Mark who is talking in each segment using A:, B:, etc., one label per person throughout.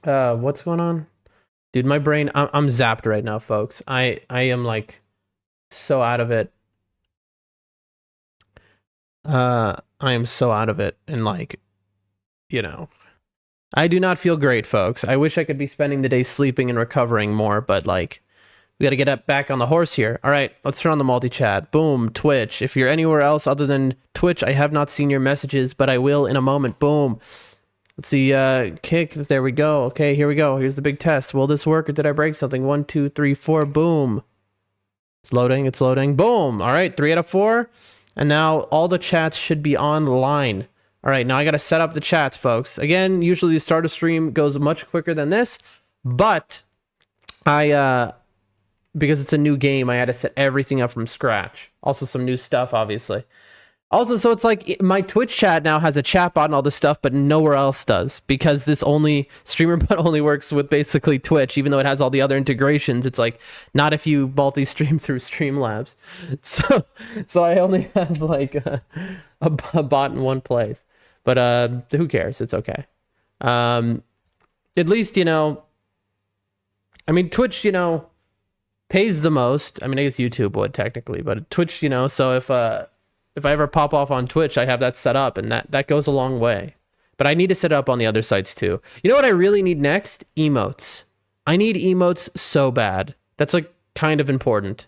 A: What's going on? Dude, my brain, I'm zapped right now, folks. I am like so out of it. I am so out of it. And like, you know, I do not feel great, folks. I wish I could be spending the day sleeping and recovering more, but like, we got to get up back on the horse here. All right, let's turn on the multi-chat. Boom, Twitch. If you're anywhere else other than Twitch, I have not seen your messages, but I will in a moment. Boom. Let's see, kick. There we go. Okay, here we go. Here's the big test. Will this work or did I break something? 1, 2, 3, 4. Boom. It's loading. It's loading. Boom. All right, 3 out of 4. And now all the chats should be online. All right, now I got to set up the chats, folks. Again, usually the start of stream goes much quicker than this, but because it's a new game, I had to set everything up from scratch. Also some new stuff, obviously. Also, so it's like my Twitch chat now has a chat bot and all this stuff, but nowhere else does, because this streamer bot only works with basically Twitch, even though it has all the other integrations. It's like not if you multi-stream through Streamlabs. So I only have like a bot in one place, but who cares? It's okay. At least, I mean, Twitch, pays the most. I mean, I guess YouTube would technically, but Twitch, so if I ever pop off on Twitch, I have that set up, and that goes a long way. But I need to set it up on the other sites too. You know what I really need next? Emotes. I need emotes so bad. That's like kind of important.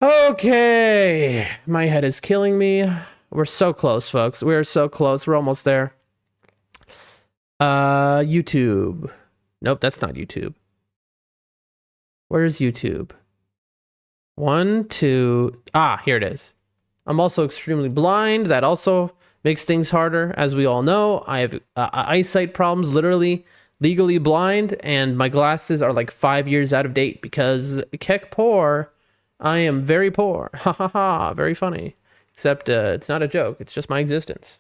A: Okay. My head is killing me. We're so close, folks. We're so close. We're almost there. YouTube. Nope, that's not YouTube. Where's YouTube? 1, 2. Here it is. I'm also extremely blind. That also makes things harder. As we all know, I have eyesight problems, literally legally blind, and my glasses are like 5 years out of date because kek poor. I am very poor. Ha ha ha. Very funny. Except it's not a joke. It's just my existence.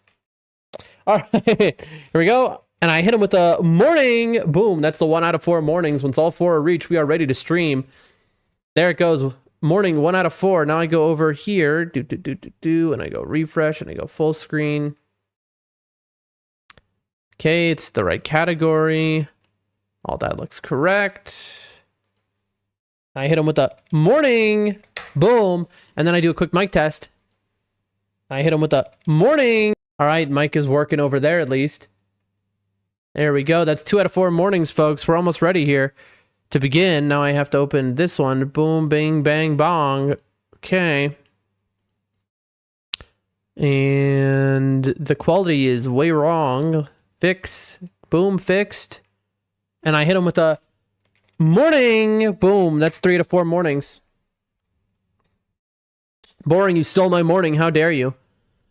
A: All right. Here we go. And I hit him with a morning. Boom. That's the 1 out of 4 mornings. Once all 4 are reached, we are ready to stream. There it goes. Morning, 1 out of 4. Now I go over here. And I go refresh and I go full screen. Okay, it's the right category. All that looks correct. I hit him with a morning. Boom. And then I do a quick mic test. I hit him with a morning. All right, mic is working over there at least. There we go. That's 2 out of 4 mornings, folks. We're almost ready here to begin. Now I have to open this one. Boom, bing, bang, bong. Okay. And the quality is way wrong. Fix. Boom, fixed. And I hit him with a morning. Boom. That's 3 out of 4 mornings. Boring. You stole my morning. How dare you?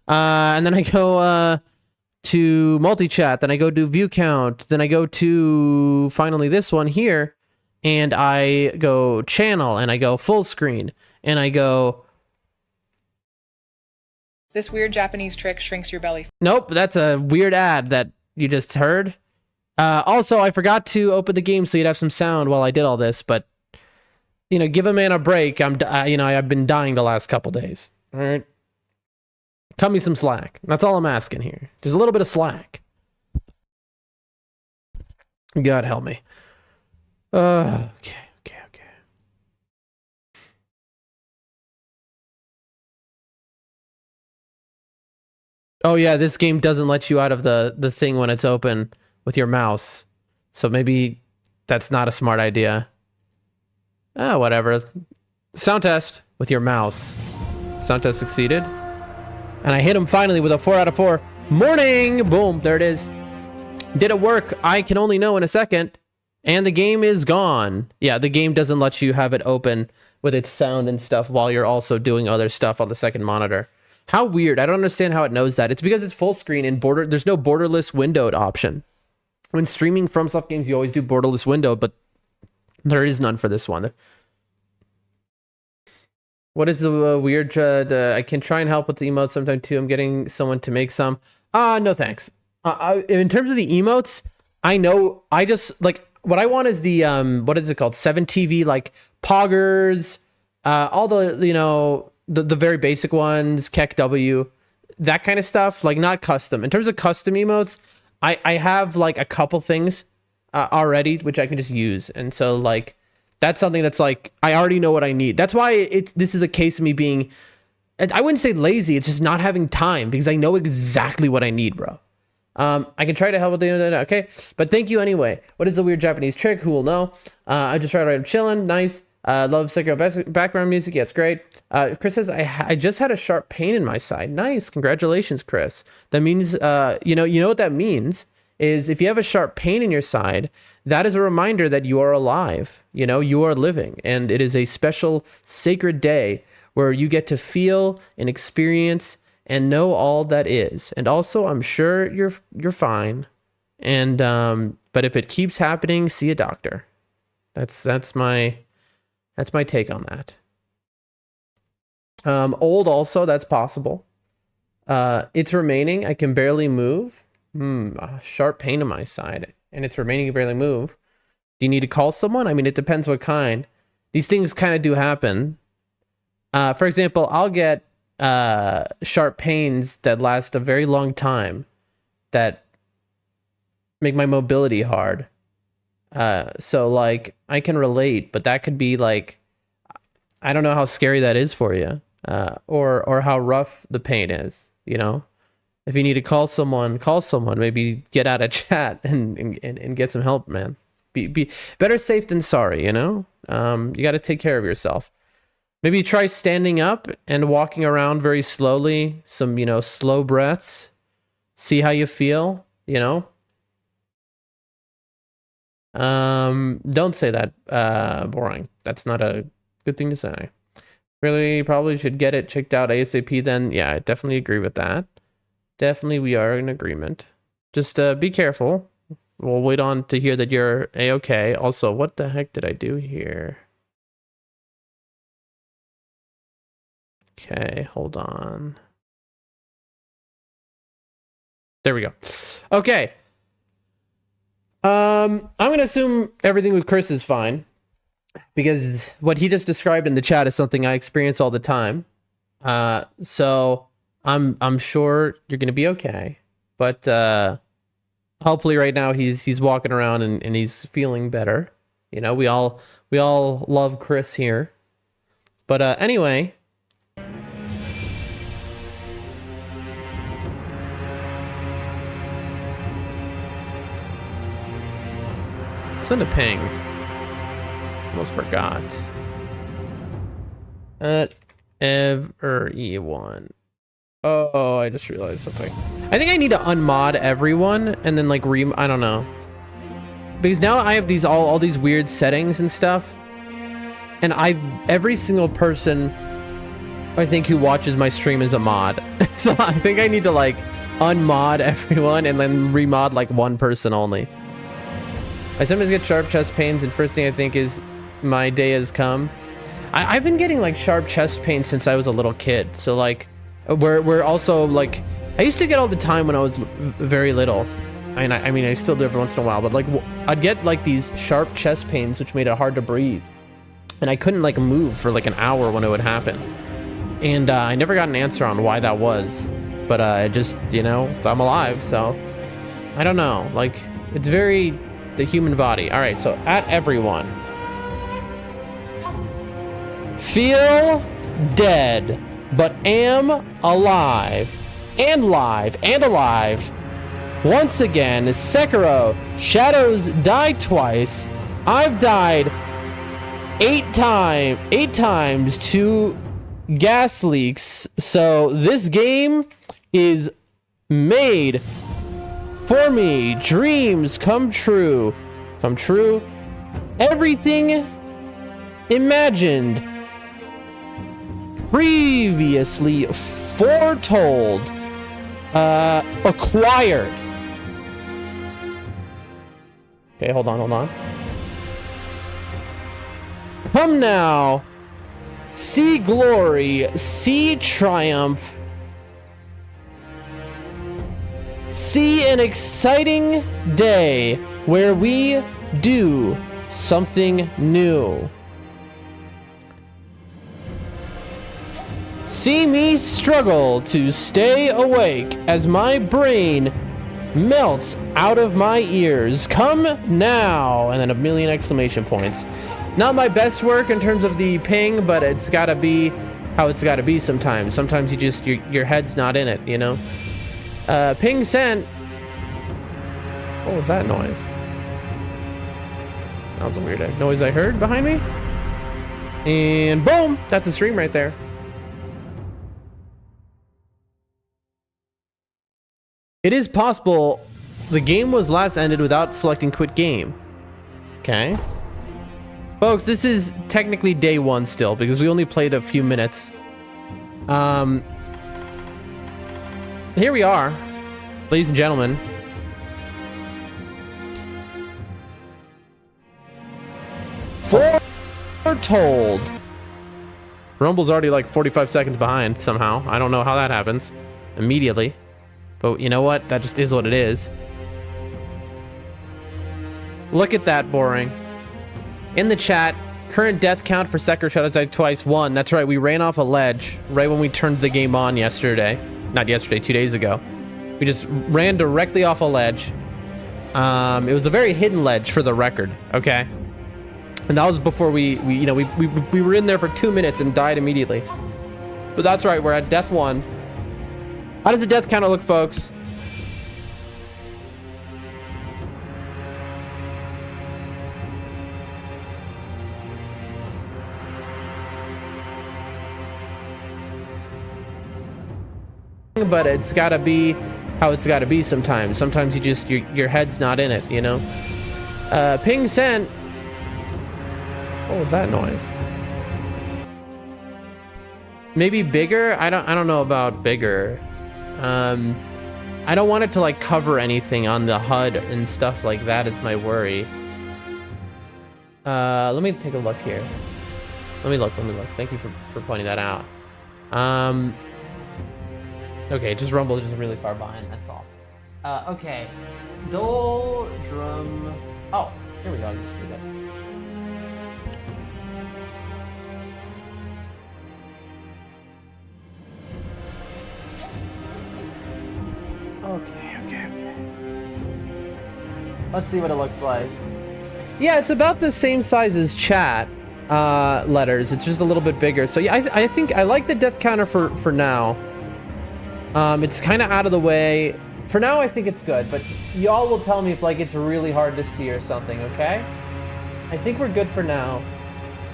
A: And then I go to multi-chat, then I go do view count, then I go to finally this one here, and I go channel, and I go full screen, and I go...
B: This weird Japanese trick shrinks your belly.
A: Nope, that's a weird ad that you just heard. Also, I forgot to open the game so you'd have some sound while I did all this, but, give a man a break. I've been dying the last couple days, all right? Cut me some slack. That's all I'm asking here. Just a little bit of slack. God help me. Okay. Oh yeah, this game doesn't let you out of the thing when it's open with your mouse. So maybe that's not a smart idea. Whatever. Sound test with your mouse. Sound test succeeded. And I hit him finally with a 4 out of 4. Morning! Boom, there it is. Did it work? I can only know in a second. And the game is gone. Yeah, the game doesn't let you have it open with its sound and stuff while you're also doing other stuff on the second monitor. How weird. I don't understand how it knows that. It's because it's full screen and there's no borderless windowed option. When streaming FromSoft games, you always do borderless window, but there is none for this one. What is the weird... I can try and help with the emotes sometime too. I'm getting someone to make some. No thanks. In terms of the emotes, I know... I just... Like, what I want is the... what is it called? 7TV, like, poggers. All the, the very basic ones. Kek W. That kind of stuff. Like, not custom. In terms of custom emotes, I have like a couple things already which I can just use, and so like that's something that's like I already know what I need. That's why this is a case of me being, I wouldn't say lazy, it's just not having time, because I know exactly what I need, bro. I can try to help with the okay, but thank you anyway. What is the weird Japanese trick? Who will know? I just tried, I'm chilling. Nice. Love Sekiro background music. Yeah, it's great. Chris says I just had a sharp pain in my side. Nice, congratulations, Chris. That means you know what that means is if you have a sharp pain in your side, that is a reminder that you are alive. You know, you are living, and it is a special sacred day where you get to feel and experience and know all that is. And also, I'm sure you're fine. And but if it keeps happening, see a doctor. That's my take on that. Old also, that's possible. It's remaining. I can barely move. Sharp pain in my side, and it's remaining. You barely move. Do you need to call someone? I mean, it depends what kind. These things kind of do happen. For example, I'll get sharp pains that last a very long time that make my mobility hard. So like I can relate, but that could be like, I don't know how scary that is for you, or how rough the pain is, you know. If you need to call someone, maybe get out of chat and get some help, man. Be better safe than sorry, you know. You got to take care of yourself. Maybe try standing up and walking around very slowly, some, you know, slow breaths. See how you feel, you know? Don't say that, boring. That's not a good thing to say. Really, probably should get it checked out ASAP then. Yeah, I definitely agree with that. Definitely, we are in agreement. Just be careful. We'll wait on to hear that you're A-okay. Also, what the heck did I do here? Okay, hold on. There we go. Okay. I'm gonna assume everything with Chris is fine, because what he just described in the chat is something I experience all the time. So I'm sure you're gonna be okay. But hopefully right now he's walking around and he's feeling better. You know, we all love Chris here. But anyway. Send a ping. Almost forgot. At E1. Oh, I just realized something. I think I need to unmod everyone and then like I don't know. Because now I have these all these weird settings and stuff. And every single person I think who watches my stream is a mod. So I think I need to like unmod everyone and then remod like one person only. I sometimes get sharp chest pains, and first thing I think is my day has come. I've been getting like sharp chest pains since I was a little kid. So like, we're also like, I used to get all the time when I was very little. And I mean, I still do every once in a while, but like I'd get like these sharp chest pains, which made it hard to breathe. And I couldn't like move for like an hour when it would happen. And I never got an answer on why that was. But I just, you know, I'm alive, so I don't know. Like, it's very the human body. All right, so at everyone, feel dead, but am alive and live and alive. Once again, Sekiro, shadows die twice. I've died 8 times to gas leaks. So this game is made for me. Dreams come true. Come true. Everything imagined, previously foretold, acquired. Okay, hold on. Come now. See glory, see triumph. See an exciting day where we do something new. See me struggle to stay awake as my brain Melt out of my ears. Come now. And then a million exclamation points. Not my best work in terms of the ping, but it's gotta be how it's gotta be sometimes. Sometimes you just, your head's not in it, you know? Ping sent. What was that noise? That was a weird noise I heard behind me. And boom, that's a stream right there. It is possible the game was last ended without selecting quit game. Okay. Folks, this is technically day one still because we only played a few minutes. Here we are, ladies and gentlemen. Foretold. Rumble's already like 45 seconds behind somehow. I don't know how that happens immediately. But you know what? That just is what it is. Look at that, boring. In the chat, current death count for Sekiro Shadows Die Twice, 1. That's right, we ran off a ledge right when we turned the game on yesterday. Not yesterday, 2 days ago. We just ran directly off a ledge. It was a very hidden ledge for the record, okay? And that was before we were in there for 2 minutes and died immediately. But that's right, we're at death 1. How does the death counter look, folks? But it's gotta be how it's gotta be sometimes. Sometimes you just, your head's not in it, you know? Ping sent. What was that noise? Maybe bigger? I don't know about bigger. I don't want it to like cover anything on the HUD and stuff like that is my worry. Let me take a look here. Let me look. Thank you for pointing that out. Okay, just Rumble is just really far behind, that's all. Okay. Dual drum. Oh, here we go. Just do this. Okay. Let's see what it looks like. Yeah, it's about the same size as chat letters. It's just a little bit bigger. So yeah, I think I like the death counter for now. It's kind of out of the way. For now, I think it's good, but y'all will tell me if like it's really hard to see or something, okay? I think we're good for now,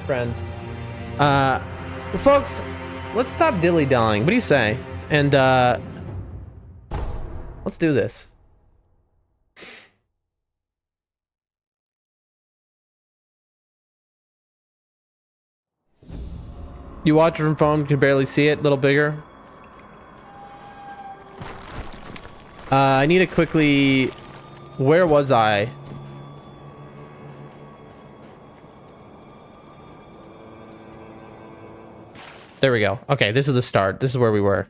A: friends. Well, folks, let's stop dilly-dallying. What do you say? And let's do this. You watch it from phone, can barely see it, a little bigger. I need to quickly... Where was I? There we go. Okay, this is the start. This is where we were.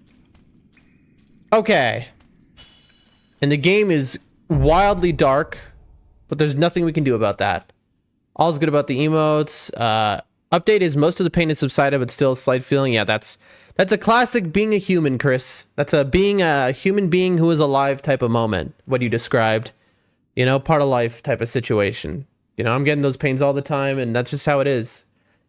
A: Okay. And the game is wildly dark, but there's nothing we can do about that. All's good about the emotes. Update is most of the pain is subsided, but still a slight feeling. Yeah, that's a classic being a human, Chris. That's a being a human being who is alive type of moment. What you described, you know, part of life type of situation. You know, I'm getting those pains all the time, and that's just how it is.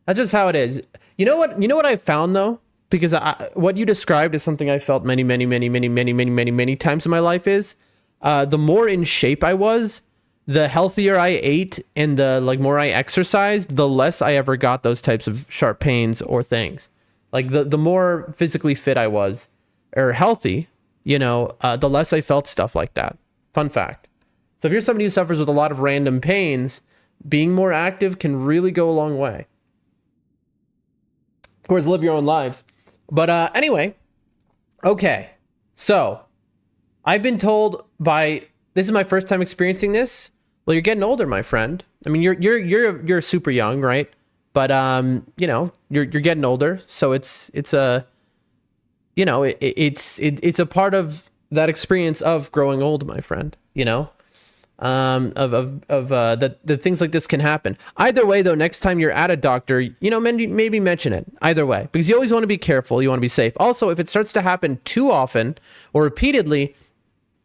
A: That's just how it is. You know what? You know what I found though, because what you described is something I felt many times in my life. Is the more in shape I was, the healthier I ate, and the like more I exercised, the less I ever got those types of sharp pains or things. Like the more physically fit I was, or healthy, you know, the less I felt stuff like that. Fun fact. So if you're somebody who suffers with a lot of random pains, being more active can really go a long way. Of course, live your own lives. But anyway, okay. So I've been told by, this is my first time experiencing this. Well, you're getting older, my friend. I mean, you're super young, right? But you know, you're getting older, so it's a, you know, it's a part of that experience of growing old, my friend. You know, that things like this can happen. Either way, though, next time you're at a doctor, you know, maybe mention it. Either way, because you always want to be careful. You want to be safe. Also, if it starts to happen too often or repeatedly,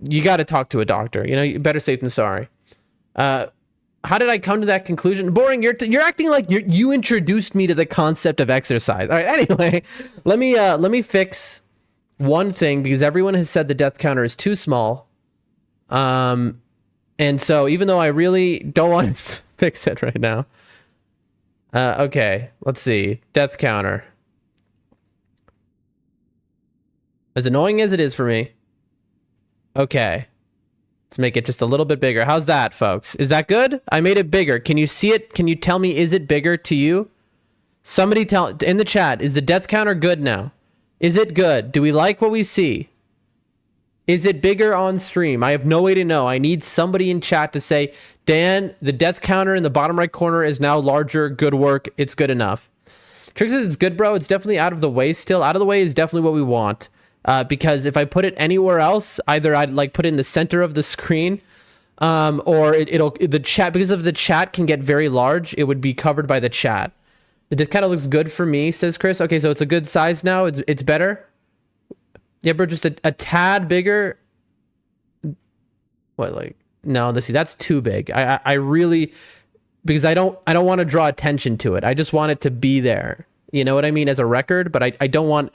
A: you got to talk to a doctor. You know, better safe than sorry. How did I come to that conclusion? Boring. You're acting like you introduced me to the concept of exercise. All right. Anyway, let me fix one thing because everyone has said the death counter is too small. And so even though I really don't want to fix it right now. Okay. Let's see. Death counter. As annoying as it is for me. Okay. Let's make it just a little bit bigger. How's that, folks? Is that good? I made it bigger. Can you see it? Can you tell me, is it bigger to you? Somebody tell in the chat, is the death counter good now? Is it good? Do we like what we see? Is it bigger on stream? I have no way to know. I need somebody in chat to say, Dan, the death counter in the bottom right corner is now larger. Good work. It's good enough. Trick says it's good, bro. It's definitely out of the way still. Out of the way is definitely what we want. Because if I put it anywhere else, either I'd like put it in the center of the screen, or the chat, because of the chat can get very large, it would be covered by the chat. It kind of looks good for me, says Chris. Okay, so it's a good size now. It's better. Yeah, bro, just a tad bigger. What, like, no, see, that's too big. I really, because I don't want to draw attention to it. I just want it to be there. You know what I mean? As a record, but I don't want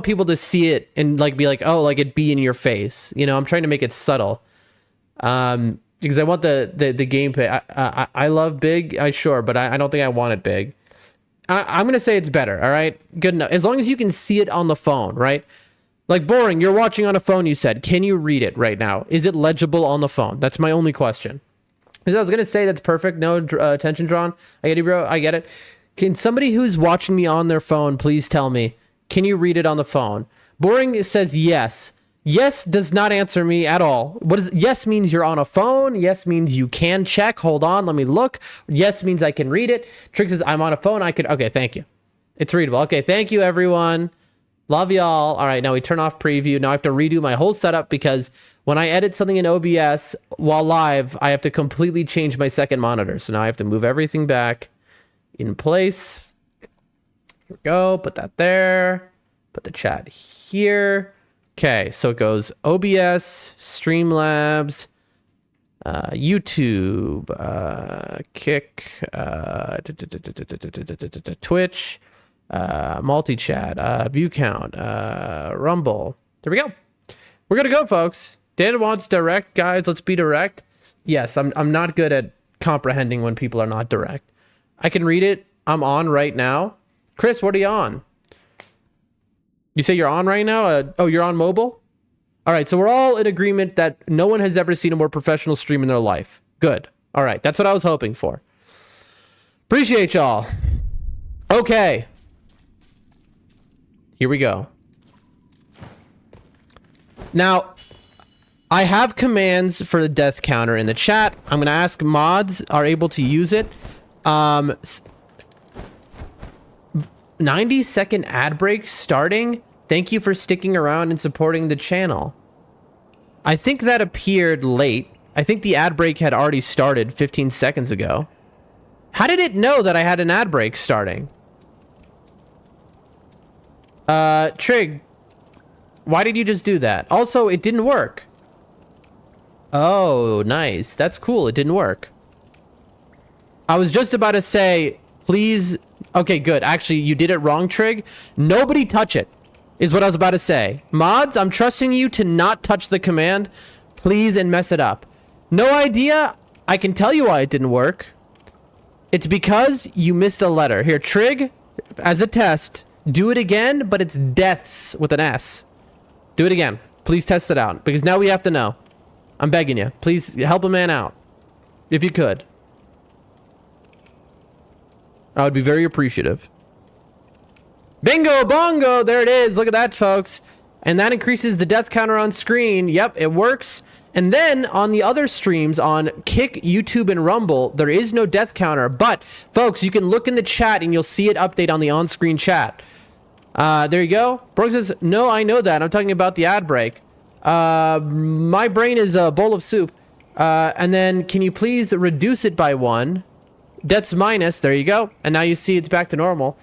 A: people to see it and like be like, oh, like it be in your face. You know, I'm trying to make it subtle. Because I want the gameplay. I love big, sure, but I don't think I want it big. I'm gonna say it's better. All right, good enough. As long as you can see it on the phone, right? Like Boring, you're watching on a phone. You said, can you read it right now? Is it legible on the phone? That's my only question. Because I was gonna say that's perfect. No attention drawn. I get you, bro. I get it. Can somebody who's watching me on their phone please tell me, can you read it on the phone? Boring says yes. Yes does not answer me at all. Yes means you're on a phone. Yes means you can check. Hold on, let me look. Yes means I can read it. Trick says I'm on a phone. Okay, thank you. It's readable. Okay, thank you, everyone. Love y'all. All right, now we turn off preview. Now I have to redo my whole setup because when I edit something in OBS while live, I have to completely change my second monitor. So now I have to move everything back in place. Here we go. Put that there. Put the chat here. Okay, so it goes OBS, Streamlabs, YouTube, Kick, Twitch, multi-chat, view count, Rumble. There we go. We're gonna go, folks. Dan wants direct, guys. Let's be direct. Yes, I'm not good at comprehending when people are not direct. I can read it. I'm on right now. Chris, what are you on? You say you're on right now? Oh, you're on mobile? All right, so we're all in agreement that no one has ever seen a more professional stream in their life. Good. All right, that's what I was hoping for. Appreciate y'all. Okay. Here we go. Now, I have commands for the death counter in the chat. I'm going to ask mods are able to use it. 90-second ad break starting. Thank you for sticking around and supporting the channel. I think that appeared late. I think the ad break had already started 15 seconds ago. How did it know that I had an ad break starting? Trig, why did you just do that? Also, it didn't work. Oh, nice. That's cool. It didn't work. I was just about to say, please. Okay, good. Actually, you did it wrong, Trig. Nobody touch it, is what I was about to say. Mods, I'm trusting you to not touch the command, please, and mess it up. No idea. I can tell you why it didn't work. It's because you missed a letter. Here, Trig, as a test, do it again, but it's deaths with an S. Do it again. Please test it out, because now we have to know. I'm begging you. Please help a man out, if you could. I would be very appreciative. Bingo bongo, there it is. Look at that, folks. And that increases the death counter on screen. Yep, it works. And then on the other streams on Kick, YouTube, and Rumble, there is no death counter. But, folks, you can look in the chat and you'll see it update on the on-screen chat. There you go. Brooks says, no, I know that. I'm talking about the ad break. My brain is a bowl of soup. And then can you please reduce it by 1? Deaths minus. There you go. And now you see it's back to normal.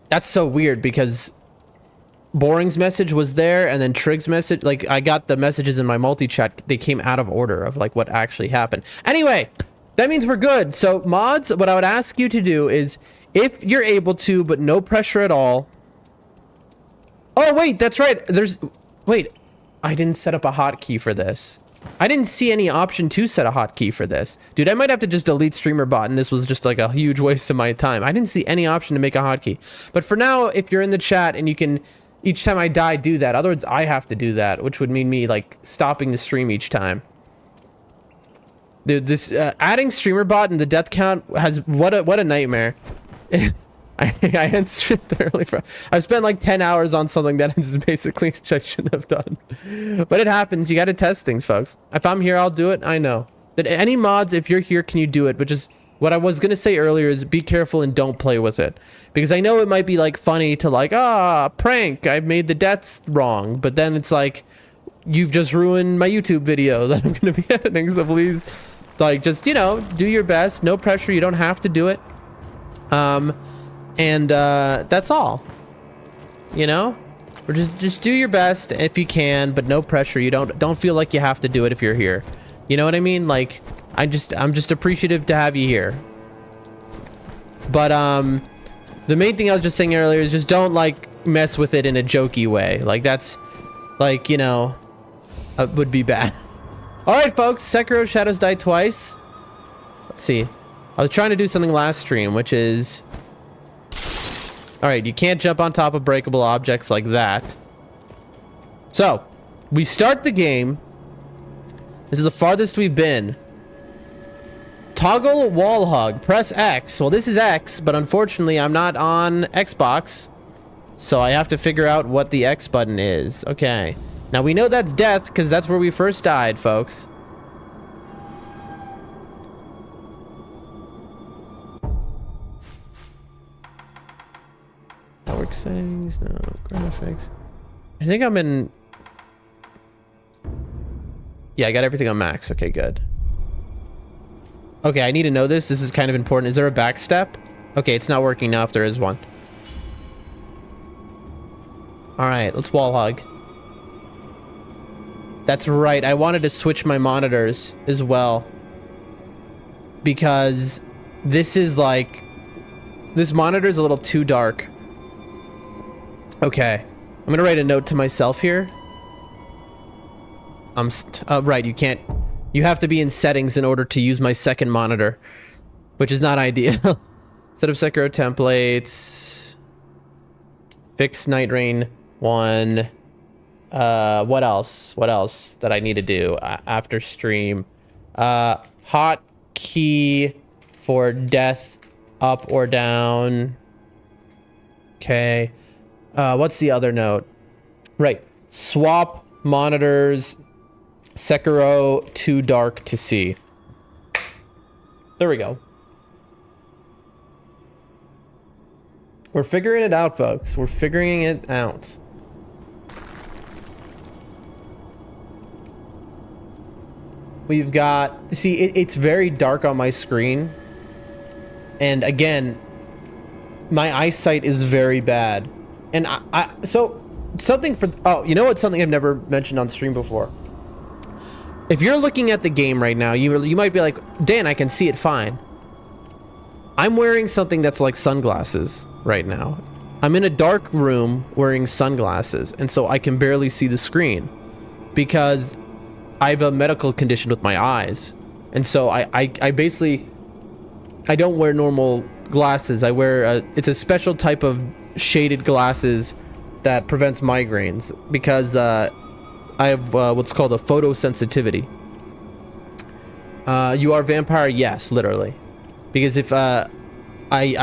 A: That's so weird because Boring's message was there, and then Trig's message, like I got the messages in my multi-chat, they came out of order of like what actually happened. Anyway, that means we're good. So mods, what I would ask you to do is, if you're able to, but no pressure at all. Oh wait, that's right. Wait, I didn't set up a hotkey for this. I didn't see any option to set a hotkey for this. Dude, I might have to just delete streamer bot, and this was just like a huge waste of my time. I didn't see any option to make a hotkey. But for now, if you're in the chat and you can, each time I die, do that. Otherwise, I have to do that, which would mean me like stopping the stream each time. Dude, this adding streamer bot and the death count has what a nightmare. I had streamed early. I've spent like 10 hours on something that is basically I shouldn't have done. But it happens. You got to test things, folks. If I'm here, I'll do it. I know. That any mods, if you're here, can you do it? But just what I was going to say earlier is be careful and don't play with it. Because I know it might be like funny to like, prank. I've made the deaths wrong. But then it's like, you've just ruined my YouTube video that I'm going to be editing. So please, like, just, you know, do your best. No pressure. You don't have to do it. And that's all, you know, or just do your best if you can, but no pressure. You don't feel like you have to do it if you're here. You know what I mean? Like, I'm just appreciative to have you here. But the main thing I was just saying earlier is just don't like mess with it in a jokey way. Like that's like, you know, would be bad. All right, folks, Sekiro Shadows Die Twice. Let's see. I was trying to do something last stream, which is, all right, you can't jump on top of breakable objects like that. So, we start the game. This is the farthest we've been. Toggle wall hug. Press X. Well, this is X, but unfortunately, I'm not on Xbox. So I have to figure out what the X button is. Okay. Now, we know that's death, because that's where we first died, folks. Network settings, no graphics. I think I'm in. Yeah, I got everything on max. Okay, good. Okay, I need to know this. This is kind of important. Is there a back step? Okay, it's not working now if there is one. All right, let's wall hug. That's right. I wanted to switch my monitors as well. Because this is like, this monitor is a little too dark. Okay, I'm gonna write a note to myself here. Right, you have to be in settings in order to use my second monitor, which is not ideal. Set up Sekiro templates. Fix Night Rain 1. What else that I need to do after stream? Hotkey for death up or down. Okay. What's the other note? Right. Swap monitors. Sekiro too dark to see. There we go. We're figuring it out, folks. We're figuring it out. We've got... See, it's very dark on my screen. And again, my eyesight is very bad. And so something for, oh, you know what? Something I've never mentioned on stream before. If you're looking at the game right now, you might be like, Dan, I can see it fine. I'm wearing something that's like sunglasses right now. I'm in a dark room wearing sunglasses, and so I can barely see the screen because I have a medical condition with my eyes. And so I basically, I don't wear normal glasses. I wear it's a special type of shaded glasses that prevents migraines because I have what's called a photosensitivity. You are a vampire? Yes, literally. Because if I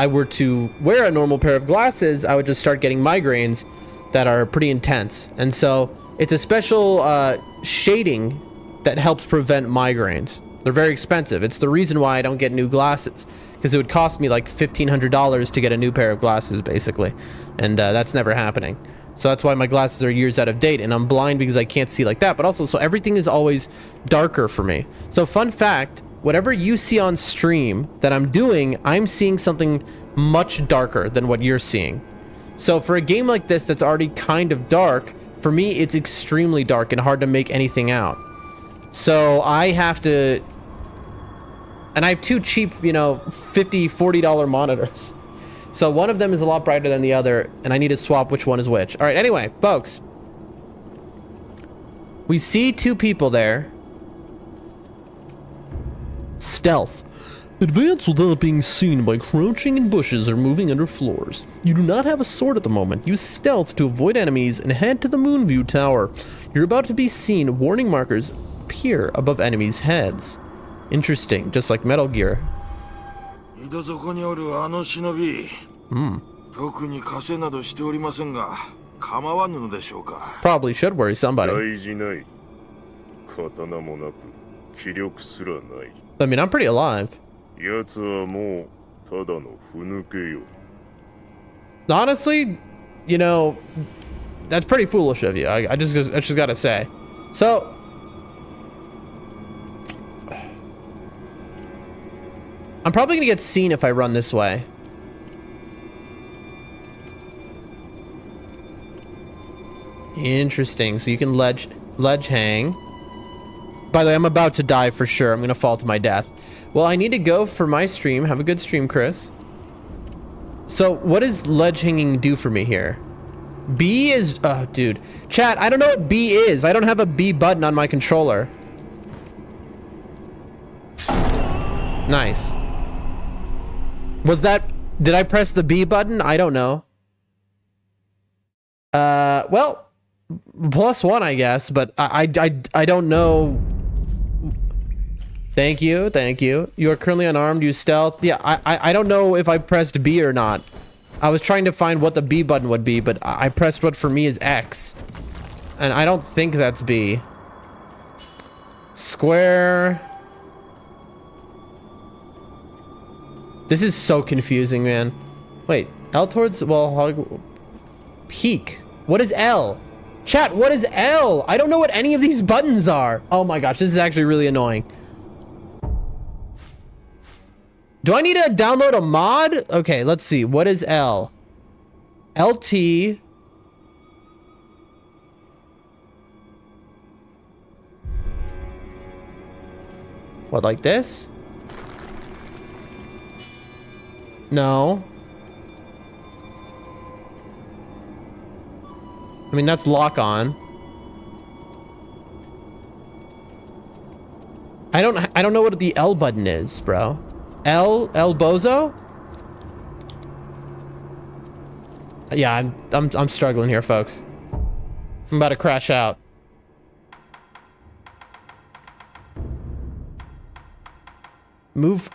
A: were to wear a normal pair of glasses, I would just start getting migraines that are pretty intense. And so it's a special shading that helps prevent migraines. They're very expensive. It's the reason why I don't get new glasses, because it would cost me like $1,500 to get a new pair of glasses, basically. And that's never happening. So that's why my glasses are years out of date, and I'm blind because I can't see like that. But also, so everything is always darker for me. So fun fact, whatever you see on stream that I'm doing, I'm seeing something much darker than what you're seeing. So for a game like this that's already kind of dark, for me, it's extremely dark and hard to make anything out. So I have to... And I have two cheap, you know, $50, $40 monitors. So one of them is a lot brighter than the other, and I need to swap which one is which. All right, anyway, folks. We see two people there. Stealth. Advance without being seen by crouching in bushes or moving under floors. You do not have a sword at the moment. Use stealth to avoid enemies and head to the Moonview Tower. You're about to be seen. Warning markers appear above enemies' heads. Interesting, just like Metal Gear. Probably should worry somebody. I mean, I'm pretty alive. Honestly, you know, that's pretty foolish of you. I just gotta say. So, I'm probably gonna get seen if I run this way. Interesting. So you can ledge hang. By the way, I'm about to die for sure. I'm gonna fall to my death. Well, I need to go for my stream. Have a good stream, Chris. So what does ledge hanging do for me here? B is... Oh, dude. Chat, I don't know what B is. I don't have a B button on my controller. Nice. Was that... Did I press the B button? I don't know. Well, +1, I guess, but I don't know. Thank you, thank you. You are currently unarmed, use stealth. Yeah, I don't know if I pressed B or not. I was trying to find what the B button would be, but I pressed what for me is X. And I don't think that's B. Square. This is so confusing, man. Wait, L towards, well, peak. What is L? Chat, what is L? I don't know what any of these buttons are. Oh my gosh, this is actually really annoying. Do I need to download a mod? Okay, let's see. What is L? LT. What, like this? No. I mean, that's lock on. I don't know what the L button is, bro. L bozo? Yeah, I'm struggling here, folks. I'm about to crash out. Move.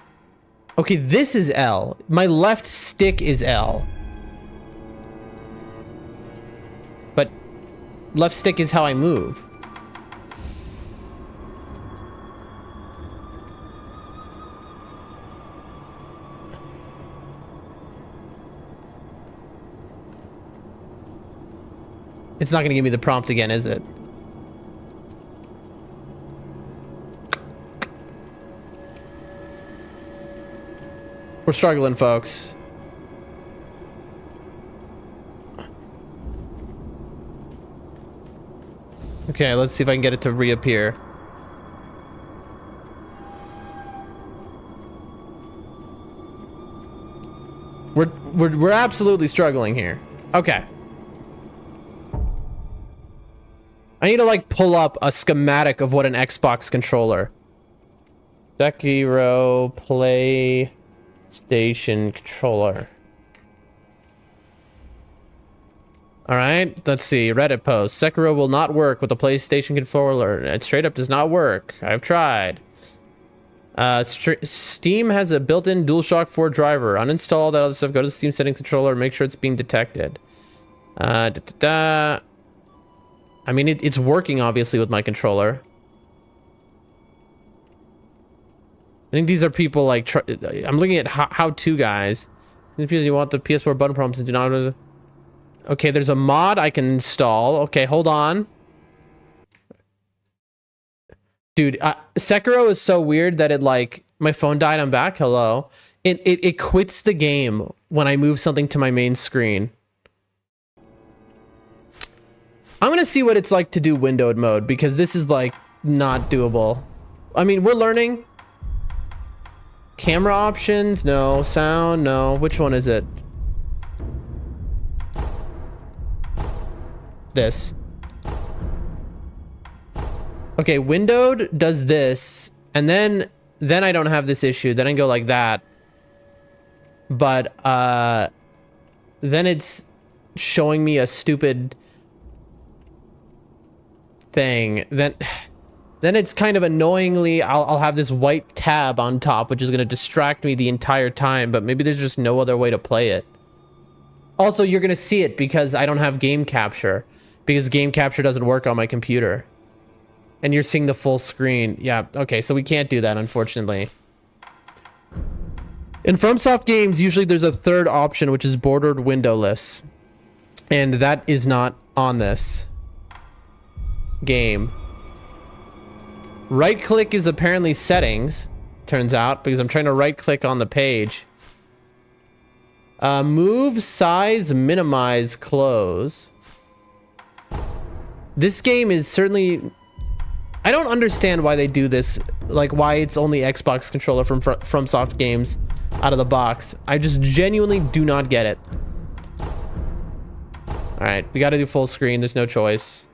A: Okay, this is L. My left stick is L. But left stick is how I move. It's not gonna give me the prompt again, is it? We're struggling, folks. Okay, let's see if I can get it to reappear. We're absolutely struggling here. Okay. I need to like pull up a schematic of what an Xbox controller. Sekiro PlayStation controller. All right, let's see. Reddit post. Sekiro will not work with the PlayStation controller. It straight up does not work. I've tried. Steam has a built-in DualShock 4 driver. Uninstall that other stuff. Go to the Steam settings controller. Make sure it's being detected. I mean, it's working, obviously, with my controller. I think these are people, like... I'm looking at how-to guys. You want the PS4 button prompts and do not... Okay, there's a mod I can install. Okay, hold on. Dude, Sekiro is so weird that it, like... My phone died, I'm back. Hello. It quits the game when I move something to my main screen. I'm gonna see what it's like to do windowed mode, because this is like not doable. I mean, we're learning. Camera options, no. Sound, no. Which one is it? This. Okay, windowed does this, and then I don't have this issue. Then I go like that. But then it's showing me a stupid thing. Then it's kind of annoyingly, I'll have this white tab on top, which is going to distract me the entire time, but maybe there's just no other way to play it. Also, you're going to see it because I don't have game capture, because game capture doesn't work on my computer. And you're seeing the full screen. Yeah, okay, so we can't do that, unfortunately. In FromSoft games, usually there's a third option, which is bordered windowless. And that is not on this game. Right click is apparently settings, turns out, because I'm trying to right click on the page. Move, size, minimize, close. This game is certainly... I don't understand why they do this, like why it's only Xbox controller from FromSoft games out of the box. I just genuinely do not get it. All right, we got to do full screen. There's no choice.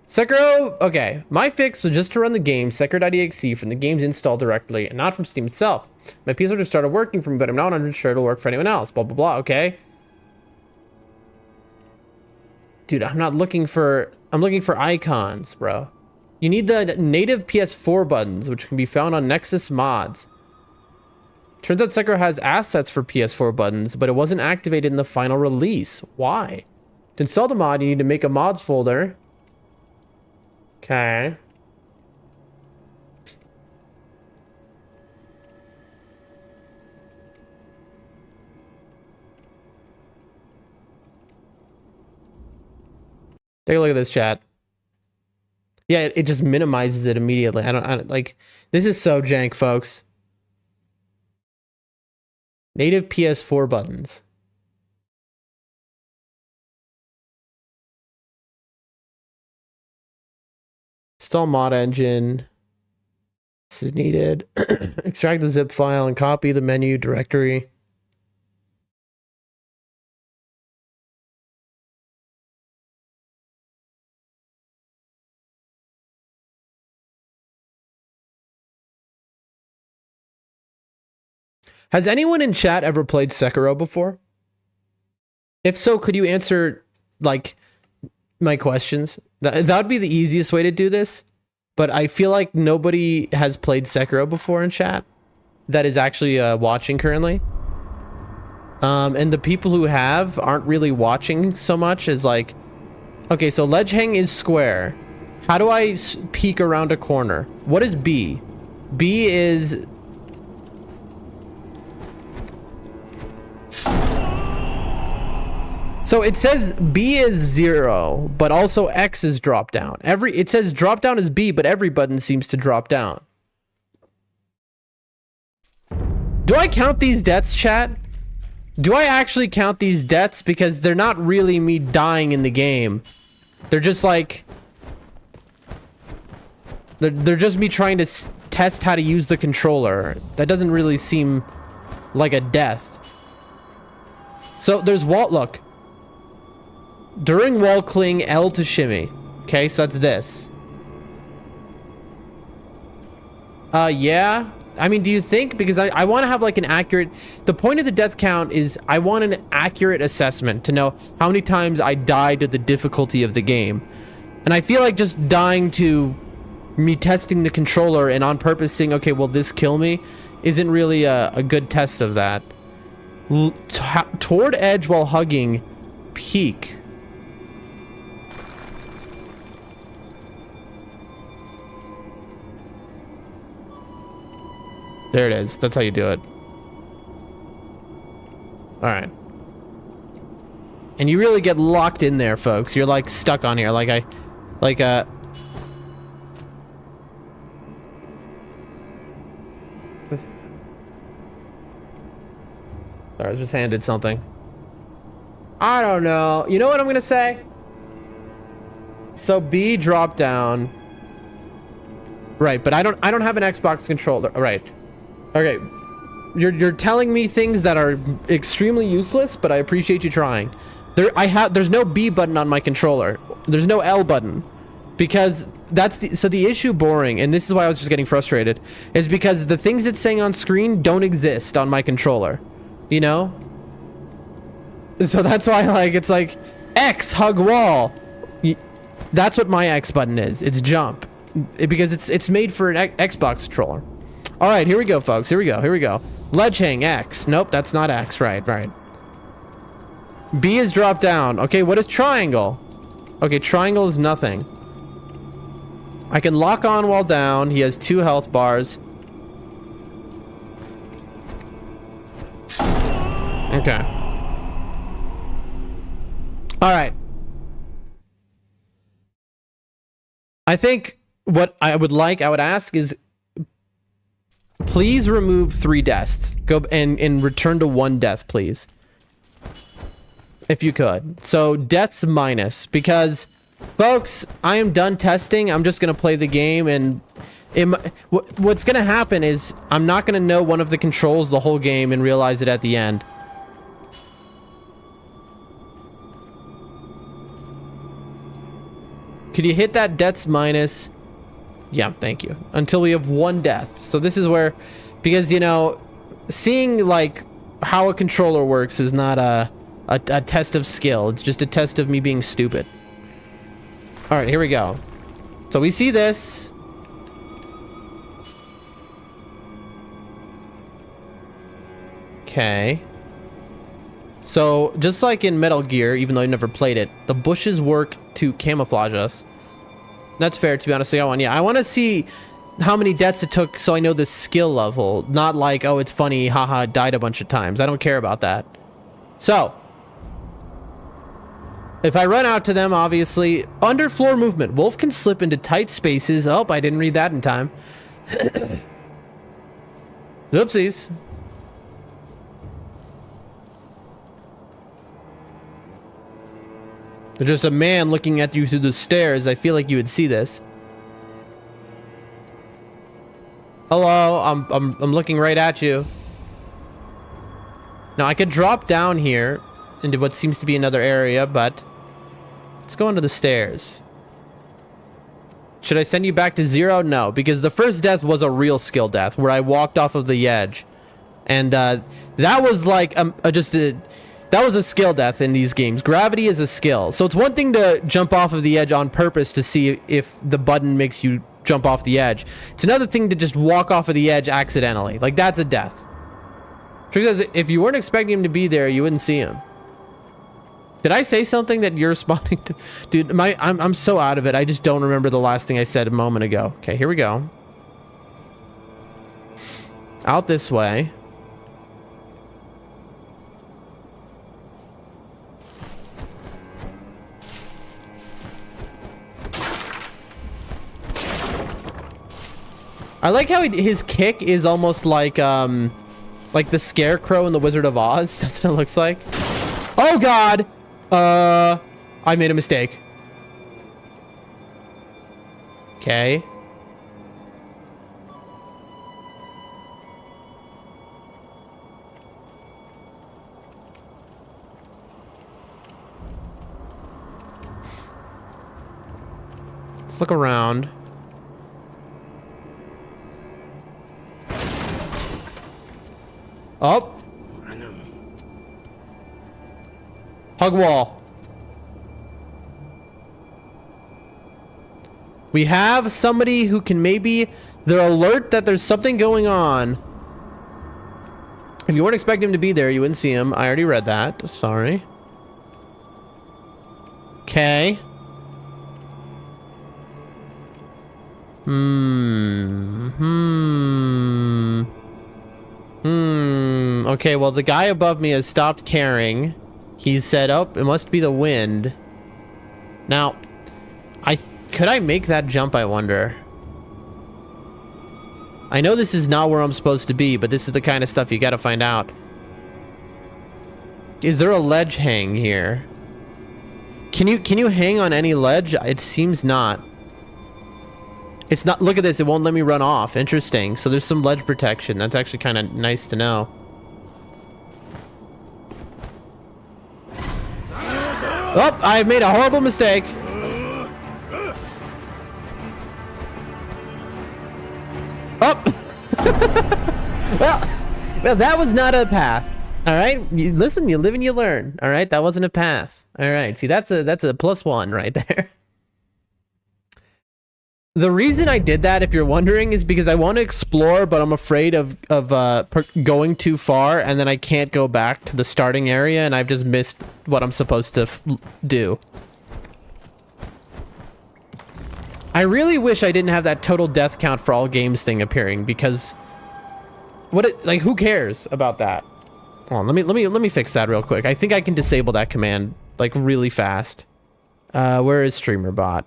A: Sekiro, okay. My fix was just to run the game Sekiro.exe from the game's install directly and not from Steam itself. My PC just started working for me, but I'm not 100% sure it'll work for anyone else. Blah, blah, blah, okay. Dude, I'm looking for icons, bro. You need the native PS4 buttons, which can be found on Nexus mods. Turns out Sekiro has assets for PS4 buttons, but it wasn't activated in the final release. Why? To install the mod, you need to make a mods folder. Okay. Take a look at this, chat. Yeah, it just minimizes it immediately. I don't like, this is so jank, folks. Native PS4 buttons. Install mod engine. This is needed. Extract the zip file and copy the menu directory. Has anyone in chat ever played Sekiro before? If so, could you answer, like, my questions? That would be the easiest way to do this. But I feel like nobody has played Sekiro before in chat that is actually watching currently. And the people who have aren't really watching so much as, like, okay, so ledge hang is square. How do I peek around a corner? What is B? B is... So it says B is 0, but also X is drop down. It says drop down is B, but every button seems to drop down. Do I count these deaths, chat? Do I actually count these deaths? Because they're not really me dying in the game. They're just like... They're just me trying to test how to use the controller. That doesn't really seem like a death. So there's wall... Look. During wall cling, L to shimmy. Okay, so that's this. Yeah. I mean, do you think? Because I want to have like an accurate... The point of the death count is I want an accurate assessment to know how many times I died to the difficulty of the game. And I feel like just dying to me testing the controller and on purpose saying, okay, will this kill me? Isn't really a good test of that. Toward edge while hugging, peek. There it is. That's how you do it. All right. And you really get locked in there, folks. You're like stuck on here. Sorry, I was just handed something. I don't know. You know what I'm gonna say? So B drop down. Right, but I don't have an Xbox controller. Right. Okay. You're telling me things that are extremely useless, but I appreciate you trying. There's no B button on my controller. There's no L button. Because the issue, boring, and this is why I was just getting frustrated, is because the things it's saying on screen don't exist on my controller. You know? So that's why, like, it's like X hug wall. That's what my X button is. It's jump. Because it's made for an Xbox controller. All right, here we go, folks. Here we go. Ledge hang X. Nope, that's not X. Right. B is drop down. Okay, what is triangle? Okay, triangle is nothing. I can lock on while down. He has 2 health bars. Okay. All right. I think what I would ask is, please remove 3 deaths. Go and return to 1 death, please. If you could. So deaths minus, because folks, I am done testing. I'm just gonna play the game, and what's gonna happen is I'm not gonna know one of the controls the whole game and realize it at the end. Could you hit that deaths minus? Yeah, thank you. Until we have 1 death. So this is where, because, you know, seeing like how a controller works is not a test of skill. It's just a test of me being stupid. All right, here we go. So we see this. Okay. So just like in Metal Gear, even though I've never played it, the bushes work to camouflage us. That's fair, to be honest. I want to see how many deaths it took so I know the skill level. Not like, oh, it's funny, haha, died a bunch of times. I don't care about that. So if I run out to them, obviously, underfloor movement. Wolf can slip into tight spaces. Oh, I didn't read that in time. Oopsies. There's just a man looking at you through the stairs. I feel like you would see this. Hello, I'm looking right at you. Now I could drop down here into what seems to be another area, but let's go into the stairs. Should I send you back to 0? No, because the first death was a real skill death where I walked off of the edge, and that was like that was a skill death in these games. Gravity is a skill. So it's one thing to jump off of the edge on purpose to see if the button makes you jump off the edge. It's another thing to just walk off of the edge accidentally. Like, that's a death. Trick says, if you weren't expecting him to be there, you wouldn't see him. Did I say something that you're responding to? Dude, I'm so out of it. I just don't remember the last thing I said a moment ago. Okay, here we go. Out this way. I like how his kick is almost like the Scarecrow in the Wizard of Oz. That's what it looks like. Oh God! I made a mistake. Okay. Let's look around. Oh. I know. Hug wall. We have somebody who can maybe... They're alert that there's something going on. If you weren't expecting him to be there, you wouldn't see him. I already read that. Sorry. Okay. Okay, well, the guy above me has stopped caring. He said, oh, it must be the wind. Now, could I make that jump, I wonder? I know this is not where I'm supposed to be, but this is the kind of stuff you gotta find out. Is there a ledge hang here? Can you hang on any ledge? It seems not. It's not. Look at this. It won't let me run off. Interesting. So there's some ledge protection. That's actually kind of nice to know. Oh, I've made a horrible mistake. Oh. well, that was not a path. All right, listen, you live and you learn. All right, that wasn't a path. All right, see, that's a +1 right there. The reason I did that, if you're wondering, is because I want to explore, but I'm afraid of going too far, and then I can't go back to the starting area, and I've just missed what I'm supposed to do. I really wish I didn't have that total death count for all games thing appearing, because like, who cares about that? Hold on, let me fix that real quick. I think I can disable that command like really fast. Where is streamer bot?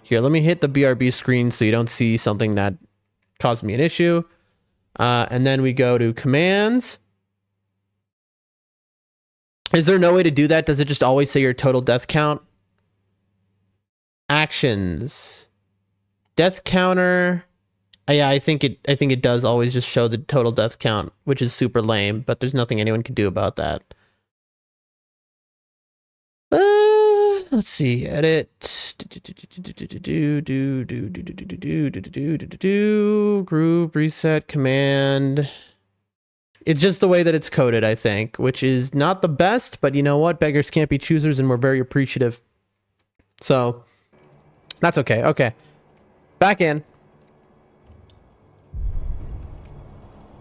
A: Here, let me hit the BRB screen so you don't see something that caused me an issue. And then we go to commands. Is there no way to do that? Does it just always say your total death count? Actions. Death counter. Yeah, I think it does always just show the total death count, which is super lame, but there's nothing anyone can do about that. Let's see, edit, group, reset, command. It's just the way that it's coded, I think, which is not the best, but you know what? Beggars can't be choosers, and we're very appreciative. So, that's okay. Okay. Back in.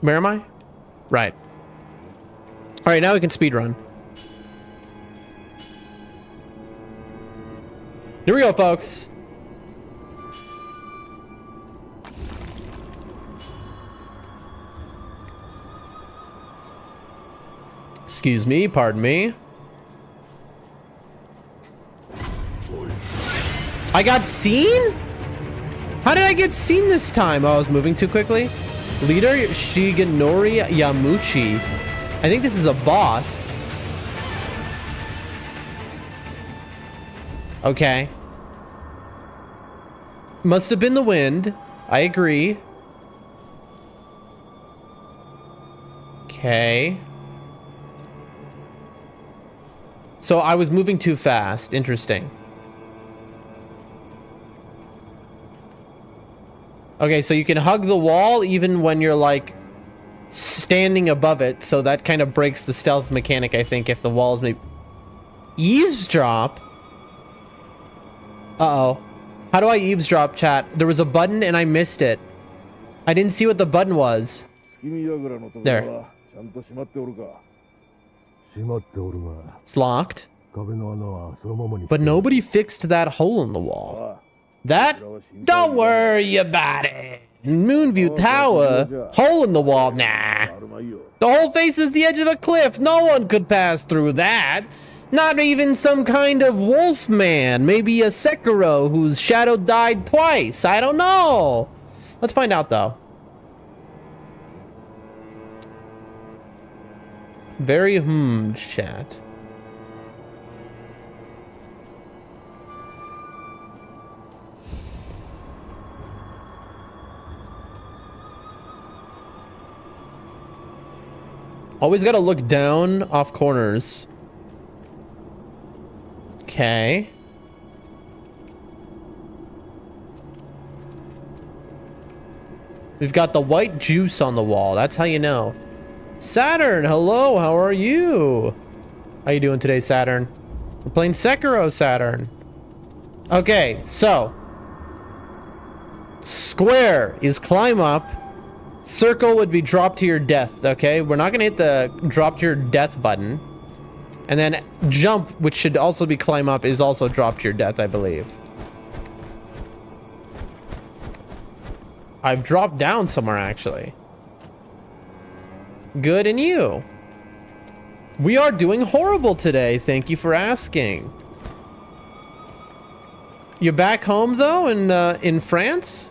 A: Where am I? Right. All right, now we can speedrun. Here we go, folks. Excuse me, pardon me. I got seen? How did I get seen this time? Oh, I was moving too quickly. Leader Shigenori Yamuchi. I think this is a boss. Okay. Must have been the wind. I agree. Okay. So I was moving too fast. Interesting. Okay, so you can hug the wall even when you're like standing above it. So that kind of breaks the stealth mechanic, I think, if the walls may eavesdrop. Uh-oh. How do I eavesdrop, chat? There was a button and I missed it. I didn't see what the button was. There. It's locked. But nobody fixed that hole in the wall. That? Don't worry about it. Moonview Tower. Hole in the wall? Nah. The whole face is the edge of a cliff. No one could pass through that. Not even some kind of wolf man. Maybe a Sekiro whose shadow died twice. I don't know. Let's find out, though. Very chat. Always gotta look down off corners. Okay. We've got the white juice on the wall. That's how you know. Saturn, hello, how are you? How you doing today, Saturn? We're playing Sekiro, Saturn. Okay, so. Square is climb up. Circle would be drop to your death, okay? We're not gonna hit the drop to your death button. And then jump, which should also be climb up, is also drop to your death, I believe. I've dropped down somewhere, actually. Good, and you? We are doing horrible today. Thank you for asking. You're back home, though, in France?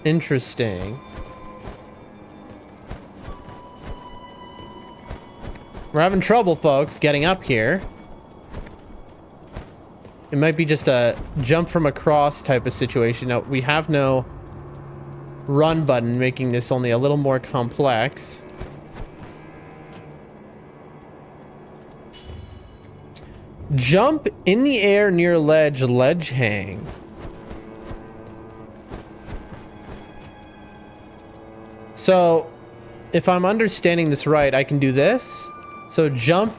A: Interesting. We're having trouble, folks, getting up here. It might be just a jump from across type of situation. Now, we have no run button, making this only a little more complex. Jump in the air near ledge, ledge hang. So, if I'm understanding this right, I can do this. So jump.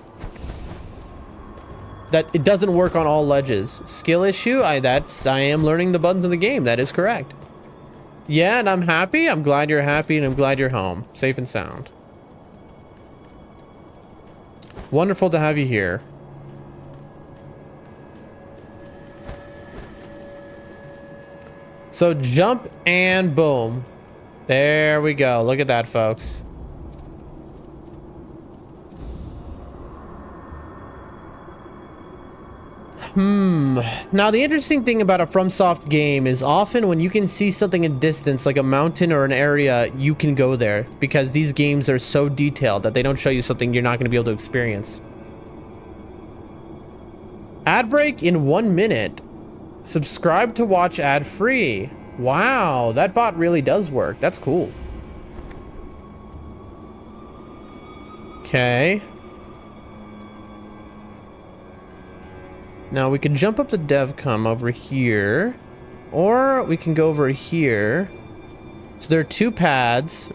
A: That it doesn't work on all ledges. Skill issue. I am learning the buttons of the game. That is correct. Yeah, and I'm happy. I'm glad you're happy, and I'm glad you're home, safe and sound. Wonderful to have you here. So jump and boom. There we go. Look at that, folks. Now, the interesting thing about a FromSoft game is often when you can see something in distance, like a mountain or an area, you can go there. Because these games are so detailed that they don't show you something you're not going to be able to experience. Ad break in 1 minute. Subscribe to watch ad free. Wow, that bot really does work. That's cool. Okay. Now we can jump up the DevCom over here, or we can go over here. So there are 2 pads.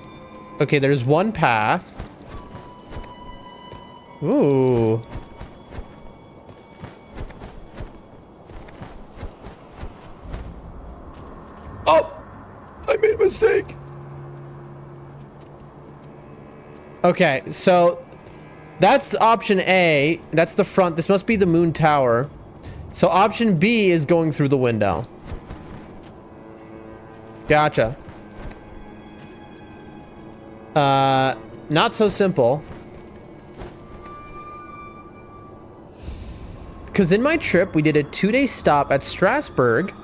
A: Okay, there's 1 path. Ooh. Oh, I made a mistake. Okay, so that's option A. That's the front. This must be the moon tower. So option B is going through the window. Gotcha. Not so simple. Because in my trip, we did a 2-day stop at Strasbourg.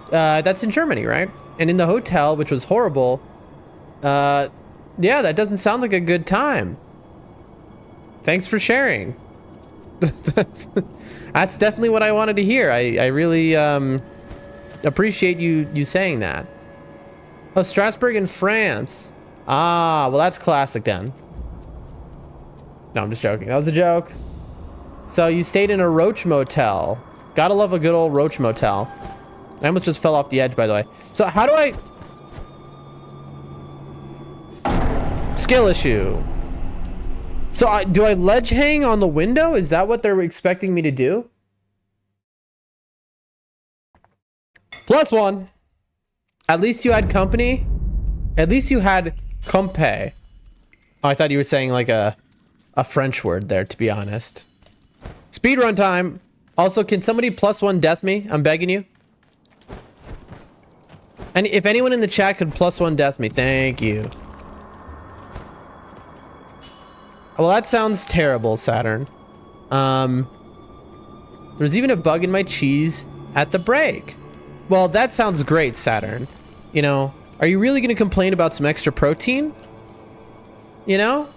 A: That's in Germany, right? And in the hotel, which was horrible. Yeah, that doesn't sound like a good time. Thanks for sharing. That's definitely what I wanted to hear. I really appreciate you saying that. Oh, Strasbourg in France. Ah, well, that's classic then. No, I'm just joking. That was a joke. So you stayed in a roach motel. Gotta love a good old roach motel. I almost just fell off the edge, by the way. So how do I... Skill issue. So do I ledge hang on the window? Is that what they're expecting me to do? +1. At least you had company. At least you had compé. Oh, I thought you were saying like a French word there, to be honest. Speedrun time. Also, can somebody +1 death me? I'm begging you. And if anyone in the chat could +1 death me, thank you. Well, that sounds terrible, Saturn. There's even a bug in my cheese at the break. Well, that sounds great, Saturn. You know, are you really going to complain about some extra protein? You know?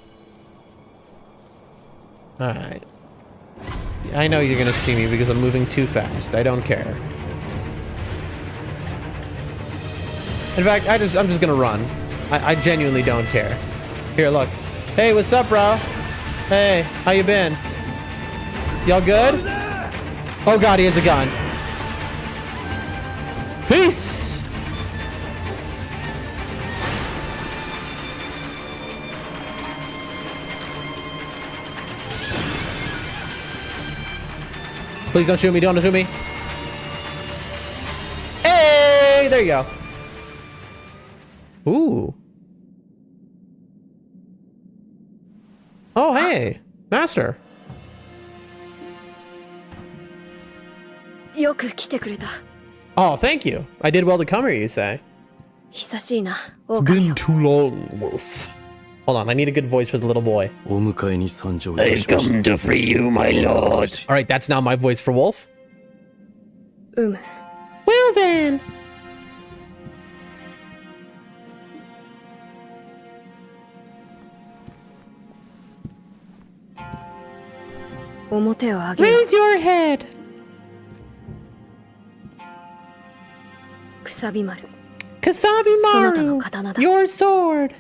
A: Alright. I know you're going to see me because I'm moving too fast. I don't care. In fact, I'm just going to run. I genuinely don't care. Here, look. Hey, what's up, bro? Hey, how you been? Y'all good? Oh god, he has a gun. Peace! Please don't shoot me, don't shoot me. Hey, there you go. Ooh. Oh, hey, Master.
C: よく来てくれた。
A: Oh, thank you. I did well to come here, you say.
C: 久しいな、
A: It's
C: 狼よ。
A: been too long, Wolf. Hold on, I need a good voice for the little boy.
D: お迎えに参上いたしました。
E: Come to free you, my lord.
A: All right, that's now my voice for Wolf.
C: うむ。
A: Well then.
C: 表を上げよ。
A: Raise your head.
C: くさび丸。
A: Kasabi
C: そなたの
A: Maru.
C: 刀だ。
A: Your sword.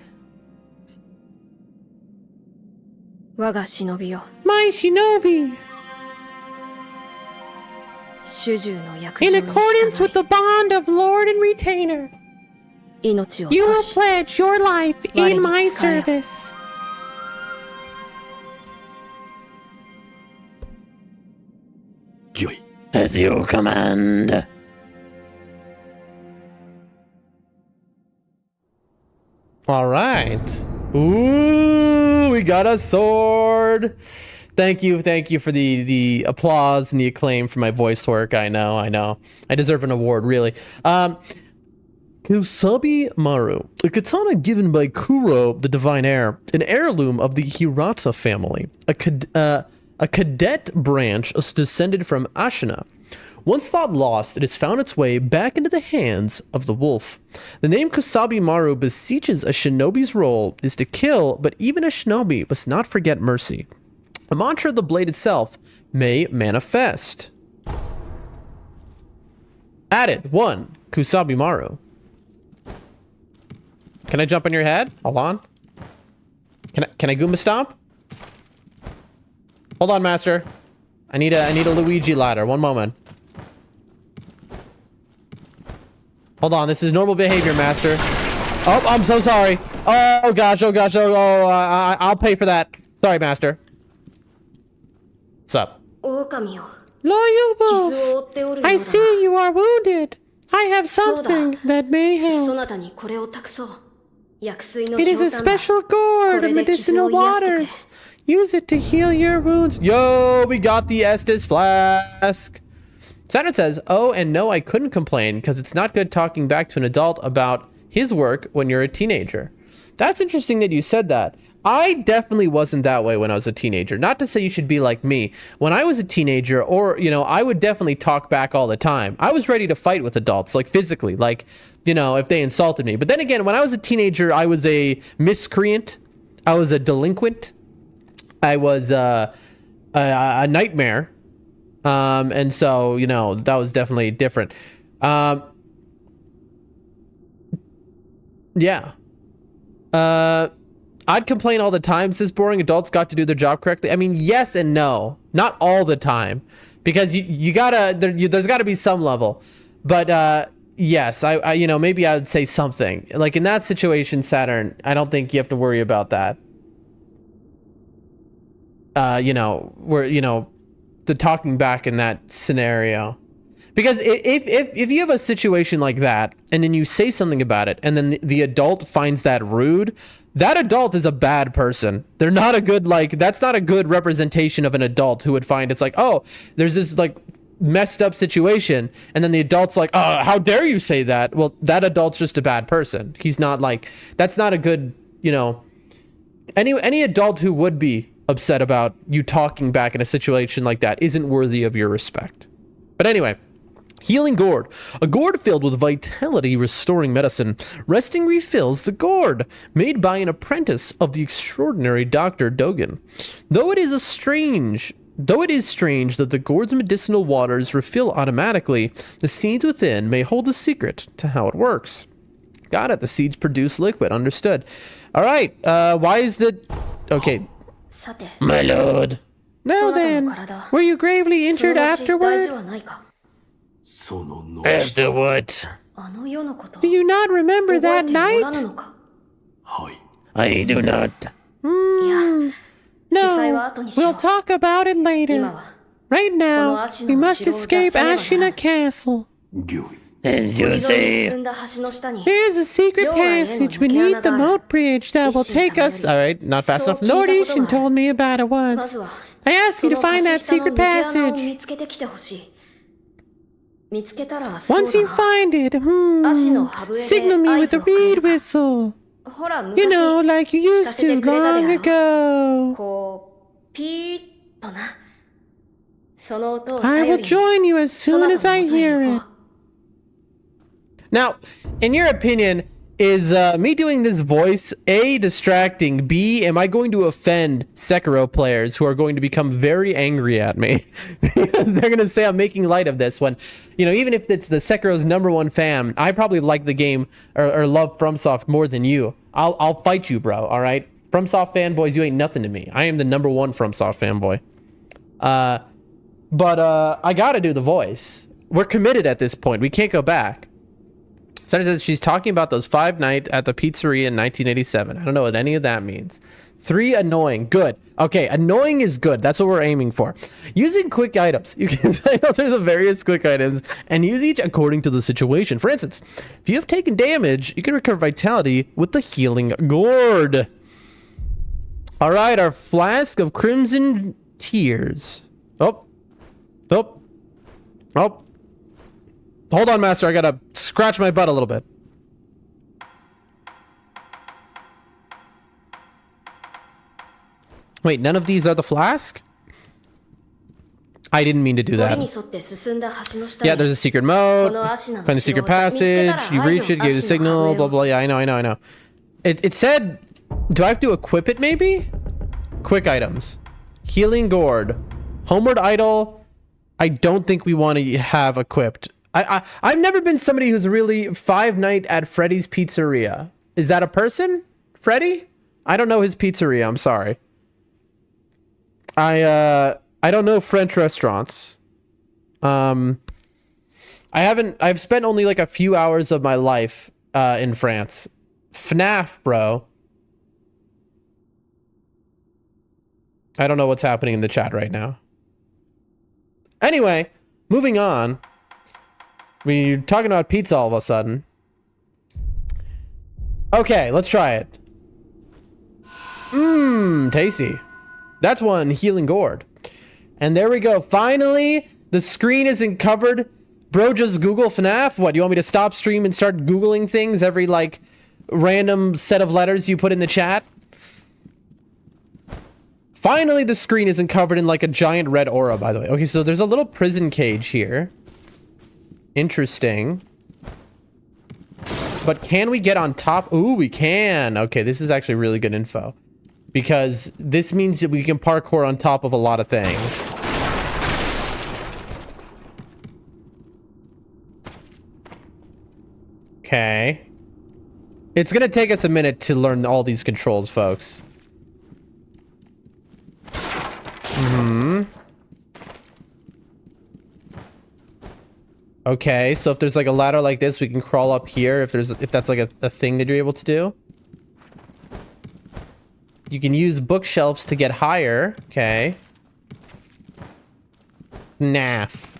C: 我が忍びよ。
A: My shinobi.
C: 主従の約
A: In
C: 定に
A: accordance
C: 従
A: with the bond of lord and retainer,
C: い命を
A: you
C: 落
A: will
C: とし
A: pledge your life in my service.
E: As you command.
A: All right. Ooh, we got a sword. Thank you for the applause and the acclaim for my voice work. I know. I deserve an award, really. Kusabi Maru, a katana given by Kuro, the Divine Heir, an heirloom of the Hirata family, a cadet branch descended from Ashina. Once thought lost, it has found its way back into the hands of the wolf. The name Kusabi Maru beseeches a shinobi's role is to kill, but even a shinobi must not forget mercy. The mantra of the blade itself may manifest. Added 1. Kusabi Maru. Can I jump on your head? Hold on. Can I Goomba stomp? Hold on, master. I need a Luigi ladder. One moment. Hold on, this is normal behavior, master. Oh, I'm so sorry. Oh gosh. I'll pay for that. Sorry, master. What's up?
C: 狼よ。
A: Loyal
C: 傷
A: wolf.
C: を負っておるよう
A: I
C: だ
A: see you are wounded. I have something that may
C: そ
A: help.
C: なたにこれを託そう。薬水の
A: It is a
C: ひょうたんだ。
A: special gourd of medicinal waters. Use it to heal your wounds. Yo, we got the Estes flask. Saturn says, oh, and no, I couldn't complain because it's not good talking back to an adult about his work when you're a teenager. That's interesting that you said that. I definitely wasn't that way when I was a teenager. Not to say you should be like me. When I was a teenager, or, I would definitely talk back all the time. I was ready to fight with adults, like physically, like, if they insulted me. But then again, when I was a teenager, I was a miscreant. I was a delinquent. I was a nightmare. And so, that was definitely different. Yeah. I'd complain all the time since boring adults got to do their job correctly. I mean, yes and no. Not all the time. Because you gotta, there's gotta be some level. But, yes, I maybe I would say something. Like in that situation, Saturn, I don't think you have to worry about that. The talking back in that scenario. Because if you have a situation like that and then you say something about it and then the adult finds that rude, that adult is a bad person. They're not a good, that's not a good representation of an adult who would find it's like, oh, there's this messed up situation, and then the adult's like, oh, how dare you say that? Well, that adult's just a bad person. He's not that's not a good, any adult who would be upset about you talking back in a situation like that isn't worthy of your respect. But anyway, healing gourd. A gourd filled with vitality restoring medicine. Resting refills the gourd, made by an apprentice of the extraordinary Dr. Dogen. Though it is strange that the gourd's medicinal waters refill automatically, the seeds within may hold a secret to how it works. Got it. The seeds produce liquid. Understood. All right. Why is the... Okay.
C: さて、
E: My lord.
A: Now then, were you gravely
C: その
A: injured
C: 後大事
A: afterward?
C: はないか。
D: そのの
E: After what?
C: あの夜のこと
A: Do you not remember
C: 覚え
A: that
C: ておら
A: night?
C: ぬのか。
D: はい
E: I do not.
C: いや、司祭は
A: No,
C: 後にしよ
A: we'll talk about it
C: う。今
A: later.
C: は
A: Right now, we must escape Ashina Castle.
D: 御意
E: As you
C: 海沿いに
E: say.
C: 進んだ橋の下に
A: There's a secret passage beneath the moat bridge that will take us. All right, not fast enough. Lord Ishin told me about it
C: ま
A: once.
C: ずは
A: I asked
C: そ
A: you
C: の
A: to find
C: 橋
A: that
C: 下の
A: secret
C: 抜け穴を
A: passage.
C: 見つけてきてほしい。見つけたらそう
A: Once
C: だ
A: you
C: な。
A: find it, signal me with a reed whistle.
C: ほら、
A: You
C: 昔
A: know, like you used to long ago.
C: こう、ピーッとな。その音を
A: I
C: 頼
A: will
C: りに
A: join you as
C: そ
A: soon
C: な
A: as
C: たの
A: I
C: 元へ
A: hear
C: 行
A: it.
C: こう。
A: Now, in your opinion, Is me doing this voice A, distracting, B, am I going to offend Sekiro players who are going to become very angry at me? Because they're going to say I'm making light of this when, you know, even if it's the Sekiro's #1 fan, I probably like the game or love FromSoft more than you. I'll fight you, bro, all right? FromSoft fanboys, you ain't nothing to me. I am the #1 FromSoft fanboy. But I gotta do the voice. We're committed at this point. We can't go back. Sarah says she's talking about those 5 nights at the pizzeria in 1987. I don't know what any of that means. 3, annoying. Good. Okay, annoying is good. That's what we're aiming for. Using quick items. You can I know there's a various quick items and use each according to the situation. For instance, if you have taken damage, you can recover vitality with the healing gourd. All right, our flask of crimson tears. Oh. Hold on, Master. I gotta scratch my butt a little bit. Wait, none of these are the flask? I didn't mean to do that. Yeah, there's a secret mode. Find the secret passage. You reach it, give the signal, blah, blah. Yeah, I know. It said, do I have to equip it maybe? Quick items. Healing gourd. Homeward idol. I don't think we want to have equipped. I've never been somebody who's really 5 Nights at Freddy's Pizzeria. Is that a person? Freddy? I don't know his pizzeria. I'm sorry. I don't know French restaurants. I've spent only like a few hours of my life in France. FNAF, bro. I don't know what's happening in the chat right now. Anyway, moving on. We're talking about pizza all of a sudden. Okay, let's try it. Tasty. That's one healing gourd. And there we go. Finally, the screen isn't covered. Bro, just Google FNAF. What, you want me to stop stream and start Googling things every, like, random set of letters you put in the chat? Finally, the screen isn't covered in, like, a giant red aura, by the way. Okay, so there's a little prison cage here. Interesting. But can we get on top? Ooh, we can. Okay, this is actually really good info. Because this means that we can parkour on top of a lot of things. Okay. It's gonna take us a minute to learn all these controls, folks. Okay, so if there's like a ladder like this, we can crawl up here if that's like a thing that you're able to do. You can use bookshelves to get higher. Okay. FNAF.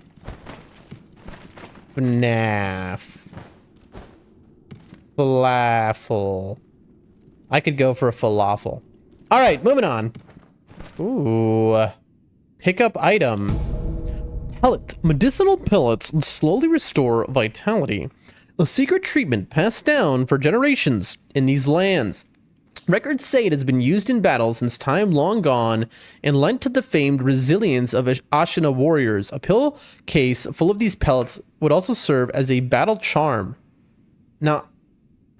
A: Falafel. I could go for a falafel. All right, moving on. Ooh. Pick up item. Pellet. Medicinal pellets slowly restore vitality. A secret treatment passed down for generations in these lands. Records say it has been used in battle since time long gone and lent to the famed resilience of Ashina warriors. A pill case full of these pellets would also serve as a battle charm. Now,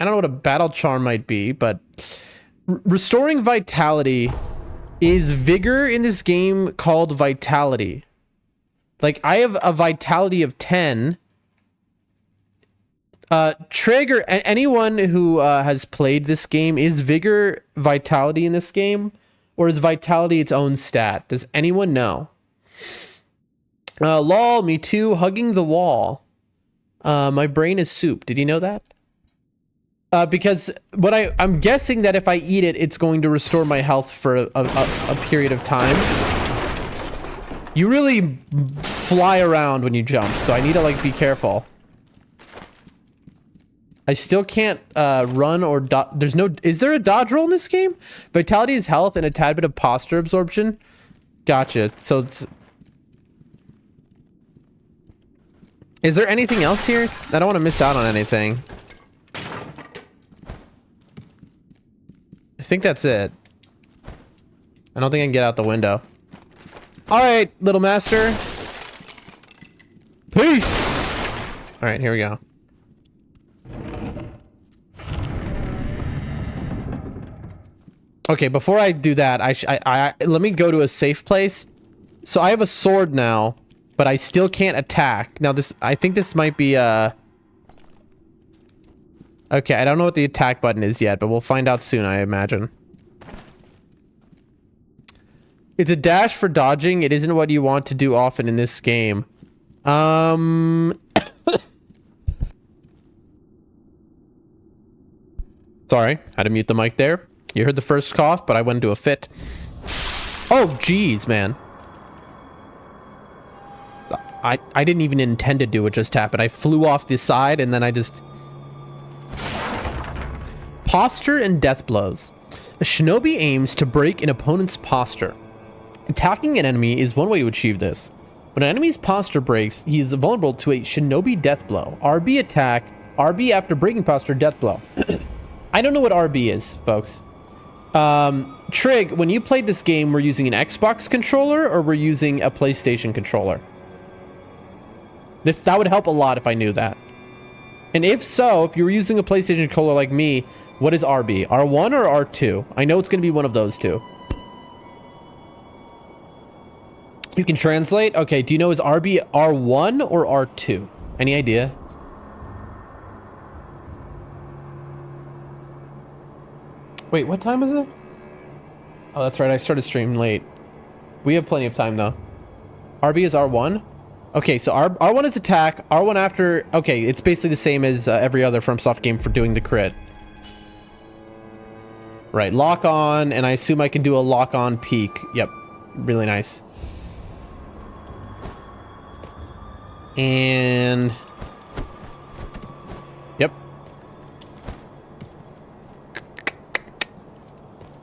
A: I don't know what a battle charm might be, but restoring vitality is vigor in this game called vitality. Like, I have a vitality of 10. Trigger, anyone who has played this game, is vigor vitality in this game? Or is vitality its own stat? Does anyone know? Lol, me too, hugging the wall. My brain is soup. Did you know that? Because what I'm guessing that if I eat it, it's going to restore my health for a period of time. You really fly around when you jump, so I need to, like, be careful. I still can't run or there's no... Is there a dodge roll in this game? Vitality is health and a tad bit of posture absorption. Gotcha. So it's... Is there anything else here? I don't want to miss out on anything. I think that's it. I don't think I can get out the window. All right, little master. Peace. All right, here we go. Okay, before I do that, I let me go to a safe place. So I have a sword now, but I still can't attack. Now I think this might be okay, I don't know what the attack button is yet, but we'll find out soon, I imagine. It's a dash for dodging. It isn't what you want to do often in this game. Sorry, had to mute the mic there. You heard the first cough, but I went into a fit. Oh, jeez, man. I didn't even intend to do what just happened. I flew off the side, and then I just... Posture and death blows. A shinobi aims to break an opponent's posture. Attacking an enemy is one way to achieve this. When an enemy's posture breaks, he is vulnerable to a shinobi death blow. RB attack, RB after breaking posture, death blow. I don't know what RB is, folks. Trig, when you played this game, we're using an Xbox controller or we're using a PlayStation controller? That would help a lot if I knew that. And if so, if you were using a PlayStation controller like me, what is RB? R1 or R2? I know it's going to be one of those two. You can translate? Okay, do you know is RB R1 or R2? Any idea? Wait, what time is it? Oh, that's right. I started streaming late. We have plenty of time, though. RB is R1? Okay, so R1 is attack. R1 after... Okay, it's basically the same as every other FromSoft game for doing the crit. Right, lock on, and I assume I can do a lock on peek. Yep, really nice. And... Yep.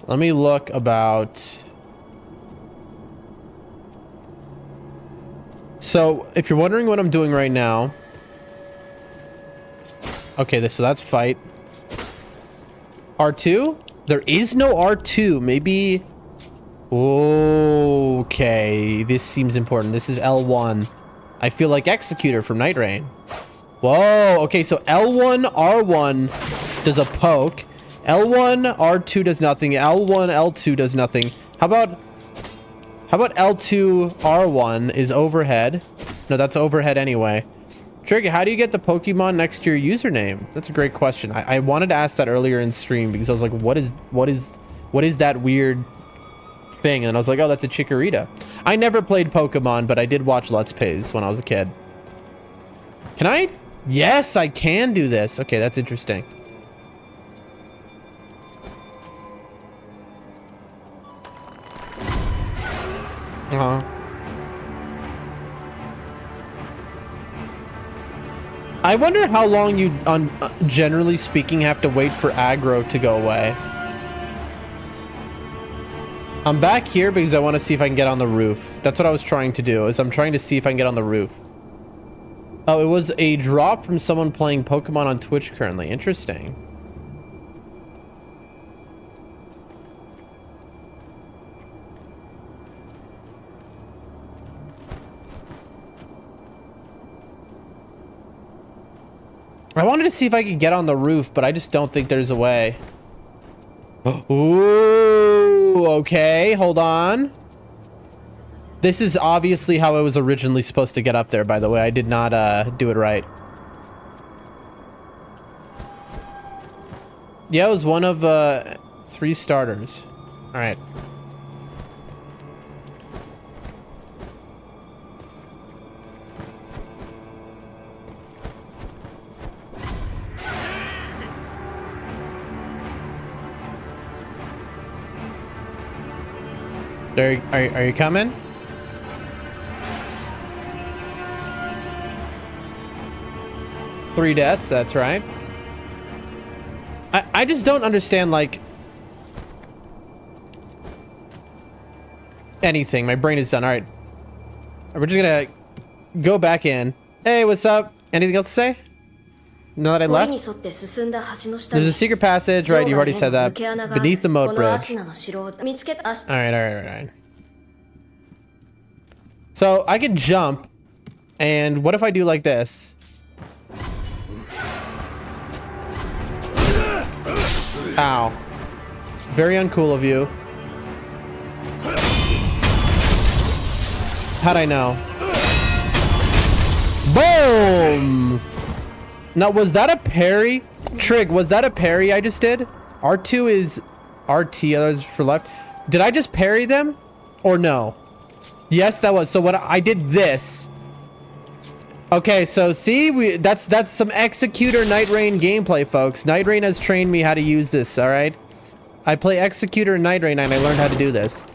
A: Let me look about... So, if you're wondering what I'm doing right now... Okay, so that's fight. R2? There is no R2. Maybe... Okay, this seems important. This is L1. I feel like Executor from Night Rain. Whoa, okay, so L1, R1 does a poke. L1, R2 does nothing. L1, L2 does nothing. How about L2, R1 is overhead? No, that's overhead anyway. Trigger, how do you get the Pokemon next to your username? That's a great question. I wanted to ask that earlier in stream because I was like, what is that weird thing? And I was like, oh, that's a Chikorita. I never played Pokemon, but I did watch Let's Plays when I was a kid. Can I? Yes, I can do this. Okay, that's interesting. I wonder how long you, generally speaking, have to wait for aggro to go away. I'm back here because I want to see if I can get on the roof. That's what I was trying to do, is I'm trying to see if I can get on the roof. Oh, it was a drop from someone playing Pokemon on Twitch currently. Interesting. I wanted to see if I could get on the roof, but I just don't think there's a way. Ooh, okay, hold on. This is obviously how I was originally supposed to get up there, by the way. I did not do it right. Yeah, it was one of 3 starters. All right. Are you coming? Three deaths, that's right. I just don't understand, like, anything. My brain is done. All right. We're just gonna go back in. Hey, what's up? Anything else to say? Now that I left? There's a secret passage, right? You already said that. Beneath the moat bridge. Alright. So, I can jump. And what if I do like this? Ow. Very uncool of you. How'd I know? Boom! Now, was that a parry? Trig, was that a parry I just did? R2 is RT, others for left. Did I just parry them? Or no? Yes, that was. So what I did this. Okay, so see, that's some Executor Night Rain gameplay, folks. Night Rain has trained me how to use this, all right? I play Executor and Night Rain and I learned how to do this.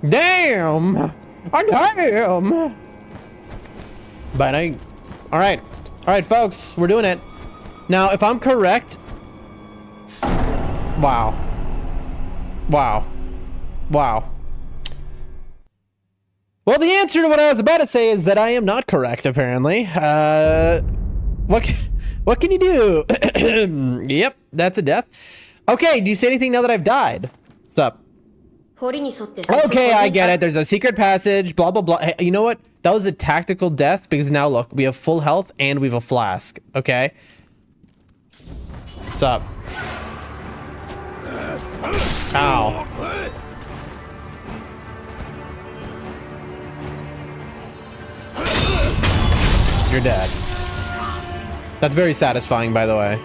A: Damn! Damn! But all right, folks, we're doing it. Now, if I'm correct, wow. Well, the answer to what I was about to say is that I am not correct, apparently. What can you do? Yep, that's a death. Okay, do you say anything now that I've died? What's up? Okay, I get it. There's a secret passage, blah, blah, blah. Hey, you know what? That was a tactical death because now look, we have full health and we have a flask, okay? What's up? Ow. You're dead. That's very satisfying, by the way.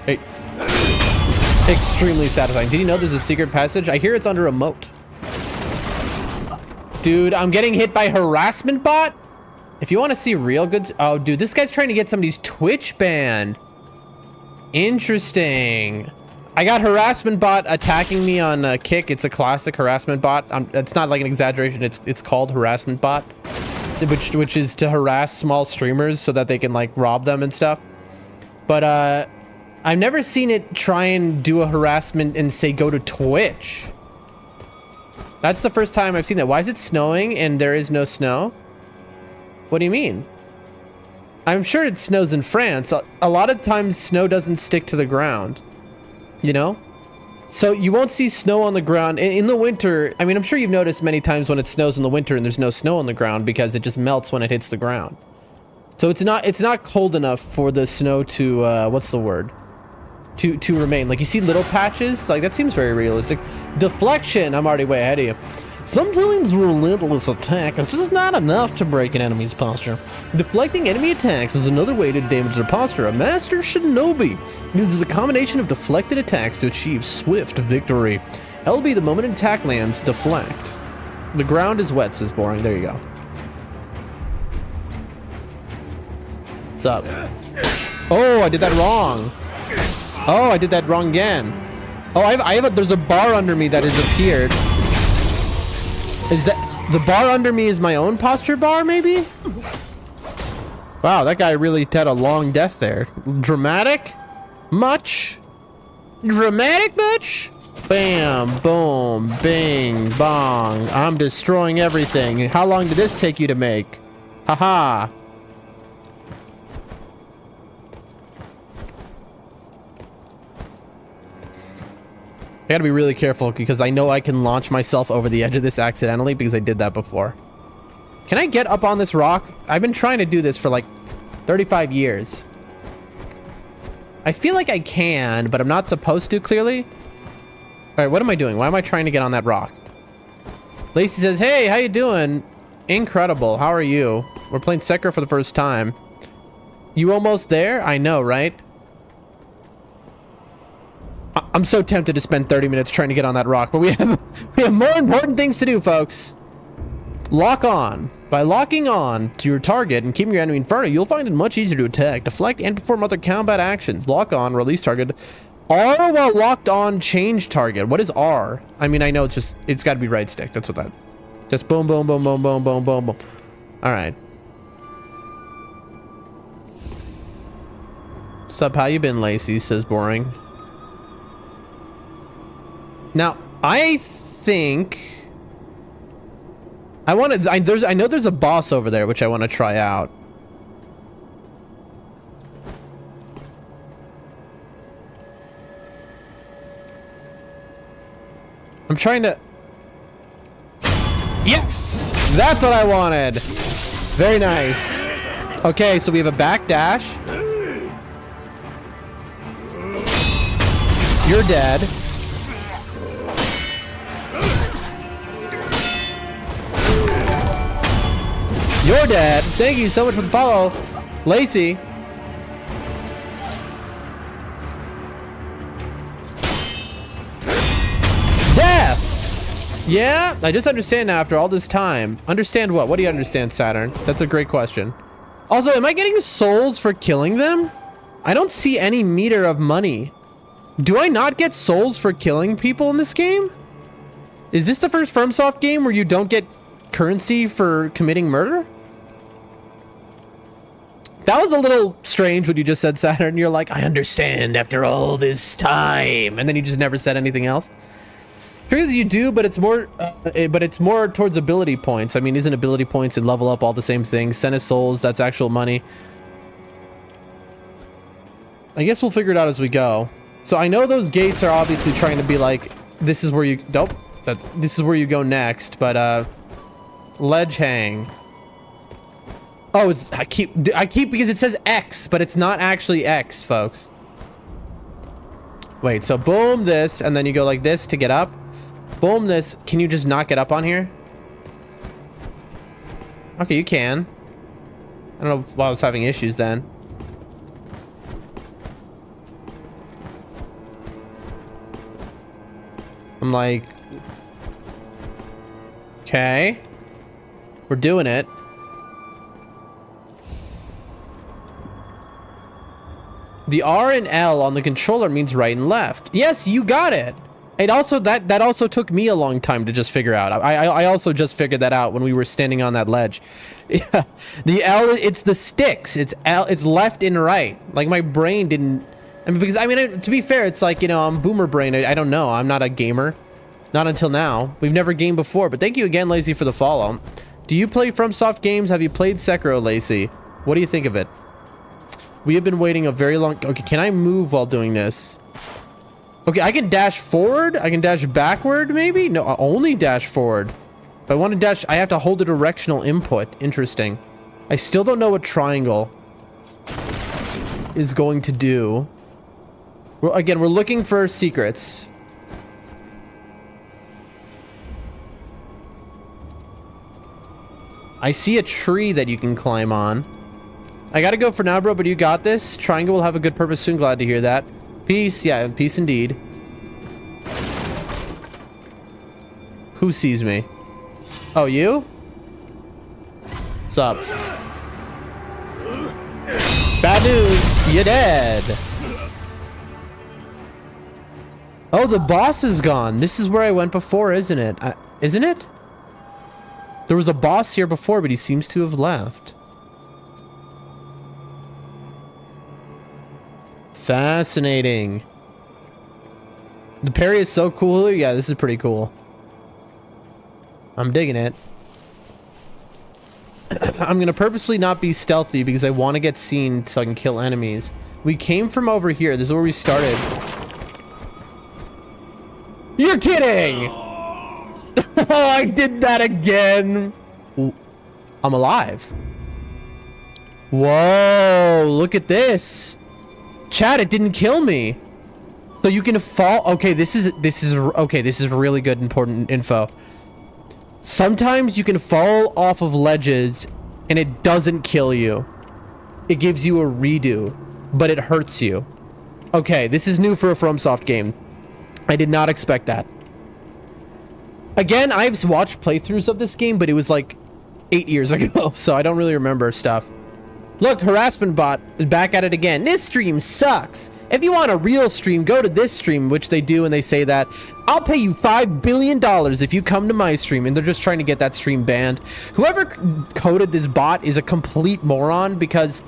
A: Hey. Extremely satisfying. Did you know there's a secret passage? I hear it's under a moat. Dude, I'm getting hit by harassment bot? If you want to see real good... Oh, dude, this guy's trying to get somebody's Twitch banned. Interesting. I got harassment bot attacking me on Kick. It's a classic harassment bot. It's not like an exaggeration. It's called harassment bot, which is to harass small streamers so that they can like rob them and stuff. But I've never seen it try and do a harassment and say go to Twitch. That's the first time I've seen that. Why is it snowing and there is no snow? What do you mean? I'm sure it snows in France. A lot of times snow doesn't stick to the ground, you know? So you won't see snow on the ground in the winter. I mean, I'm sure you've noticed many times when it snows in the winter and there's no snow on the ground because it just melts when it hits the ground. So it's not cold enough for the snow to, what's the word? To remain. Like, you see little patches? Like, that seems very realistic. Deflection, I'm already way ahead of you. Sometimes relentless attack is just not enough to break an enemy's posture. Deflecting enemy attacks is another way to damage their posture. A master shinobi uses a combination of deflected attacks to achieve swift victory. LB, the moment an attack lands, deflect. The ground is wet, says Boring. There you go. What's up? Oh, I did that wrong. Oh, I did that wrong again. Oh, there's a bar under me that has appeared. Is that the bar under me is my own posture bar, maybe? Wow, that guy really had a long death there. Dramatic? Much? Dramatic much? Bam, boom, bing, bong. I'm destroying everything. How long did this take you to make? Haha. I gotta be really careful because I know I can launch myself over the edge of this accidentally because I did that before. Can I get up on this rock? I've been trying to do this for like 35 years. I feel like I can, but I'm not supposed to, clearly. All right, what am I doing? Why am I trying to get on that rock? Lacey says, hey, how you doing? Incredible. How are you? We're playing Sekiro for the first time. You almost there? I know, right? I'm so tempted to spend 30 minutes trying to get on that rock, but we have more important things to do, folks. Lock on. By locking on to your target and keeping your enemy in front of you, you'll find it much easier to attack, deflect, and perform other combat actions. Lock on, release target. R while locked on, change target. What is R? I mean, I know it's got to be right stick. That's what that. Just boom, boom, boom, boom, boom, boom, boom, boom. All right. Sup, how you been, Lacey? Says Boring. Now, I think I know there's a boss over there which I want to try out. I'm trying to... Yes! That's what I wanted! Very nice. Okay, so we have a back dash. You're dead. You're dead. Thank you so much for the follow, Lacey. Death. Yeah, I just understand now after all this time. Understand what? What do you understand, Saturn? That's a great question. Also, am I getting souls for killing them? I don't see any meter of money. Do I not get souls for killing people in this game? Is this the first FromSoft game where you don't get currency for committing murder? That was a little strange what you just said, Saturn. You're like, I understand after all this time, and then you just never said anything else. Because you do, but it's more towards ability points. I mean, isn't ability points and level up all the same thing? Send us souls, that's actual money. I guess we'll figure it out as we go. So I know those gates are obviously trying to be like, this is where you this is where you go next, but ledge hang. Oh, it's I keep because it says X, but it's not actually X, folks. Wait, so boom this, and then you go like this to get up. Boom this. Can you just not get up on here? Okay, you can. I don't know why I was having issues then. I'm like, okay, we're doing it. The R and L on the controller means right and left. Yes, you got it. It also that also took me a long time to just figure out. I also just figured that out when we were standing on that ledge. Yeah, the L, it's the sticks. It's L, it's left and right. Like my brain didn't. I mean, because I mean, to be fair, it's like, you know, I'm boomer brain. I don't know. I'm not a gamer. Not until now. We've never gamed before. But thank you again, Lacey, for the follow. Do you play FromSoft games? Have you played Sekiro, Lacey? What do you think of it? We have been waiting a very long... Okay, can I move while doing this? Okay, I can dash forward. I can dash backward, maybe? No, I only dash forward. If I want to dash, I have to hold a directional input. Interesting. I still don't know what triangle is going to do. Again, we're looking for secrets. I see a tree that you can climb on. I gotta go for now, bro, but you got this. Triangle will have a good purpose soon. Glad to hear that. Peace. Yeah, peace indeed. Who sees me? Oh, you? What's up? Bad news. You're dead. Oh, the boss is gone. This is where I went before, isn't it? Isn't it? There was a boss here before, but he seems to have left. Fascinating. The parry is so cool. Yeah, this is pretty cool. I'm digging it. I'm gonna purposely not be stealthy because I want to get seen so I can kill enemies. We came from over here. This is where we started. You're kidding! Oh, I did that again. Ooh, I'm alive. Whoa, look at this. Chat, it didn't kill me. So you can fall. Okay, this is really good, important info. Sometimes you can fall off of ledges and it doesn't kill you. It gives you a redo, but it hurts you. Okay, this is new for a FromSoft game. I did not expect that. Again, I've watched playthroughs of this game, but it was like 8 years ago, so I don't really remember stuff. Look, harassment bot is back at it again. This stream sucks. If you want a real stream, go to this stream, which they do, and they say that. I'll pay you $5 billion if you come to my stream, and they're just trying to get that stream banned. Whoever coded this bot is a complete moron, because...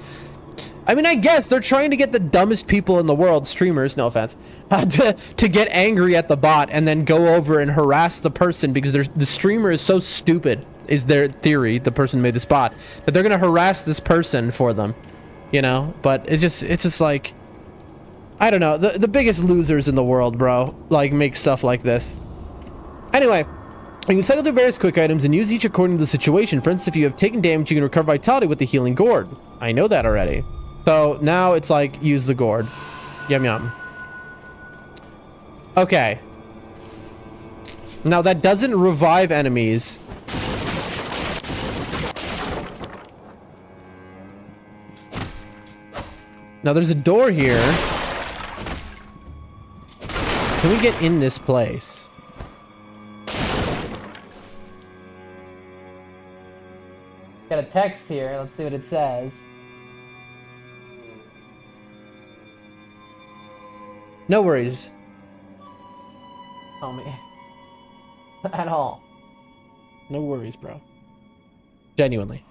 A: I mean, I guess they're trying to get the dumbest people in the world, streamers, no offense, to get angry at the bot and then go over and harass the person because the streamer is so stupid, is their theory, the person who made this bot, that they're going to harass this person for them, you know? But it's just like, I don't know, the biggest losers in the world, bro, like, make stuff like this. Anyway, you can cycle through various quick items and use each according to the situation. For instance, if you have taken damage, you can recover vitality with the healing gourd. I know that already. So now it's like, use the gourd. Yum yum. Okay. Now that doesn't revive enemies. Now there's a door here. Can we get in this place? Got a text here. Let's see what it says. No worries. Homie. At all. No worries, bro. Genuinely.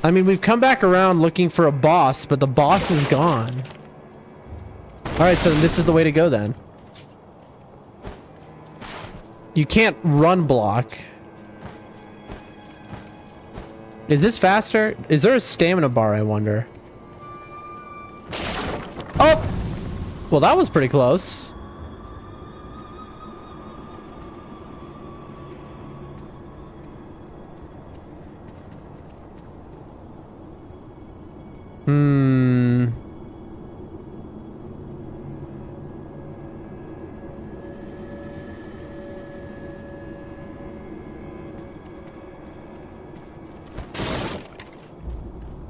A: I mean, we've come back around looking for a boss, but the boss is gone. Alright, so this is the way to go then. You can't run block. Is this faster? Is there a stamina bar, I wonder? Oh! Well, that was pretty close.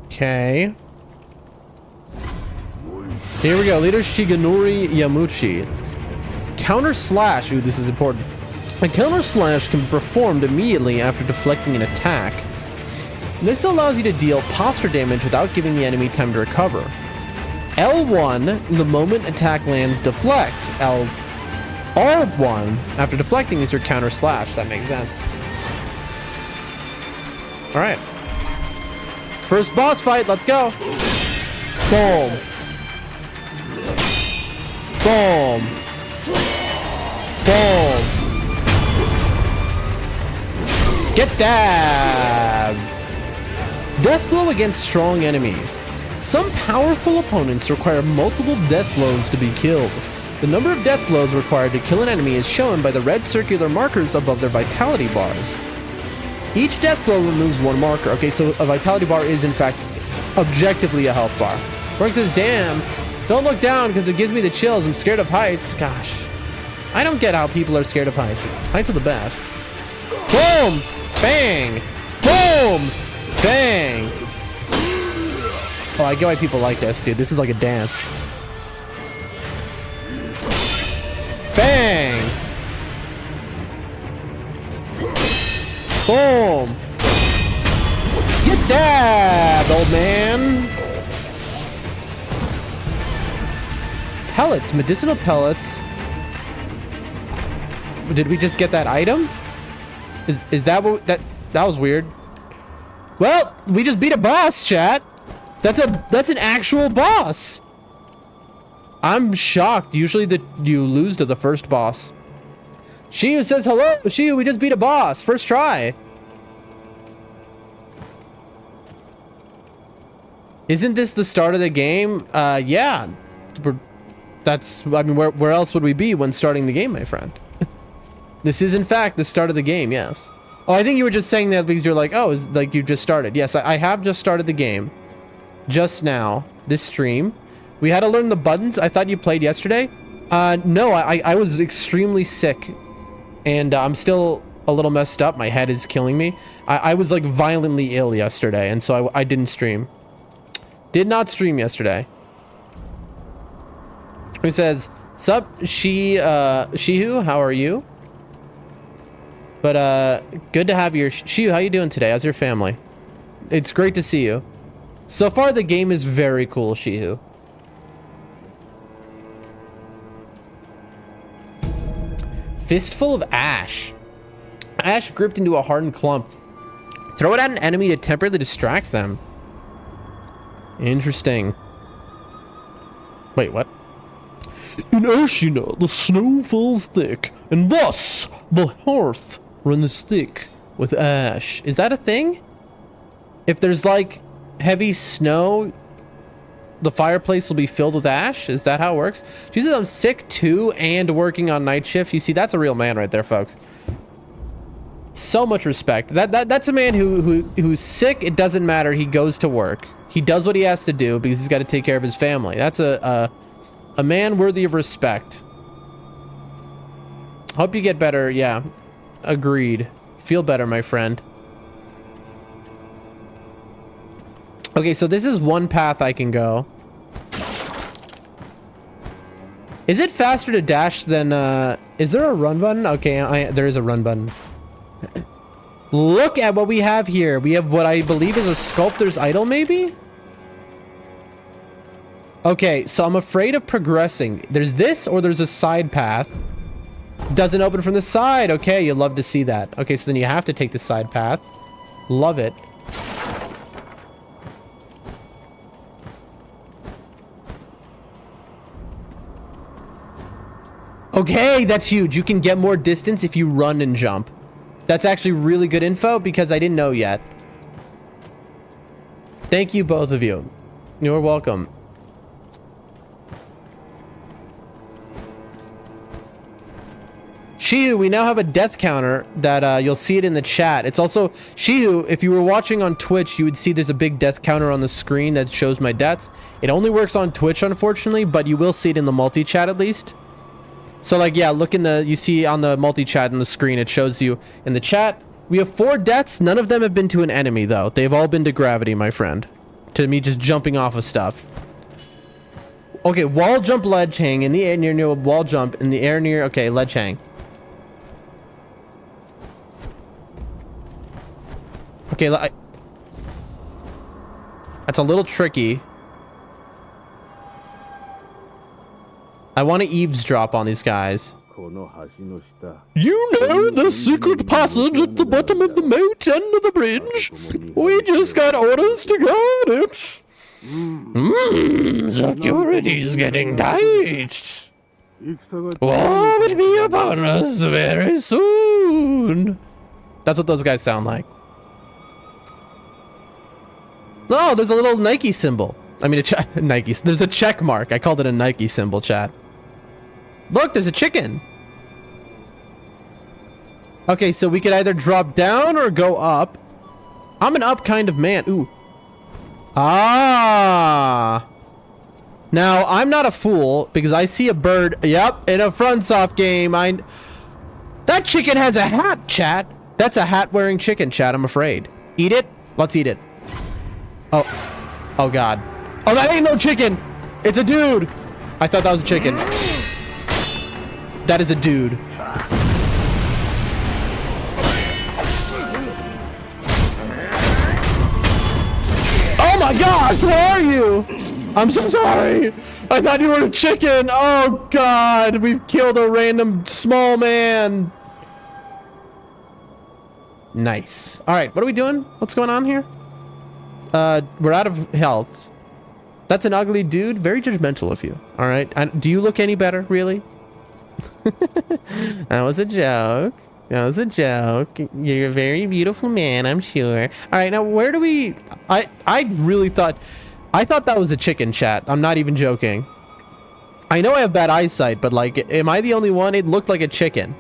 A: Okay. Here we go. Leader Shigenori Yamuchi. Counter slash. Ooh, this is important. A counter slash can be performed immediately after deflecting an attack. This allows you to deal posture damage without giving the enemy time to recover. L1, the moment attack lands, deflect. R1, after deflecting, is your counter slash. That makes sense. Alright. First boss fight, let's go. Boom. Boom. Boom. Get stabbed. Death blow against strong enemies. Some powerful opponents require multiple death blows to be killed. The number of death blows required to kill an enemy is shown by the red circular markers above their vitality bars. Each death blow removes one marker. Okay, so a vitality bar is in fact objectively a health bar. Mark says, damn, don't look down because it gives me the chills. I'm scared of heights. Gosh, I don't get how people are scared of heights. Heights are the best. Boom, bang, boom, bang. Oh, I get why people like this, dude. This is like a dance. Bang. Boom. Get stabbed, old man. Pellets, medicinal pellets. Did we just get that item? Is that what that was weird? Well, we just beat a boss, chat. That's an actual boss. I'm shocked. Usually you lose to the first boss. Shiu says hello. Shiu, we just beat a boss. First try. Isn't this the start of the game? Yeah. I mean, where else would we be when starting the game, my friend? This is in fact the start of the game, yes. Oh, I think you were just saying that because you're like, oh, it's like you just started. Yes, I have just started the game. Just now. This stream. We had to learn the buttons. I thought you played yesterday. No, I was extremely sick. And I'm still a little messed up. My head is killing me. I was like violently ill yesterday, and so I didn't stream. Did not stream yesterday. Who says, sup, Shihu, how are you? But good to have you. Shihu, how you doing today? How's your family? It's great to see you. So far, the game is very cool, Shihu. Fistful of ash. Ash gripped into a hardened clump. Throw it at an enemy to temporarily distract them. Interesting. Wait, what? In Ashina, the snow falls thick, and thus the hearth runs thick with ash. Is that a thing? If there's like heavy snow, the fireplace will be filled with ash? Is that how it works? She says I'm sick too and working on night shift. You see, that's a real man right there, folks. So much respect. That's a man who's sick. It doesn't matter. He goes to work. He does what he has to do because he's got to take care of his family. That's a man worthy of respect. Hope you get better. Yeah, agreed. Feel better, my friend. Okay, so this is one path I can go. Is it faster to dash than, is there a run button? Okay, there is a run button. Look at what we have here. We have what I believe is a sculptor's idol, maybe? Okay, so I'm afraid of progressing. There's this or there's a side path. Doesn't open from the side. Okay, you'd love to see that. Okay, so then you have to take the side path. Love it. Okay, that's huge. You can get more distance if you run and jump. That's actually really good info because I didn't know yet. Thank you, both of you. You're welcome. Shihu, we now have a death counter that you'll see it in the chat. It's also, Shihu, if you were watching on Twitch, you would see there's a big death counter on the screen that shows my deaths. It only works on Twitch, unfortunately, but you will see it in the multi-chat at least. So like, yeah, look in the, you see on the multi-chat on the screen, it shows you in the chat. We have 4 deaths. None of them have been to an enemy though. They've all been to gravity, my friend. To me just jumping off of stuff. Okay, wall jump, ledge hang in the air near wall jump in the air near, okay, ledge hang. Okay, that's a little tricky. I want to eavesdrop on these guys. You know the secret passage at the bottom of the moat under the bridge. We just got orders to guard it.
E: Security's getting tight. War will be upon us very soon.
A: That's what those guys sound like. Oh, there's a little Nike symbol. I mean, Nike. There's a check mark. I called it a Nike symbol, chat. Look, there's a chicken. Okay, so we could either drop down or go up. I'm an up kind of man. Ooh. Ah. Now, I'm not a fool because I see a bird. Yep, in a FromSoft game. That chicken has a hat, chat. That's a hat-wearing chicken, chat, I'm afraid. Eat it? Let's eat it. Oh. Oh, God. Oh, that ain't no chicken. It's a dude. I thought that was a chicken. That is a dude. Oh my gosh, where are you? I'm so sorry. I thought you were a chicken. Oh God, we've killed a random small man. Nice. All right, what are we doing? What's going on here? We're out of health. That's an ugly dude. Very judgmental of you. All right. Do you look any better, really? That was a joke. That was a joke. You're a very beautiful man, I'm sure. All right, now where do we... I really thought... I thought that was a chicken, chat. I'm not even joking. I know I have bad eyesight, but like, am I the only one? It looked like a chicken.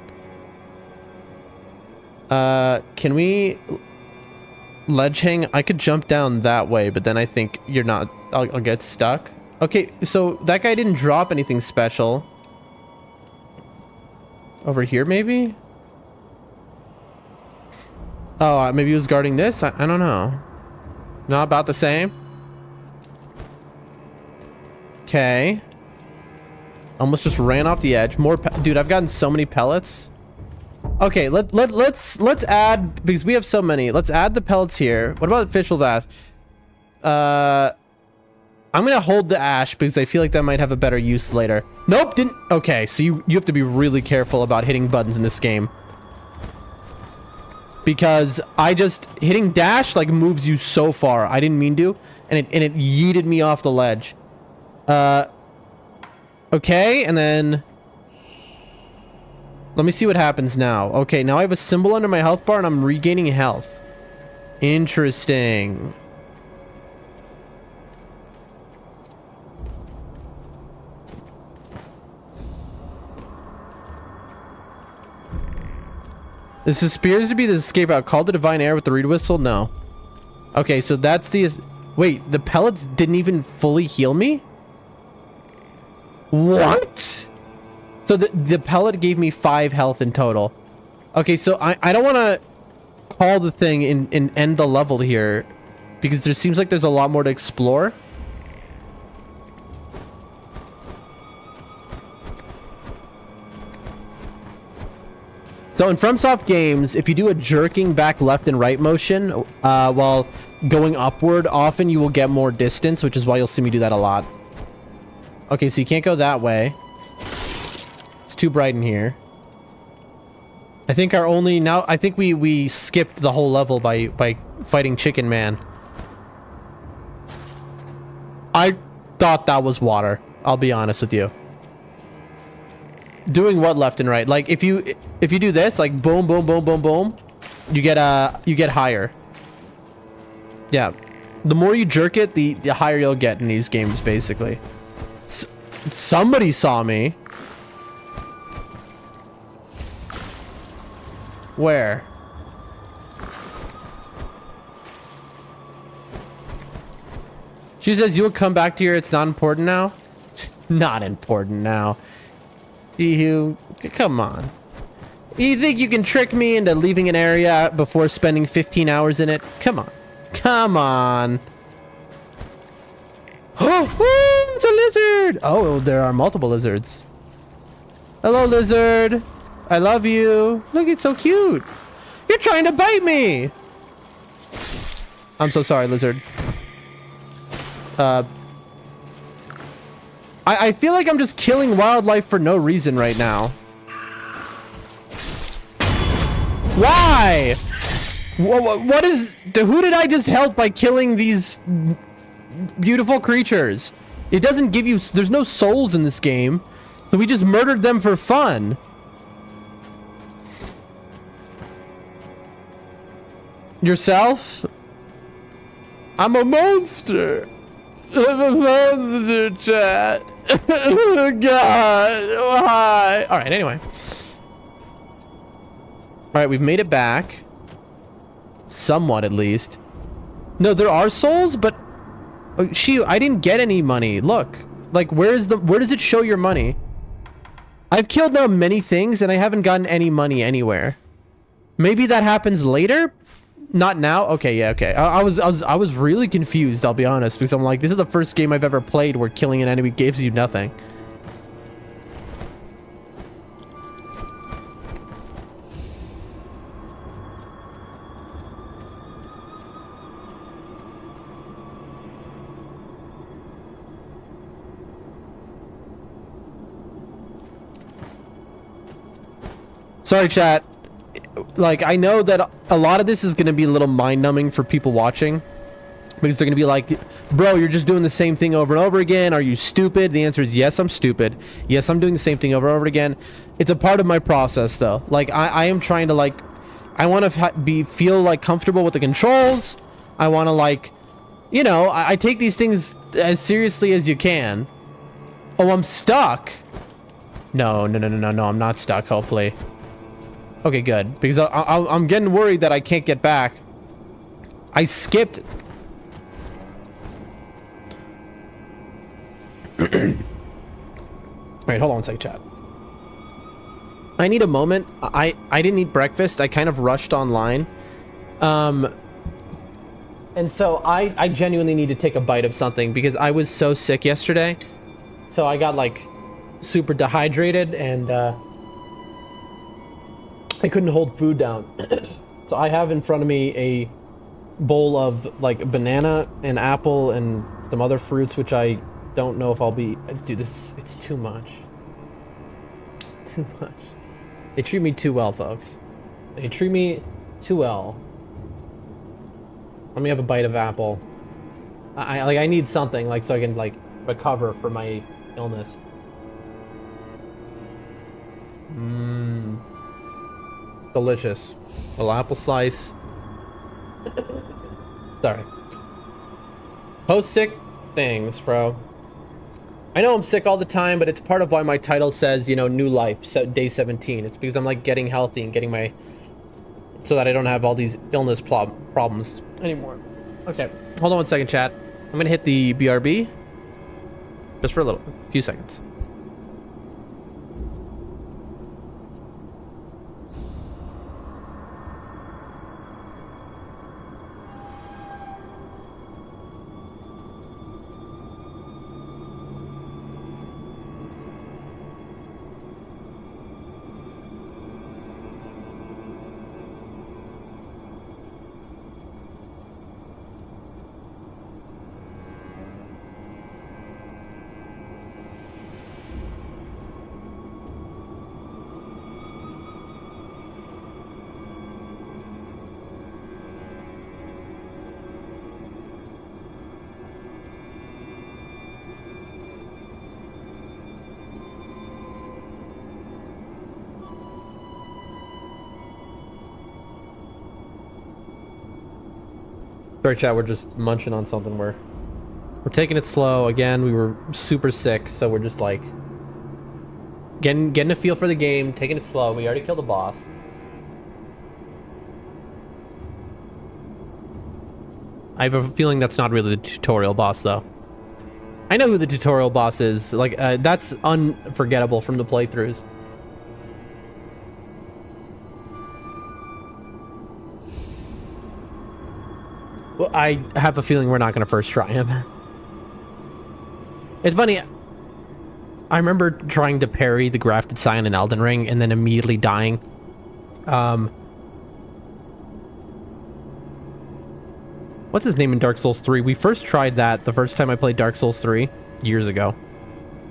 A: Can we... ledge hang? I could jump down that way, but then I think you're not... I'll get stuck. Okay, so that guy didn't drop anything special. Over here, maybe? Oh, maybe he was guarding this? I don't know. Not about the same? Okay. Almost just ran off the edge. More dude, I've gotten so many pellets. Okay, let's add, because we have so many. Let's add the pellets here. What about official dash? I'm gonna hold the ash because I feel like that might have a better use later. Nope, didn't. Okay, so you have to be really careful about hitting buttons in this game. Because hitting dash like moves you so far. I didn't mean to, and it yeeted me off the ledge. Okay, and then let me see what happens now. Okay, now I have a symbol under my health bar and I'm regaining health. Interesting. This appears to be the escape out. Call the divine air with the reed whistle? No. Okay, so that's the... Wait, the pellets didn't even fully heal me? What? So the pellet gave me 5 health in total. Okay, so I don't want to call the thing and end the level here, because there seems like there's a lot more to explore. So in FromSoft games, if you do a jerking back left and right motion while going upward, often you will get more distance, which is why you'll see me do that a lot. Okay, so you can't go that way. It's too bright in here. I think our only... Now, I think we skipped the whole level by fighting Chicken Man. I thought that was water. I'll be honest with you. Doing what left and right? Like if you do this, like boom, boom, boom, boom, boom, you get higher. Yeah, the more you jerk it, the higher you'll get in these games, basically. Somebody saw me. Where? She says you'll come back to here. It's not important now. It's not important now. You, come on. You think you can trick me into leaving an area before spending 15 hours in it? Come on. Come on. Oh, it's a lizard. Oh, there are multiple lizards. Hello, lizard. I love you. Look, it's so cute. You're trying to bite me. I'm so sorry, lizard. I feel like I'm just killing wildlife for no reason right now. Why? What is... Who did I just help by killing these beautiful creatures? It doesn't give you... There's no souls in this game. So we just murdered them for fun. Yourself? I'm a monster. I'm a monster, chat. God, why? All right, anyway. All right, we've made it back. Somewhat, at least. No, there are souls, but... I didn't get any money. Look. Like, where does it show your money? I've killed now many things, and I haven't gotten any money anywhere. Maybe that happens later? Not now? Okay, yeah, okay. I was really confused, I'll be honest, because I'm like, this is the first game I've ever played where killing an enemy gives you nothing. Sorry, chat. Like, I know that a lot of this is going to be a little mind-numbing for people watching, because they're going to be like, bro, you're just doing the same thing over and over again. Are you stupid? The answer is yes, I'm stupid. Yes, I'm doing the same thing over and over again. It's a part of my process, though. Like, I am trying to, like, I want to feel, like, comfortable with the controls. I want to, like, you know, I take these things as seriously as you can. Oh, I'm stuck. No, I'm not stuck, hopefully. Okay, good. Because I'm getting worried that I can't get back. I skipped. Wait, hold on a sec, chat. I need a moment. I didn't eat breakfast. I kind of rushed online. And so I genuinely need to take a bite of something because I was so sick yesterday. So I got like super dehydrated and I couldn't hold food down. So I have in front of me a bowl of like banana and apple and some other fruits, which I don't know if I'll be... Dude, it's too much. It's too much. They treat me too well, folks. They treat me too well. Let me have a bite of apple. I need something like so I can like recover from my illness. Delicious. A little apple slice. Sorry. Post sick things, bro. I know I'm sick all the time, but it's part of why my title says, you know, new life, so day 17. It's because I'm like getting healthy and getting my so that I don't have all these illness problems anymore. Okay, hold on 1 second, chat. I'm gonna hit the BRB just for a few seconds. Sorry, chat. We're just munching on something. We're taking it slow. Again, we were super sick, so we're just like getting a feel for the game, taking it slow. We already killed a boss. I have a feeling that's not really the tutorial boss, though. I know who the tutorial boss is. Like, that's unforgettable from the playthroughs. Well, I have a feeling we're not going to first try him. It's funny. I remember trying to parry the Grafted Scion in Elden Ring and then immediately dying. What's his name in Dark Souls 3? We first tried that the first time I played Dark Souls 3 years ago.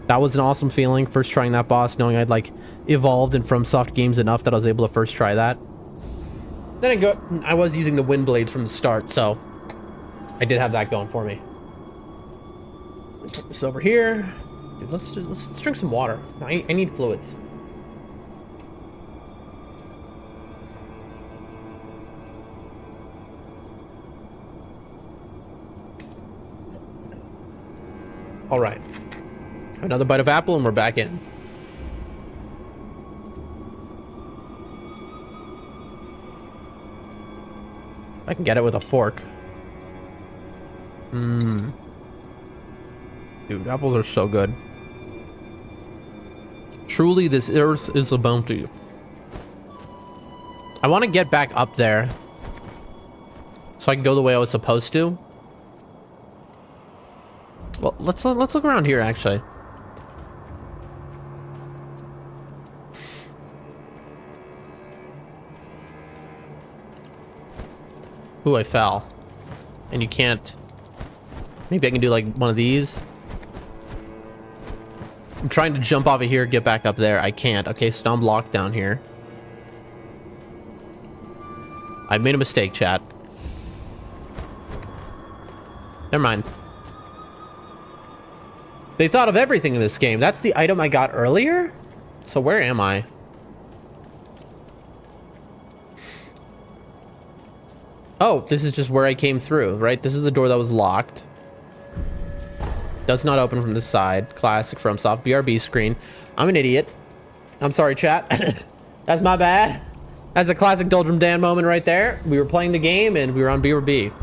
A: That was an awesome feeling, first trying that boss, knowing I'd like evolved in FromSoft games enough that I was able to first try that. Then I was using the wind blades from the start, so I did have that going for me. Put this over here. Dude, let's drink some water. I need fluids. All right. Another bite of apple and we're back in. I can get it with a fork. Dude, apples are so good. Truly, this earth is a bounty. I want to get back up there so I can go the way I was supposed to. Well, let's look around here, actually. Ooh, I fell. And you can't... Maybe I can do like one of these. I'm trying to jump off of here, get back up there. I can't. Okay, so I'm blocked down here. I made a mistake, chat. Never mind. They thought of everything in this game. That's the item I got earlier? So where am I? Oh, this is just where I came through, right? This is the door that was locked. Does not open from this side. Classic FromSoft BRB screen. I'm an idiot. I'm sorry, chat. That's my bad. That's a classic Doldrum Dan moment right there. We were playing the game and we were on BRB.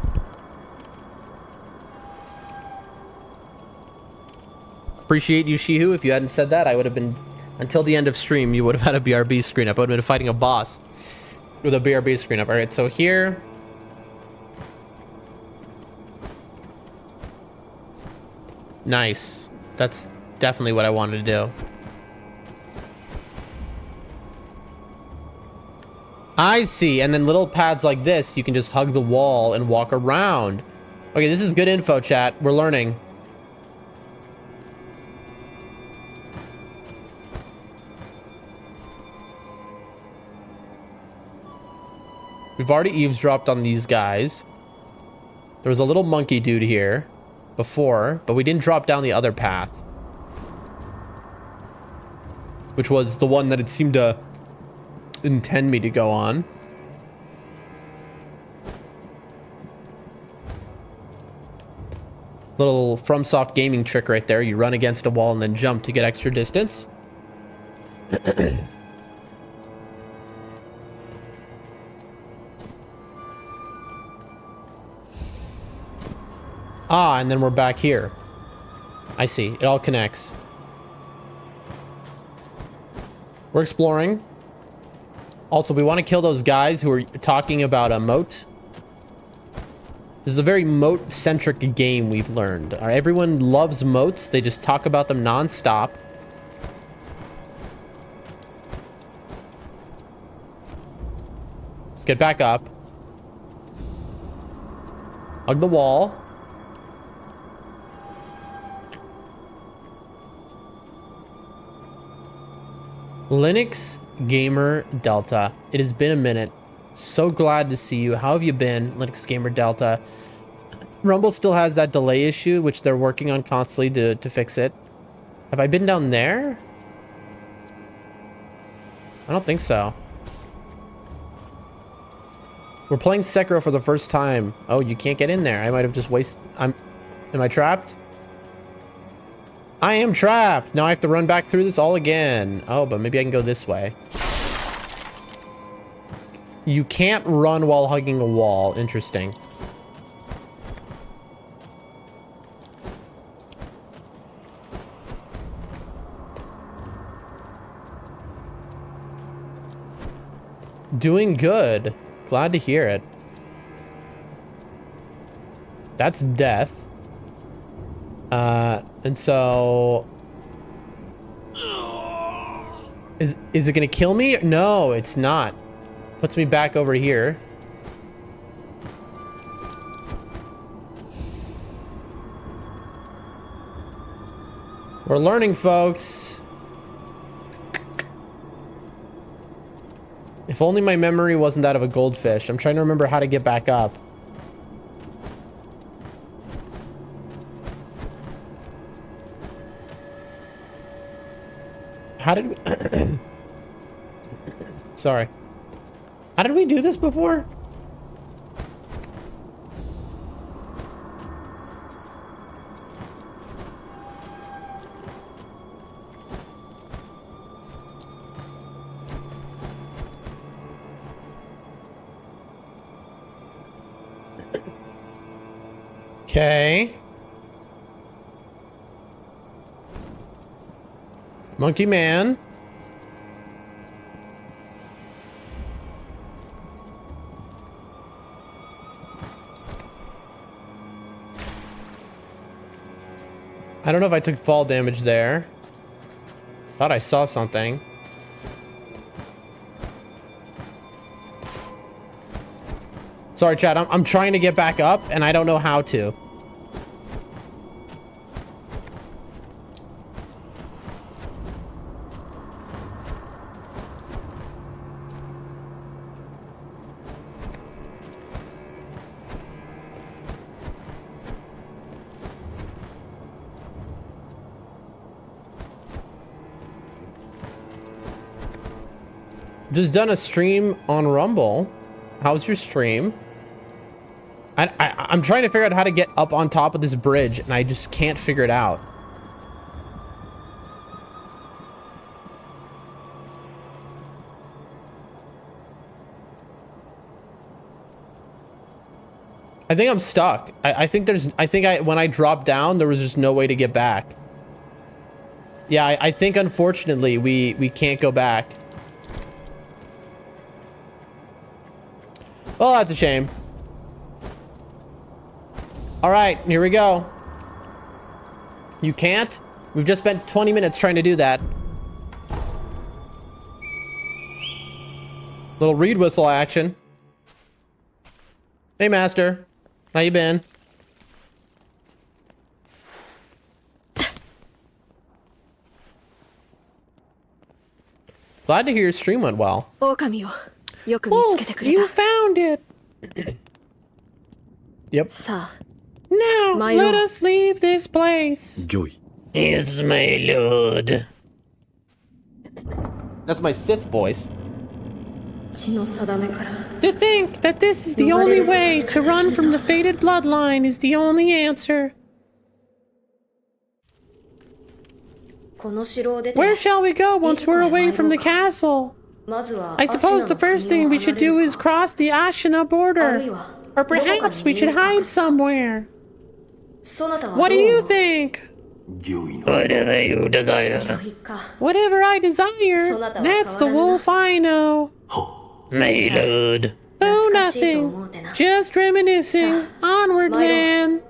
A: Appreciate you, Shihu. If you hadn't said that, I would have been... Until the end of stream, you would have had a BRB screen up. I would have been fighting a boss with a BRB screen up. All right, so here... Nice. That's definitely what I wanted to do. I see. And then little pads like this, you can just hug the wall and walk around. Okay, this is good info, chat. We're learning. We've already eavesdropped on these guys. There was a little monkey dude here before, but we didn't drop down the other path, which was the one that it seemed to intend me to go on. Little FromSoft gaming trick right there. You run against a wall and then jump to get extra distance. Ah, and then we're back here. I see. It all connects. We're exploring. Also, we want to kill those guys who are talking about a moat. This is a very moat-centric game, we've learned. Everyone loves moats. They just talk about them non-stop. Let's get back up. Hug the wall. Linux Gamer Delta. It has been a minute. So glad to see you. How have you been, Linux Gamer Delta? Rumble still has that delay issue, which they're working on constantly to fix it. Have I been down there? I don't think so. We're playing Sekiro for the first time. Oh, you can't get in there. I might have just wasted... Am I trapped? I am trapped. Now I have to run back through this all again. Oh, but maybe I can go this way. You can't run while hugging a wall. Interesting. Doing good. Glad to hear it. That's death. And so... Is it gonna kill me? No, it's not. Puts me back over here. We're learning, folks. If only my memory wasn't that of a goldfish. I'm trying to remember how to get back up. How did we... Sorry. How did we do this before? Okay. Monkey Man. I don't know if I took fall damage there. Thought I saw something. Sorry, chat. I'm trying to get back up, and I don't know how to. Just done a stream on Rumble. How's your stream? I'm trying to figure out how to get up on top of this bridge, and I just can't figure it out. I think I'm stuck. I think when I dropped down, there was just no way to get back. Yeah, I think unfortunately we can't go back. Well, that's a shame. All right, here we go. You can't? We've just spent 20 minutes trying to do that. Little reed whistle action. Hey, Master. How you been? Glad to hear your stream went well. Wolf, you found it. Yep. Now, let us leave this place.
D: Joy.
E: Yes, my lord.
A: That's my Sith voice. To think that this is the only way to run from the fated bloodline is the only answer. Where shall we go once we're away from the castle? I suppose the first thing we should do is cross the Ashina border. Or perhaps we should hide somewhere.
C: そなたは
A: What
C: ど
A: do
C: う
A: you
C: 思う
A: think?
D: 御意の
E: Whatever you desire.
C: 御意か
A: Whatever I desire.
C: そなたは
A: That's the
C: 変わらぬな
A: wolf I know.
D: は
E: My lord.
A: Oh,
C: 懐かしいと
A: nothing.
C: 思うてな
A: Just reminiscing. Onward,
C: Milo.
A: man.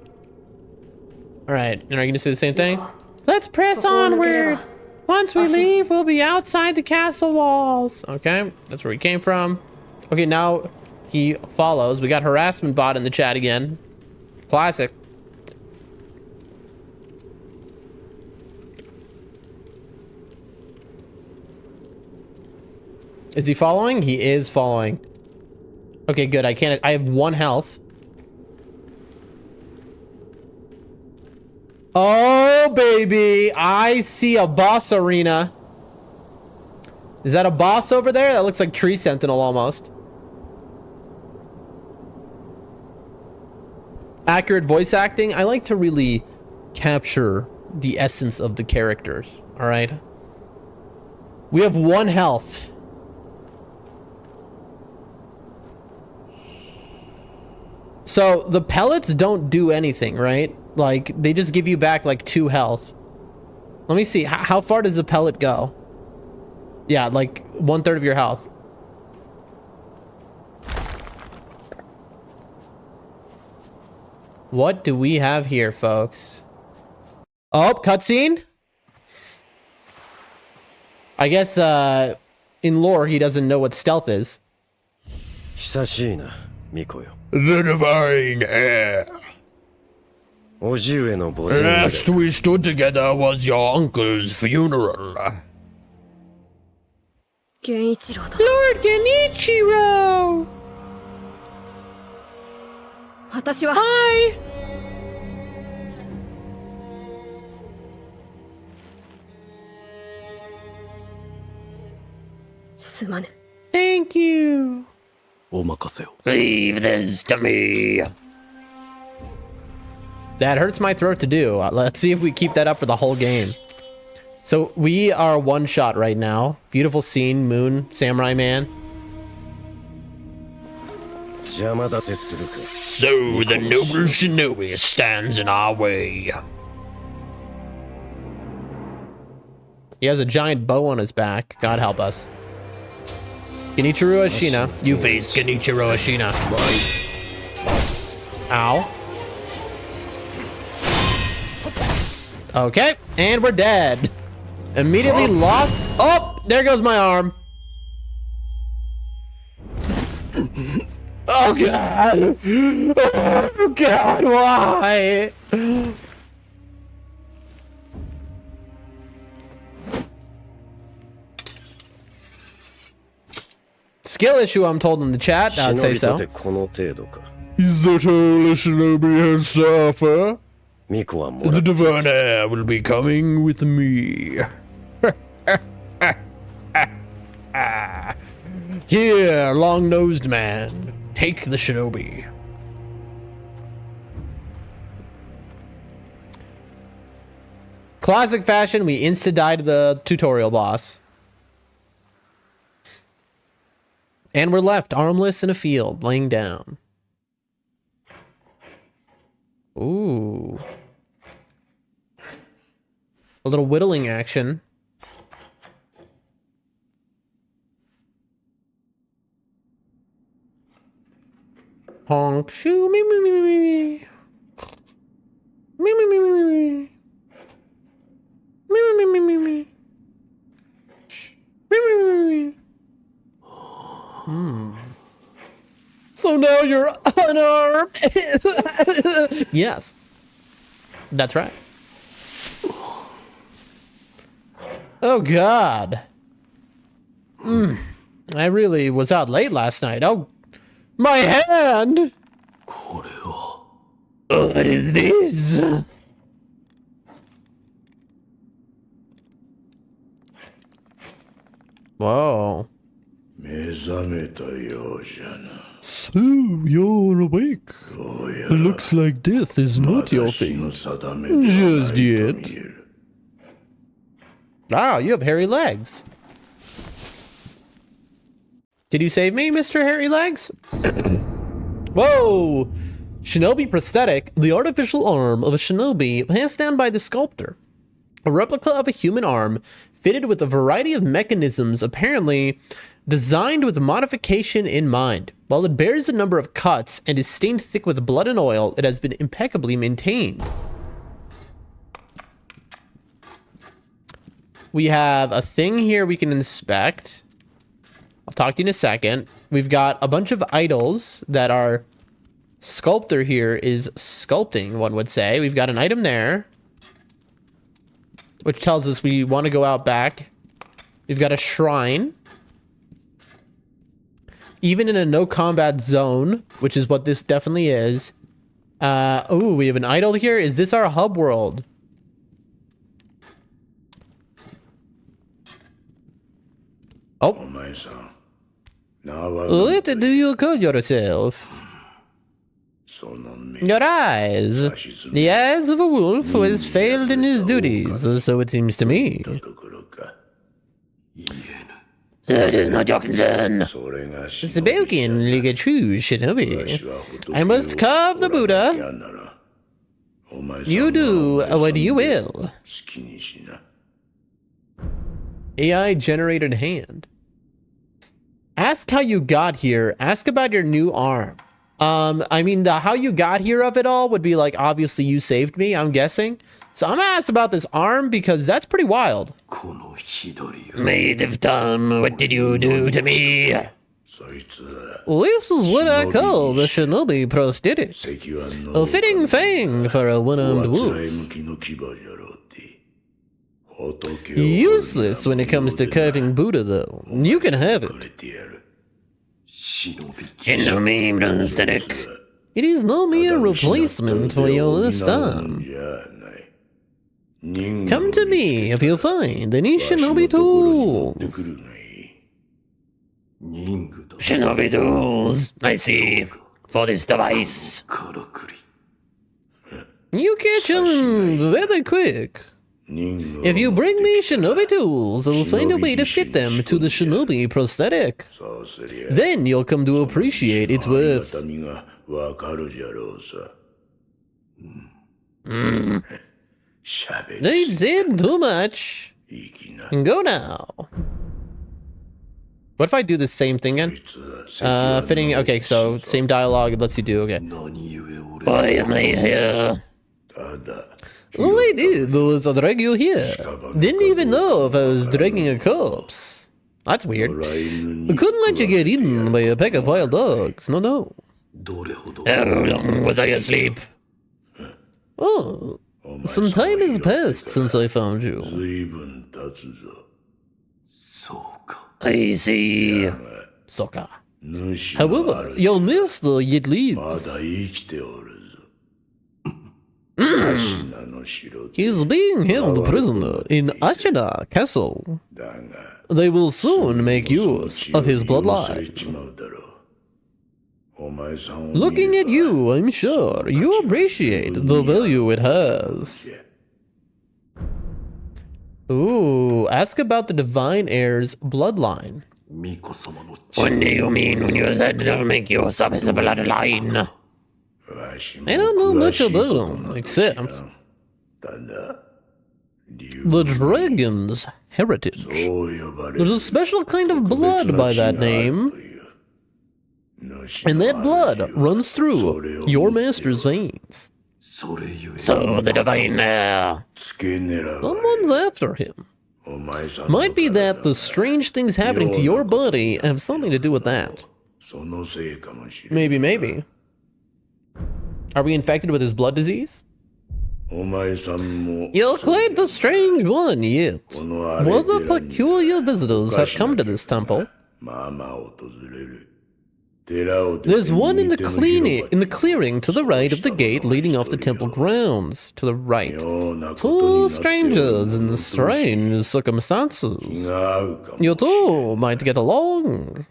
A: Alright, and are you gonna say the same thing?
C: 行こ
A: Let's press
C: ここを抜ければ
A: onward. Once we
C: 足
A: leave, we'll be outside the castle walls. Okay, that's where we came from. Okay, now he follows. We got harassment bot in the chat again. Classic. Is he following? He is following. Okay, good. I have 1 health. Oh, baby. I see a boss arena. Is that a boss over there? That looks like Tree Sentinel almost. Accurate voice acting. I like to really capture the essence of the characters. All right. We have 1 health. So the pellets don't do anything, right? Like they just give you back like 2 health. Let me see. How far does the pellet go? Yeah, like 1/3 of your health. What do we have here, folks? Oh, cutscene? I guess in lore he doesn't know what stealth is.
F: 久しいな、ミコよ。
E: The divine heir.
F: 叔父上の墓前で
E: Last we stood together was your uncle's funeral.
C: 源一郎と
A: Lord Genichiro!
C: 私は
A: Hi!
C: すまぬ
A: Thank you.
D: お任せを。
E: Leave this to me.
A: That hurts my throat to do. Let's see if we keep that up for the whole game. So we are 1 shot right now. Beautiful scene, moon, samurai man.
F: 邪魔立てするか。
E: So the noble shinobi stands in our way.
A: He has a giant bow on his back. God help us. Genichiro Ashina.
E: You face Genichiro Ashina.
A: Ow. Okay, and we're dead. Immediately lost. Oh, there goes my arm. Oh god. Oh god, why? Skill issue, I'm told in the chat. I'd
F: 忍
A: say
F: びとて
A: so.
F: この程度か。
E: Is that all a shinobi has to offer?
F: ミコはもら
E: The
F: っ
E: divine heir will be coming with me. Here, long-nosed man. Take the shinobi.
A: Classic fashion, we insta-died the tutorial boss. And we're left armless in a field, laying down. Ooh. A little whittling action. Honk, shoo, me, me, me, me, me. Me, me, me, me, me, me. Me, me, me, me, me, me. Me, me, me, me, me. So now you're unarmed? Yes. That's right. Oh, God. I really was out late last night. Oh, my hand!
D: これは
E: What is this?
A: Whoa.
D: 目覚めたようじゃな。
E: So you're awake. Looks like death is not your
D: 日
E: fate.
D: の定めではないと
E: Just
D: 見
E: yet.
D: える。
A: Wow, you have hairy legs. Did you save me, Mr. Hairy Legs? Whoa! Shinobi prosthetic, the artificial arm of a shinobi passed down by the sculptor. A replica of a human arm fitted with a variety of mechanisms apparently designed with modification in mind. While it bears a number of cuts and is stained thick with blood and oil, it has been impeccably maintained. We have a thing here we can inspect. I'll talk to you in a second. We've got a bunch of idols that our sculptor here is sculpting, one would say. We've got an item there, which tells us we want to go out back. We've got a shrine. Even in a no combat zone, which is what this definitely is. Oh, we have an idol here. Is this our hub world? Oh. What do you call yourself? Your eyes. The eyes of a wolf who has failed in his duties, or so it seems to me. That is not your concern. Spoken like a true shinobi. I must carve the Buddha. You do what you will. AI generated hand. Ask how you got here. Ask about your new arm. I mean, the how you got here of it all would be like, obviously you saved me, I'm guessing. So I'm gonna ask about this arm because that's pretty wild. Maid of Tom, what did you do to me? This is what I call the shinobi prosthetic. A fitting thing for a one-armed wolf. Useless when it comes to carving Buddha, though. You can have it. Shinobi prosthetic. It is no mere replacement for your left arm. Come to me if you find any shinobi tools. Shinobi tools, I see. For this device. You catch them very quick. If you bring me shinobi tools, I will find a way to fit them to the shinobi prosthetic. Then you'll come to appreciate its worth. They've said too much. Go now. What if I do the same thing again? Fitting, okay, so same dialogue lets you do, okay. Why am I here? All I did was drag you here. Didn't even know if I was dragging a corpse. That's weird. I couldn't let you get eaten by a pack of wild dogs. No. How long was I asleep? Oh, some time has passed since I found you. I see. Soka. However, your master yet lives. He's being held prisoner in Ashina Castle. They will soon make use of his bloodline. Looking at you, I'm sure you appreciate the value it has. Ooh, ask about the divine heir's bloodline. What do you mean when you said to make use of his bloodline? I don't know much about him, except the dragon's heritage. There's a special kind of blood by that name, and that blood runs through your master's veins. So the divine heir, someone's after him. Might be that the strange things happening to your body have something to do with that. Maybe. Are we infected with his blood disease? You're quite the strange one, yet. What the peculiar visitors have come to this temple? There's one in the clearing to the right of the gate leading off the temple grounds. To the right. Two strangers in strange circumstances. You two might get along.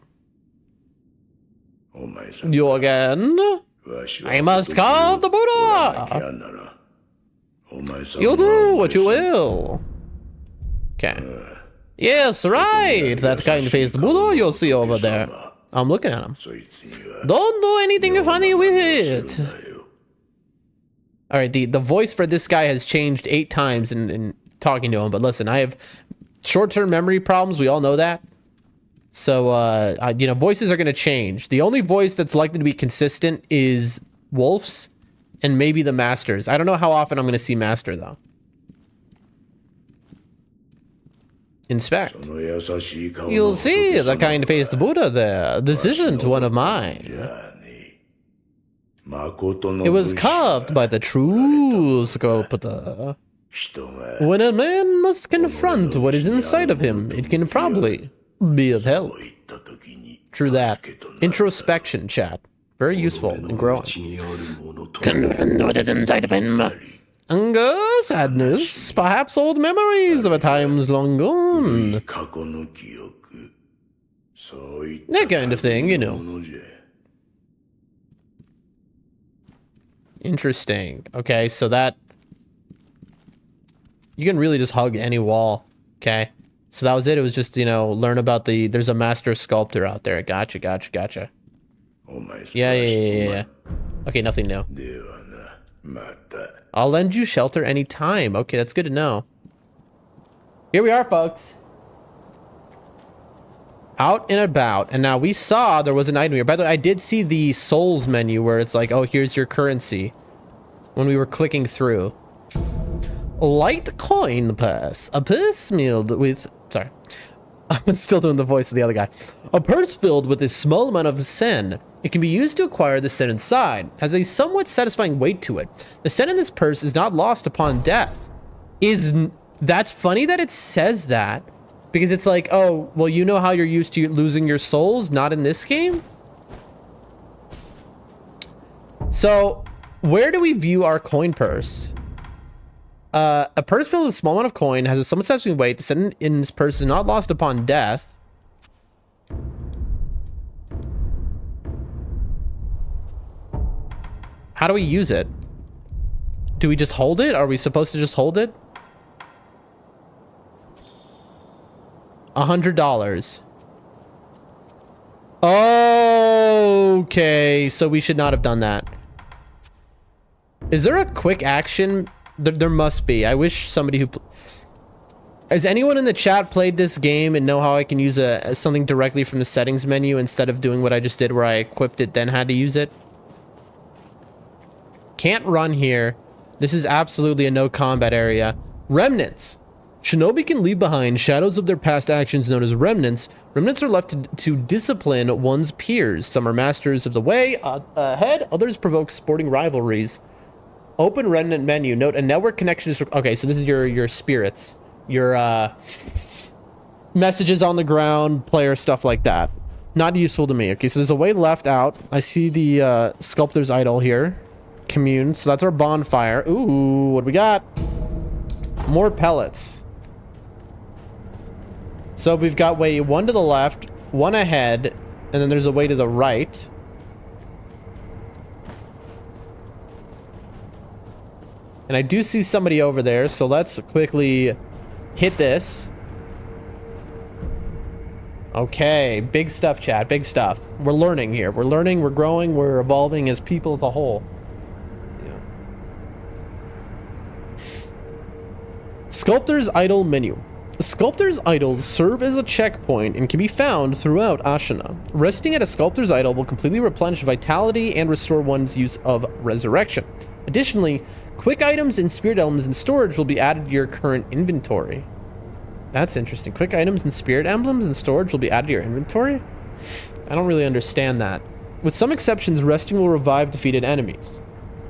A: You again? I must carve the Buddha! You do what you will. Okay. Yes, right! That kind-faced Buddha you'll see over there. I'm looking at him. Don't do anything funny with it. All right, the voice for this guy has changed 8 times in talking to him. But listen, I have short-term memory problems. We all know that. So, you know, voices are going to change. The only voice that's likely to be consistent is Wolf's and maybe the Master's. I don't know how often I'm going to see Master, though. Inspect. You'll see the kind-faced Buddha there. This isn't one of mine. It was carved by the true sculptor. When a man must confront what is inside of him, it can probably be of help. True that. Introspection, chat. Very useful and growing. What is inside of him? Anger, sadness, perhaps old memories of a times long gone. That kind of thing, you know. Interesting. Okay, so that... You can really just hug any wall. Okay. So that was it. It was just, you know, learn about the... There's a master sculptor out there. Gotcha. Yeah. Okay, nothing new. I'll lend you shelter anytime. Okay, that's good to know. Here we are, folks. Out and about. And now we saw there was an item here. By the way, I did see the souls menu where it's like, oh, here's your currency. When we were clicking through. Light coin purse. A purse filled with... Sorry. I'm still doing the voice of the other guy. A purse filled with a small amount of sen. It can be used to acquire the sen inside. Has a somewhat satisfying weight to it. The sen in this purse is not lost upon death. That's funny that it says that. Because it's like, oh, well, you know how you're used to losing your souls? Not in this game? So, where do we view our coin purse? A purse filled with a small amount of coin has a somewhat satisfying weight. The sen in this purse is not lost upon death. How do we use it? Do we just hold it? Are we supposed to just hold it? $100. Okay, so we should not have done that. Is there a quick action? There must be. I wish somebody who... Has anyone in the chat played this game and know how I can use something directly from the settings menu instead of doing what I just did where I equipped it then had to use it? Can't run here. This is absolutely a no combat area. Remnants. Shinobi can leave behind shadows of their past actions known as remnants. Remnants are left to discipline one's peers. Some are masters of the way ahead, others provoke sporting rivalries. Open remnant menu. Note a network connection is... Okay, so this is your spirits. Your messages on the ground, player stuff like that. Not useful to me. Okay, so there's a way left out. I see the sculptor's idol here. Commune. So that's our bonfire. Ooh, what do we got? More pellets. So we've got way 1 to the left, 1 ahead, and then there's a way to the right. And I do see somebody over there, so let's quickly hit this. Okay, big stuff, chat, big stuff. We're learning here. We're learning, we're growing, we're evolving as people as a whole. Sculptor's Idol menu. Sculptor's idols serve as a checkpoint and can be found throughout Ashina. Resting at a sculptor's idol will completely replenish vitality and restore one's use of resurrection. Additionally, quick items and spirit emblems in storage will be added to your current inventory. That's interesting. Quick items and spirit emblems in storage will be added to your inventory? I don't really understand that. With some exceptions, resting will revive defeated enemies.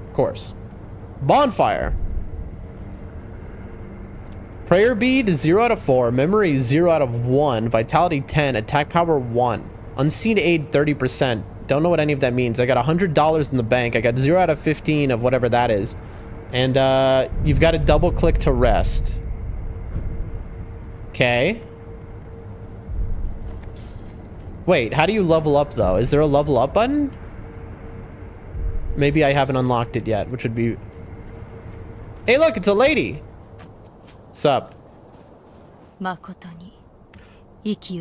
A: Of course. Bonfire. Prayer bead 0 out of 4, memory 0 out of 1, vitality 10, attack power 1, unseen aid 30%. Don't know what any of that means. I got $100 in the bank. I got 0 out of 15 of whatever that is. And you've got to double click to rest. Okay. Wait, how do you level up though? Is there a level up button? Maybe I haven't unlocked it yet, which would be... Hey look, it's a lady! Sup? You're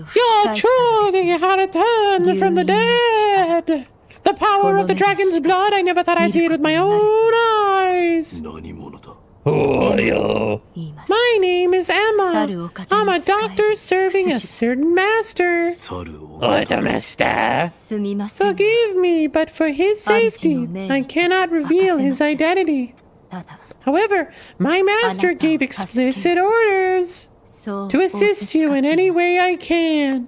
A: truly how to turn from the dead. The power of the dragon's blood. I never thought I'd see it with my own voice.
D: 何者だ
A: Who are you?
C: 言います
A: My name is Emma.
C: 猿を糧
A: I'm a
C: に使え
A: doctor serving a
C: 薬師です
A: certain master.
D: 猿を
A: What a master.
C: すみません
A: Forgive me, but for his safety, I cannot reveal his identity.
C: ただ
A: However, my master gave explicit orders
C: そう
A: to assist you in any way I can.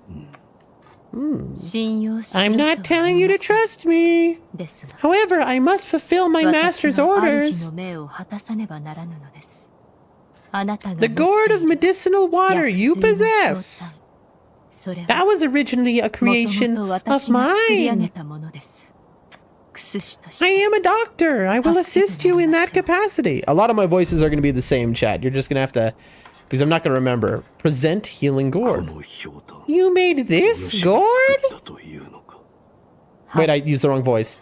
C: 信用し
A: I'm
C: ろ
A: not
C: とは
A: telling
C: 言
A: you
C: い
A: to
C: ません
A: trust me.
C: ですが
A: However, I must fulfill my
C: 私
A: master's
C: の主
A: orders.
C: の命を果たさねばならぬのですあなたが
A: The
C: 持って
A: gourd
C: い
A: of
C: る
A: medicinal water you
C: 薬水の
A: possess.
C: それ
A: That
C: は
A: was originally a
C: もと
A: creation
C: もと
A: of
C: 私が作り上げ
A: mine.
C: たものです薬師とし
A: I
C: て
A: am a doctor. I will assist you in that capacity. A lot of my voices are going to be the same, chat. You're just going to have to, because I'm not going to remember. Present healing
D: こ
A: gourd.
D: のひょうたん
A: You made this
D: よしが
A: gourd?
D: 作ったというのか
A: Wait, I used the wrong voice.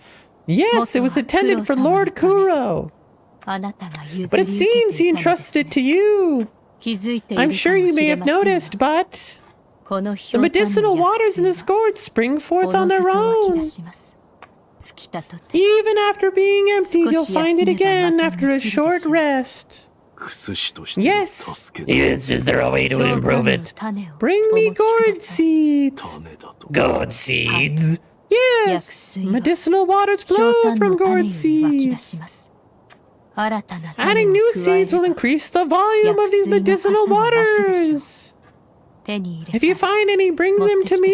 A: Yes, it was intended for Lord Kuro.
C: あなたが譲り
A: But
C: 受
A: it
C: け
A: seems
C: て
A: he
C: いたのです
A: entrusted it to you.
C: 気づいているか
A: I'm
C: も
A: sure you
C: し
A: may
C: れ
A: have
C: ませんが
A: noticed, but
C: この
A: the
C: ひょうたん
A: medicinal
C: の
A: waters in
C: 薬
A: this
C: 水が
A: gourd spring
C: お
A: forth
C: の
A: on
C: ず
A: their
C: と湧き
A: own.
C: 出します尽きたとて
A: Even after being emptied, you'll
C: 少し
A: find it
C: 休めば
A: again
C: また
A: after a
C: 満ちるで
A: short
C: しょう。
A: rest.
D: 薬師としての
A: Yes.
D: 助けだ
A: Is there a way
C: ひ
A: to
C: ょうたん
A: improve
C: の
A: it?
C: 種を
A: Bring me
C: お持ちくだ
A: gourd
C: さい
A: seeds.
D: 種だと
A: Gourd seeds?
C: 薬
A: Yes.
C: 水は
A: Medicinal waters
C: ひょう
A: flow
C: たん
A: from
C: の種
A: gourd
C: より湧き出
A: seeds.
C: します新たな種
A: Adding
C: を
A: new
C: 加え
A: seeds will
C: れば
A: increase the volume of these
C: 薬水の
A: medicinal
C: 数も増すでしょう。
A: waters.
C: 手に入れ
A: If you
C: たら
A: find any, bring them to me.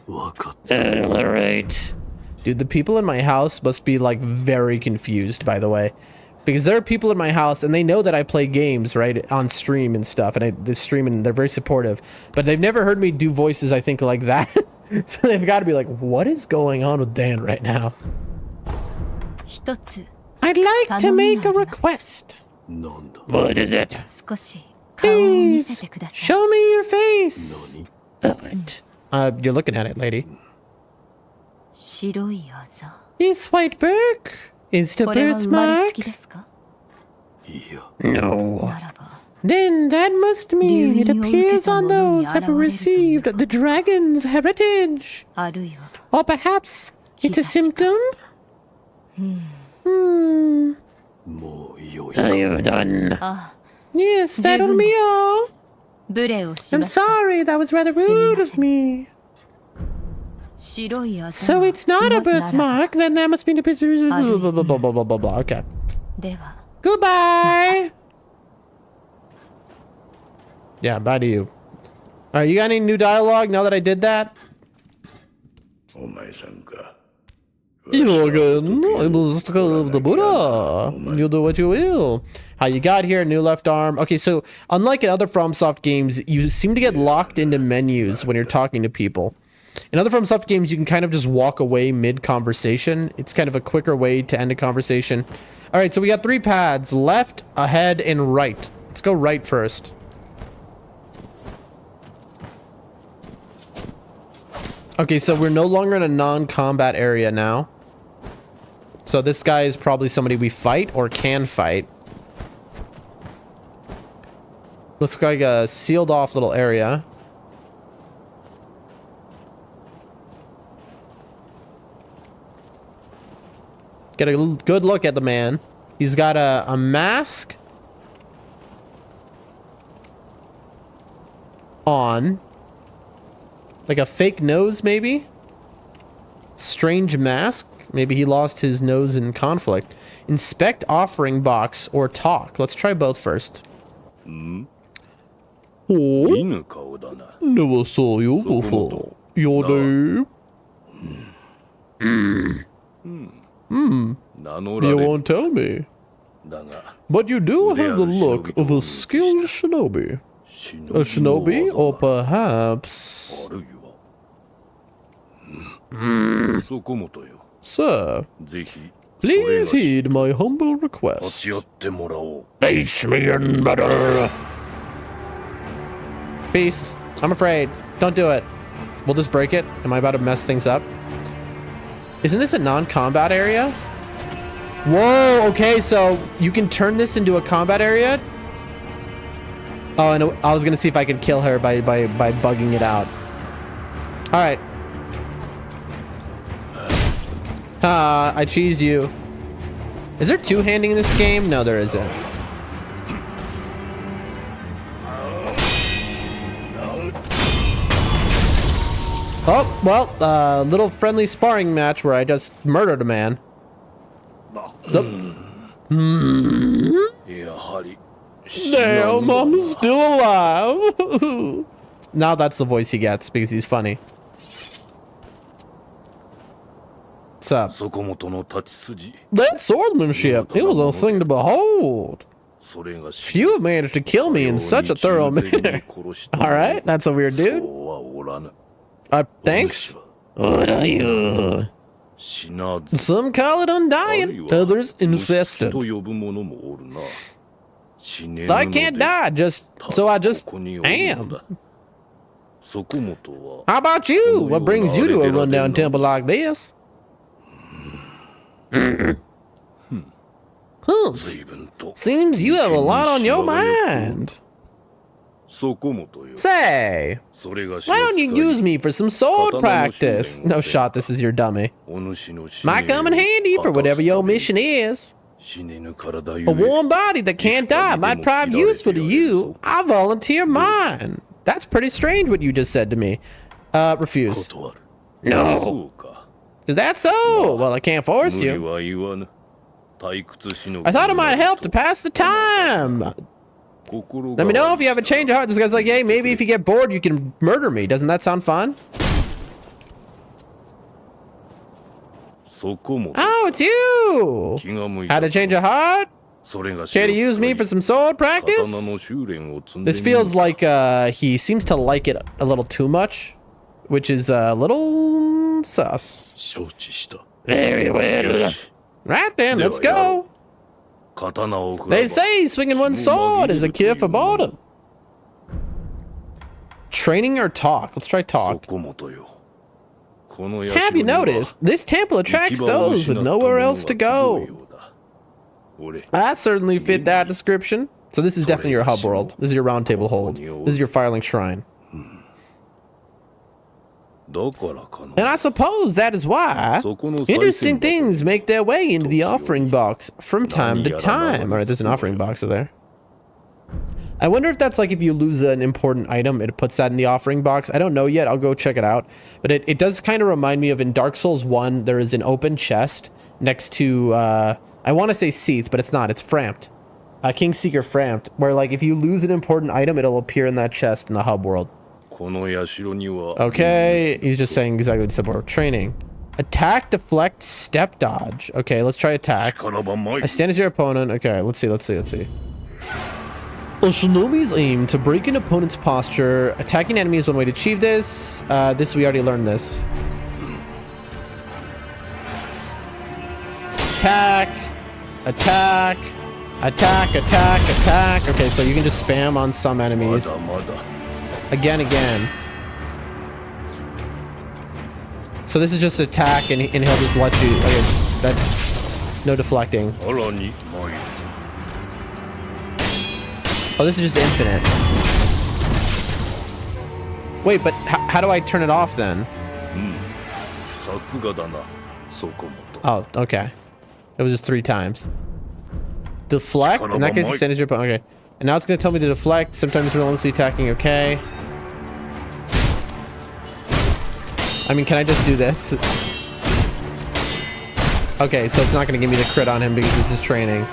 D: わかった
A: Alright. Dude, the people in my house must be like very confused, by the way. Because there are people in my house and they know that I play games, right, on stream and stuff. And they stream and they're very supportive. But they've never heard me do voices, I think, like that. So they've got to be like, what is going on with Dan right now?
C: 一つ
A: I'd like to make a request.
D: なんだ
A: What is it?
C: 少し顔を見せ
A: Please,
C: てください
A: show me your face.
D: 何
A: What? You're looking at it, lady.
C: 白いあざ
A: This white birk is the
C: これは
A: birthmark.
C: 生まれつきですか
D: いや
A: No.
C: ならば
A: Then that must mean it appears on those who have received the dragon's heritage.
C: あるいは
A: Or perhaps it's a symptom? Hmm.
D: もうよい
A: Are you done?
C: あ
A: Yes, that'll be all.
C: 無礼をし
A: I'm
C: ました
A: sorry, that was rather rude of me.
C: 白いあざ
A: So
C: は
A: it's not a
C: ならば
A: birthmark, then that must be the blah blah blah blah blah blah blah. Okay.
C: では
A: Goodbye. Yeah, bye to you. Alright, you got any new dialogue now that I did that?
D: お前さんか
A: You again. I'm the skull of the Buddha. You'll do what you will. How you got here, new left arm. Okay, so unlike in other FromSoft games, you seem to get locked into menus when you're talking to people. In other FromSoft games, you can kind of just walk away mid-conversation. It's kind of a quicker way to end a conversation. All right, so we got 3 paths, left, ahead, and right. Let's go right first. Okay, so we're no longer in a non-combat area now. So this guy is probably somebody we fight or can fight. Looks like a sealed off little area. Get a good look at the man. He's got a mask on. Like a fake nose, maybe? Strange mask? Maybe he lost his nose in conflict. Inspect offering box or talk. Let's try both first. Oh,
F: 犬顔だな
A: never saw you before. Your name?
F: 名乗ら
A: You
F: れる
A: won't tell me.
F: だが
A: But you do have the look of a skilled shinobi. A shinobi? Or perhaps...
F: あるいはそこもとよ
A: Sir,
F: ぜひ
A: please
F: それが
A: heed my humble
F: 立
A: request.
F: ち会ってもらおう
A: Face me in battle. Peace. I'm afraid. Don't do it. We'll just break it. Am I about to mess things up? Isn't this a non-combat area? Whoa, okay, so you can turn this into a combat area? Oh, and I was gonna see if I could kill her by bugging it out. Alright. I cheesed you. Is there two-handing in this game? No, there isn't. Oh, well, little friendly sparring match where I just murdered a man. Nope.
F: やはり
A: Damn, I'm still alive. Now that's the voice he gets because he's funny. What's up?
F: そこもとの立ち筋
A: That swordsmanship, it was a thing to behold.
F: それが
A: Few have managed to kill me in such a thorough manner. Alright, that's a weird
F: そう
A: dude.
F: はおらぬ
A: Thanks. What are you?
F: 死なず
A: Some call it
F: あるい
A: undying,
F: は
A: others
F: 無
A: infested.
F: 識と呼ぶ者もおるな死ねぬ
A: I
F: の
A: can't
F: で
A: die, so I just
F: ここにおるの
A: am.
F: だそこもとは
A: How about you? What brings you to a rundown temple like this?
F: 随分と
A: Seems you have a lot on your mind.
F: そこもとよ
A: Say,
F: それが
A: why don't you use me for some sword practice? No shot, this is your dummy.
F: お主の死
A: Might come in handy for whatever your mission is.
F: 死ねぬ体ゆ
A: A
F: え
A: warm body that can't die might prove useful to you. I volunteer mine. That's pretty strange what you just said to me. Refuse.
F: 断る
A: No.
F: そうか
A: Is that so? Well, I can't force
F: 無理
A: you.
F: は言わぬ退屈しの
A: I thought it might help to pass the time.
F: 心が
A: Let me know if you have a change of heart. This guy's like, hey, maybe if you get bored, you can murder me. Doesn't that sound fun?
F: そこも
A: Oh, it's you.
F: 気が向い
A: Had
F: た
A: a change of heart?
F: それが
A: Care to use me for some sword
F: 刀
A: practice?
F: の修練を積んで
A: This
F: みる
A: feels like he seems to like it a little too much, which is a little sus.
F: 承知した
A: Very well. Right then, let's go.
F: 刀を振ら
A: They
F: ば
A: say swinging one sword is a cure for boredom. Training or talk? Let's try
F: そ
A: talk.
F: こもとよこの
A: Have you
F: 社には
A: noticed? This temple
F: 行
A: attracts
F: き場を
A: those
F: 失
A: with
F: った
A: nowhere
F: 者
A: else to
F: が集う
A: go.
F: ようだ俺
A: I certainly fit that description. So this is definitely your hub world. This is your round table hold. This is your firelink shrine.
F: だからかな
A: And I suppose that is why
F: そこの
A: interesting
F: 賽銭
A: things make their way into the offering box from time to time. Alright, there's an offering box over there. I wonder if that's like if you lose an important item, it puts that in the offering box. I don't know yet. I'll go check it out. But it does kind of remind me of in Dark Souls 1, there is an open chest next to, I want to say Seath, but it's not. It's Frampt. King Seeker Frampt, where like if you lose an important item, it'll appear in that chest in the hub world.
F: この社には
A: Okay, he's just saying exactly what he said before. Training. Attack, deflect, step dodge. Okay, let's try attack.
F: 力ばまい
A: I stand as your opponent. Okay, let's see. A shinobi's aim to break an opponent's posture. Attacking enemy is one way to achieve this. This we already learned this. Attack, attack, attack, attack, attack. Okay, so you can just spam on some
F: ま
A: enemies.
F: だまだ
A: Again. So this is just attack, and he'll just let you. Okay, that no deflecting.
F: さらに参る
A: Oh, this is just infinite. Wait, but how do I turn it off then?
F: さすがだなそこもと
A: Oh, okay. It was just 3 times. Deflect? In that case, it's your opponent. Okay. And now it's going to tell me to deflect. Sometimes relentlessly attacking. Okay. I mean, can I just do this? Okay, so it's not going to give me the crit on him because this is training.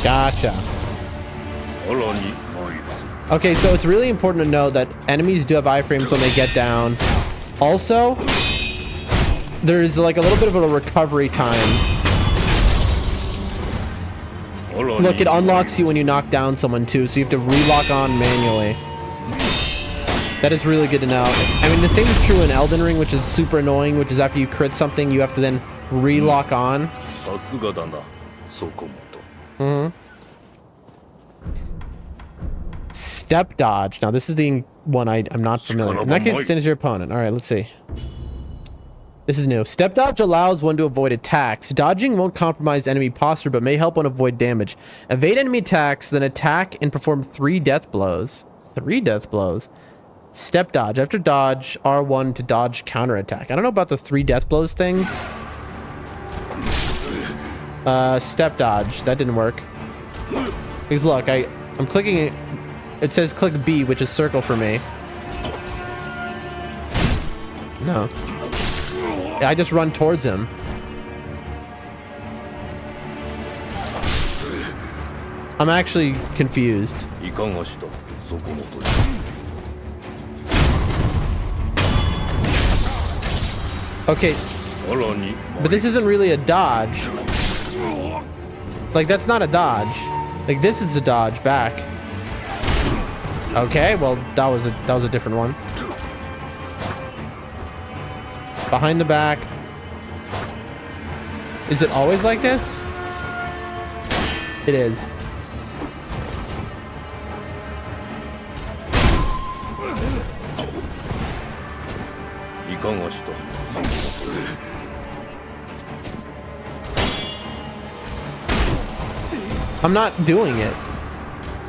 A: Gotcha.
F: さらに参る
A: Okay, so it's really important to know that enemies do have iframes when they get down. Also, there's like a little bit of a recovery time.
F: さらに
A: Look, it unlocks you when you knock down someone too, so you have to relock on manually. That is really good to know. I mean, the same is true in Elden Ring, which is super annoying, which is after you crit something, you have to then relock on.
F: さすがだなそこもと
A: Step dodge. Now, this is the one I'm not familiar with. In that case, stand as your opponent. All right, let's see. This is new. Step dodge allows one to avoid attacks. Dodging won't compromise enemy posture, but may help one avoid damage. Evade enemy attacks, then attack and perform 3 death blows. 3 death blows. Step dodge. After dodge, R1 to dodge counterattack. I don't know about the 3 death blows thing. Step dodge. That didn't work. Because look, I'm clicking it. It says click B, which is circle for me. No. I just run towards him. I'm actually confused. Okay, but this isn't really a dodge. Like, that's not a dodge. Like, this is a dodge back. Okay, well, that was a different one. Behind the back. Is it always like this? It is. I'm not doing it.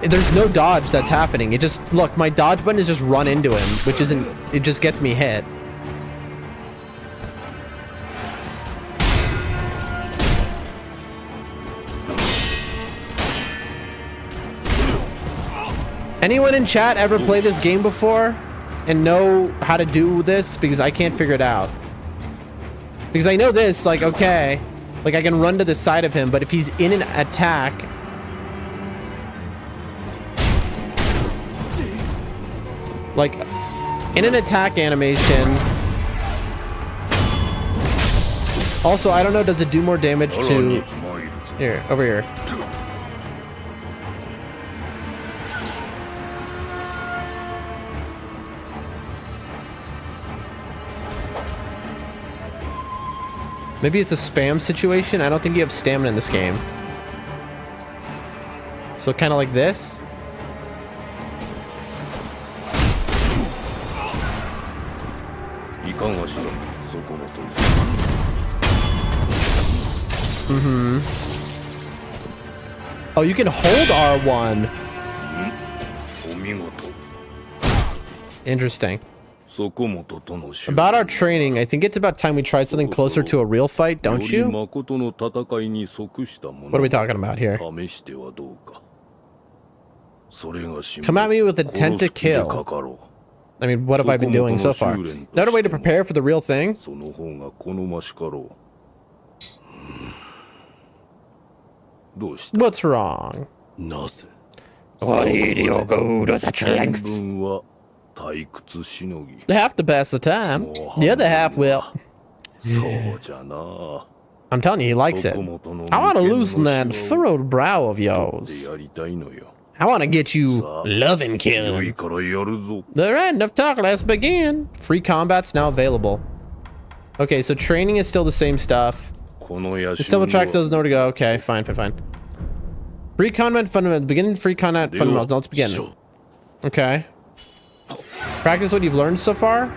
A: There's no dodge that's happening. It just, look, my dodge button is just run into him, which isn't, it just gets me hit. Anyone in chat ever play this game before and know how to do this? Because I can't figure it out. Because I know this, like, okay, like I can run to the side of him, but if he's in an attack, like in an attack animation. Also, I don't know, does it do more damage to, here, over here. Maybe it's a spam situation. I don't think you have stamina in this game. So kind of like this. Oh, you can hold R1. Interesting. About our training, I think it's about time we tried something closer to a real fight, don't you? What are we talking about here? Come at me with intent to kill. I mean, what have I been doing so far? Another way to prepare for the real thing? What's wrong?
D: Nothing.
A: Why do you go to such lengths? Half to pass the time. The other half will. I'm telling you, he likes it. I want to loosen that furrowed brow of yours. I want to get you loving killing. Alright, enough talk, let's begin. Free combat's now available. Okay, so training is still the same stuff. Just double tracks those nowhere to go. Okay, fine. Free combat fundamentals. Beginning free combat fundamentals. Now let's begin. Okay. Practice what you've learned so far.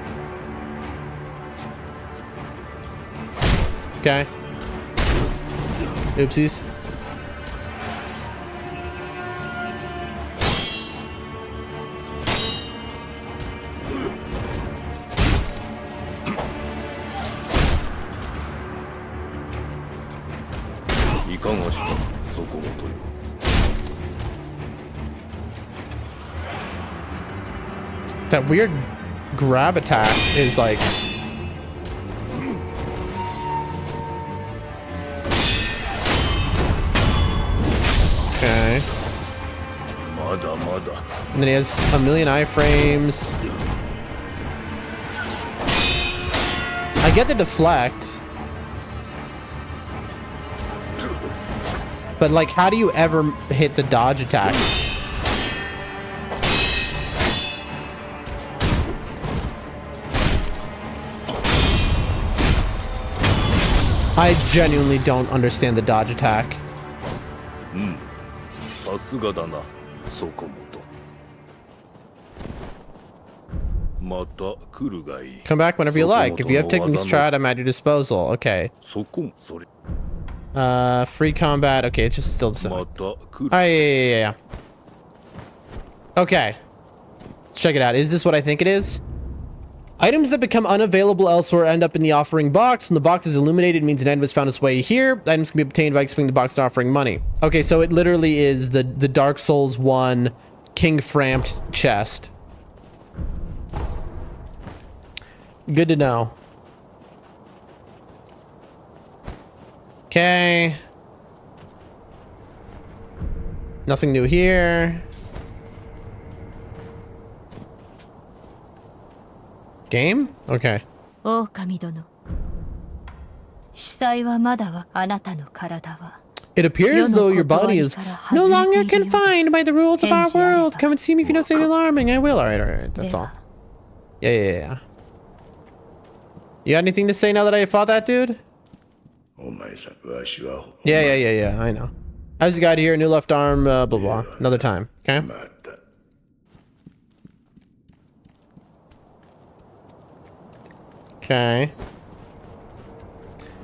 A: Okay. Oopsies. That weird grab attack is like... Okay. And then he has a million iframes. I get the deflect. But like, how do you ever hit the dodge attack? I genuinely don't understand the dodge attack. Come back whenever you like. If you have techniques tried, I'm at your disposal. Okay. Free combat. Okay, it's just still the same. Oh, yeah. Okay. Let's check it out. Is this what I think it is? Items that become unavailable elsewhere end up in the offering box. When the box is illuminated, it means an item has found its way here. Items can be obtained by exploring the box and offering money. Okay, so it literally is the Dark Souls 1 King Framped chest. Good to know. Okay. Nothing new here. Game? Okay.
G: 狼殿司祭はまだはあなたの体は
A: It appears though your body is no longer confined by the rules of our world. Come and see me if you don't say alarming. I will. Alright. That's all. Yeah. You got anything to say now that I fought that dude? Yeah. I know. How's the guy here? New left arm, blah, blah. Another time. Okay? Okay.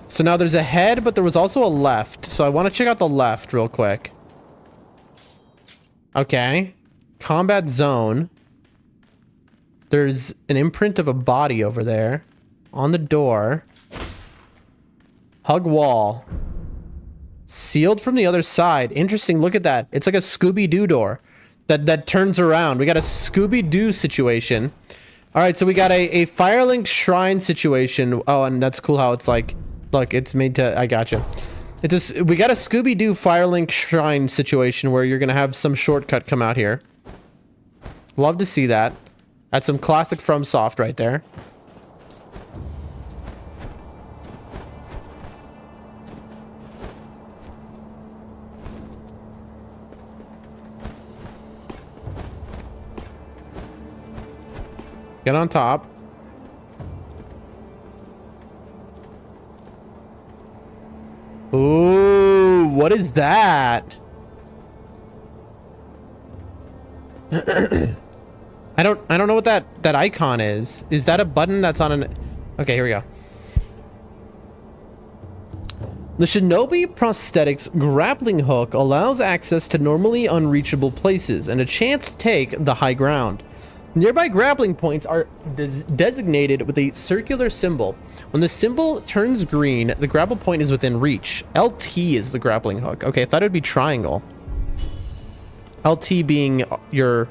A: So now there's a head, but there was also a left. So I want to check out the left real quick. Okay. Combat zone. There's an imprint of a body over there. On the door. Hug wall. Sealed from the other side. Interesting. Look at that. It's like a Scooby-Doo door that turns around. We got a Scooby-Doo situation. All right, so we got a Firelink shrine situation. Oh, and that's cool how it's like, look, it's made to, I gotcha. We got a Scooby-Doo Firelink shrine situation where you're going to have some shortcut come out here. Love to see that. That's some classic FromSoft right there. Get on top. Ooh, what is that? I don't know what that icon is. Is that a button that's on an... Okay, here we go. The Shinobi Prosthetics grappling hook allows access to normally unreachable places and a chance to take the high ground. Nearby grappling points are designated with a circular symbol. When the symbol turns green, the grapple point is within reach. LT is the grappling hook. Okay, I thought it would be triangle. LT being your...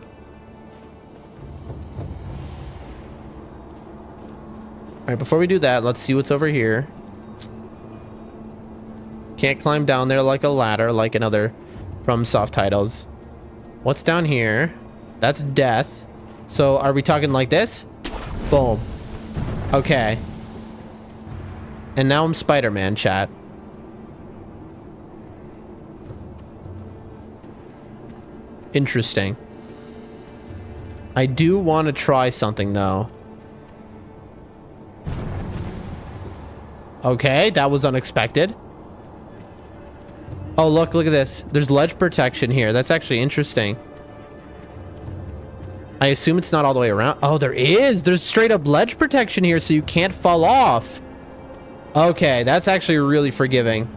A: Alright, before we do that, let's see what's over here. Can't climb down there like a ladder, like in other FromSoft titles. What's down here? That's death. So are we talking like this? Boom. Okay. And now I'm Spider-Man, chat. Interesting. I do want to try something though. Okay, that was unexpected. Oh, look at this. There's ledge protection here. That's actually interesting. I assume it's not all the way around. Oh, there is. There's straight up ledge protection here, so you can't fall off. Okay, that's actually really forgiving.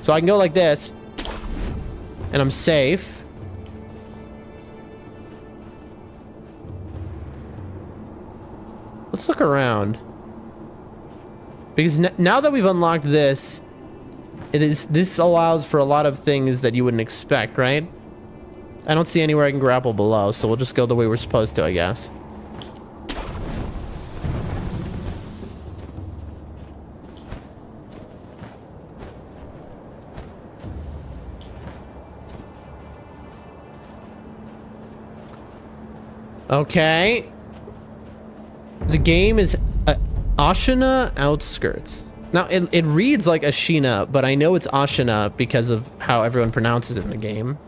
A: So I can go like this. And I'm safe. Let's look around. Because now that we've unlocked this, this allows for a lot of things that you wouldn't expect, right? I don't see anywhere I can grapple below, so we'll just go the way we're supposed to, I guess. Okay. The game is Ashina Outskirts. Now, it reads like Ashina, but I know it's Ashina because of how everyone pronounces it in the game.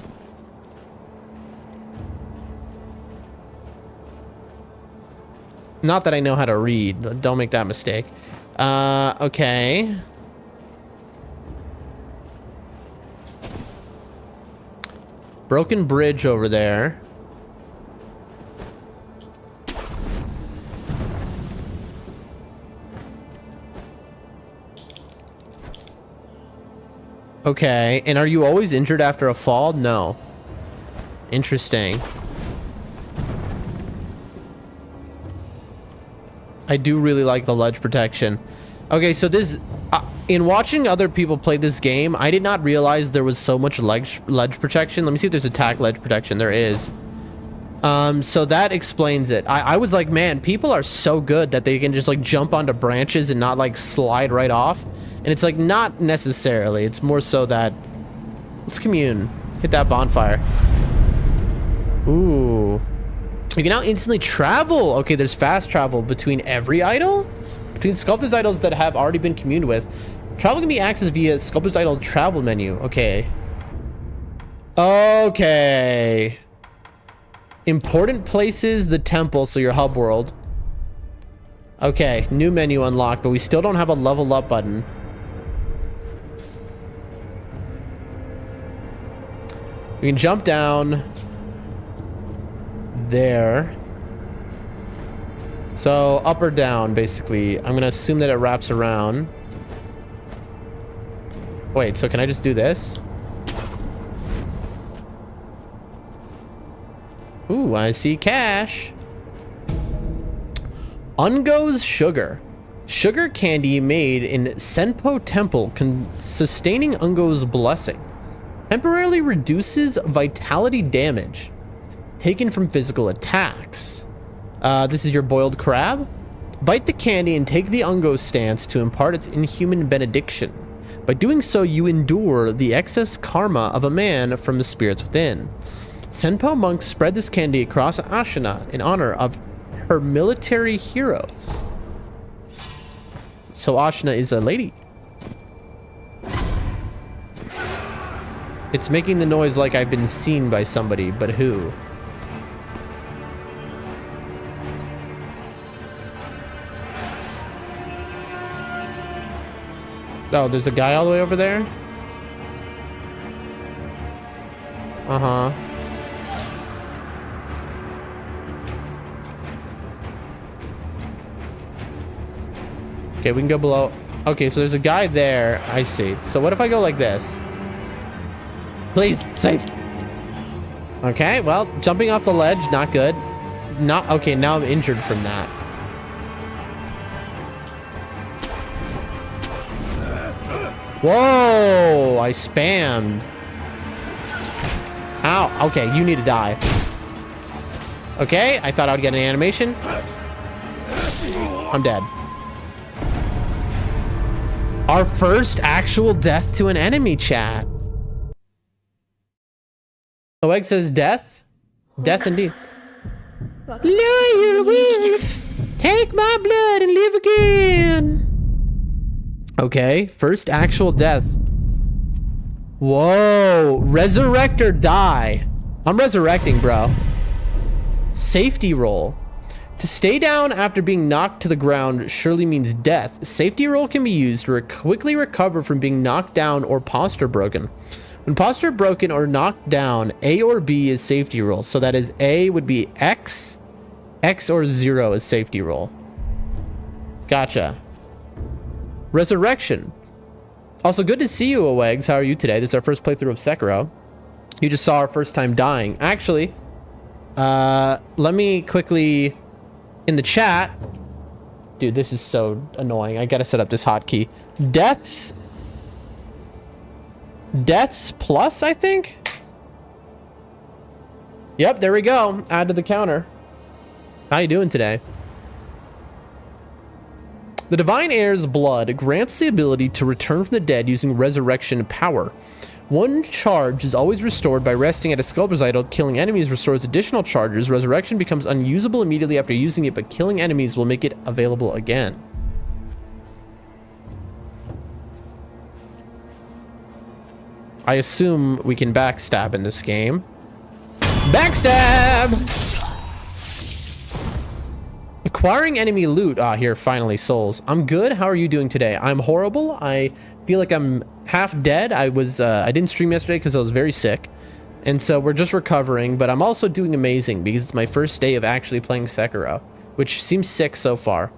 A: Not that I know how to read. Don't make that mistake. Okay. Broken bridge over there. Okay, and are you always injured after a fall? No. Interesting. I do really like the ledge protection. Okay, so this in watching other people play this game, I did not realize there was so much ledge protection. Let me see if there's attack ledge protection. There is. So that explains it. I was like, man, people are so good that they can just like jump onto branches and not like slide right off. And it's like not necessarily. It's more so that let's commune. Hit that bonfire. Ooh. You can now instantly travel. Okay, there's fast travel between every idol? Between Sculptor's idols that have already been communed with. Travel can be accessed via Sculptor's idol travel menu. Okay. Okay. Important places, the temple, so your hub world. Okay, new menu unlocked, but we still don't have a level up button. We can jump down there. So up or down, basically. I'm gonna assume that it wraps around. Wait, so can I just do this? Ooh, I see cash. Ungo's sugar. Sugar candy made in Senpo Temple, sustaining Ungo's blessing. Temporarily reduces vitality damage taken from physical attacks. This is your boiled crab. Bite the candy and take the Ungo stance to impart its inhuman benediction. By doing so, you endure the excess karma of a man from the spirits within. Senpo monks spread this candy across Ashina in honor of her military heroes. So Ashina is a lady. It's making the noise like I've been seen by somebody, but who? Oh, there's a guy all the way over there? Uh-huh. Okay, we can go below. Okay, so there's a guy there. I see. So what if I go like this? Please, save. Okay, well, jumping off the ledge, not good. Not okay, now I'm injured from that. Whoa, I spammed. Ow, okay, you need to die. Okay, I thought I would get an animation. I'm dead. Our first actual death to an enemy, chat. Oeg says death? Death indeed. Liar, witch! Take my blood and live again. Okay, first actual death. Whoa, resurrect or die. I'm resurrecting, bro. Safety roll. To stay down after being knocked to the ground surely means death. Safety roll can be used to quickly recover from being knocked down or posture broken. When posture broken or knocked down, A or B is safety roll. So that is A would be X, X or 0 is safety roll. Gotcha. Resurrection. Also, good to see you, Oegs. How are you today? This is our first playthrough of Sekiro. You just saw our first time dying. Actually, let me quickly, in the chat, dude, this is so annoying. I gotta set up this hotkey. Deaths plus, I think. Yep, there we go. Add to the counter. How you doing today? The Divine Heir's blood grants the ability to return from the dead using resurrection power. One charge is always restored by resting at a Sculptor's idol. Killing enemies restores additional charges. Resurrection becomes unusable immediately after using it, but killing enemies will make it available again. I assume we can backstab in this game. Backstab! Acquiring enemy loot. Ah, here, finally, souls. I'm good. How are you doing today? I'm horrible. I feel like I'm half dead. I didn't stream yesterday because I was very sick. And so we're just recovering, but I'm also doing amazing because it's my first day of actually playing Sekiro, which seems sick so far.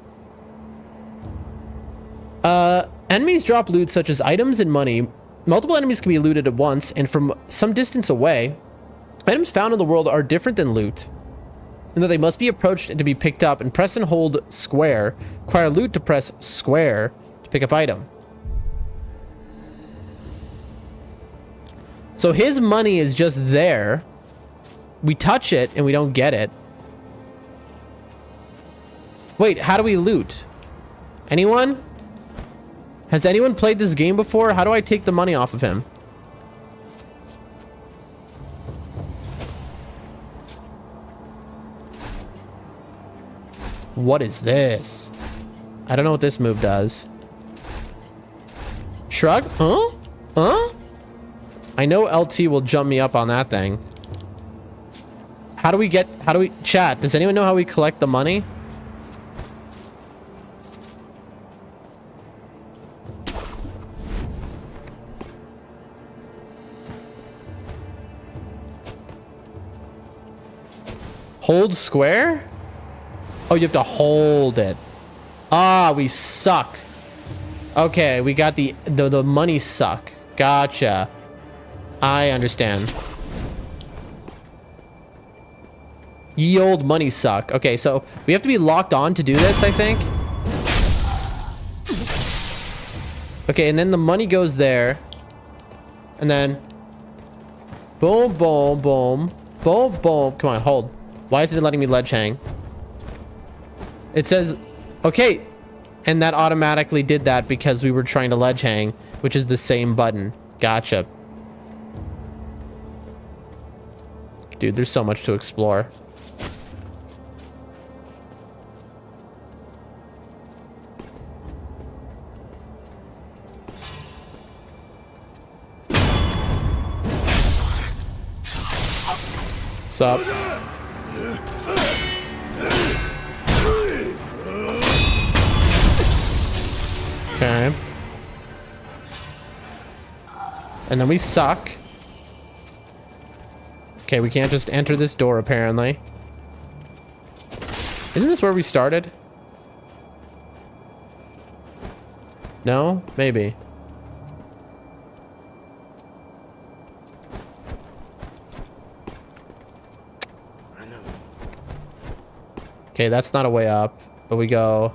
A: Enemies drop loot such as items and money. Multiple enemies can be looted at once and from some distance away. Items found in the world are different than loot, and that they must be approached and to be picked up, and press and hold square. Acquire loot to press square to pick up item. So his money is just there. We touch it and we don't get it. Wait, how do we loot? Anyone? Has anyone played this game before? How do I take the money off of him? What is this? I don't know what this move does. Shrug? Huh? Huh? I know LT will jump me up on that thing. How do we chat, does anyone know how we collect the money? Hold square? Oh, you have to hold it. Ah, we suck. Okay, we got the money suck. Gotcha. I understand. Ye old money suck. Okay, so we have to be locked on to do this, I think. Okay, and then the money goes there. And then boom, boom, boom, boom, boom. Come on, hold. Why isn't it letting me ledge hang? It says, okay. And that automatically did that because we were trying to ledge hang, which is the same button. Gotcha. Dude, there's so much to explore. Sup? Okay. And then we suck. Okay, we can't just enter this door, apparently. Isn't this where we started? No? Maybe. Okay, that's not a way up, but we go...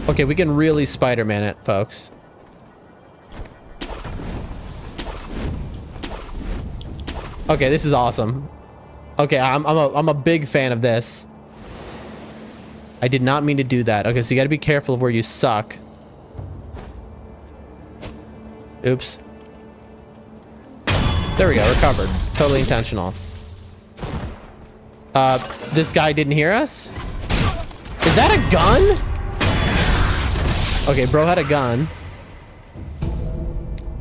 A: Okay, we can really Spider-Man it, folks. Okay, this is awesome. Okay, I'm a big fan of this. I did not mean to do that. Okay, so you gotta be careful of where you suck. Oops. There we go, recovered. Totally intentional. This guy didn't hear us? Is that a gun? Okay, bro had a gun.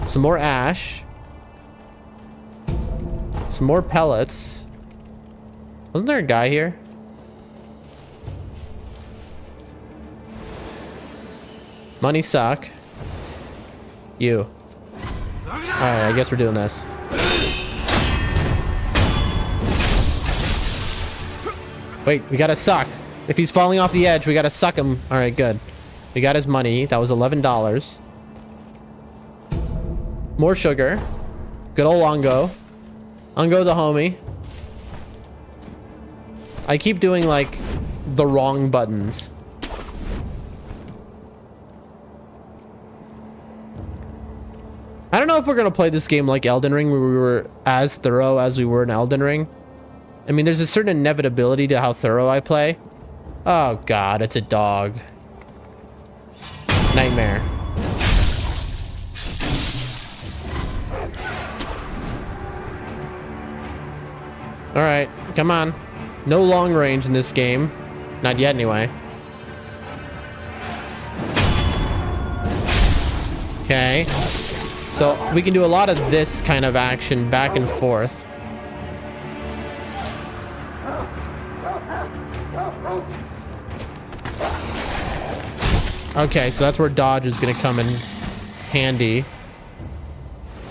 A: Some more ash. Some more pellets. Wasn't there a guy here? Money suck. You. Alright, I guess we're doing this. Wait, we gotta suck. If he's falling off the edge, we gotta suck him. Alright, good. We got his money. That was $11. More sugar. Good old Ongo. Ongo the homie. I keep doing, like, the wrong buttons. I don't know if we're gonna play this game like Elden Ring, where we were as thorough as we were in Elden Ring. I mean, there's a certain inevitability to how thorough I play. Oh, God, it's a dog. Nightmare. All right, come on. No long range in this game. Not yet, anyway. Okay. So we can do a lot of this kind of action back and forth. Okay, so that's where dodge is gonna come in handy.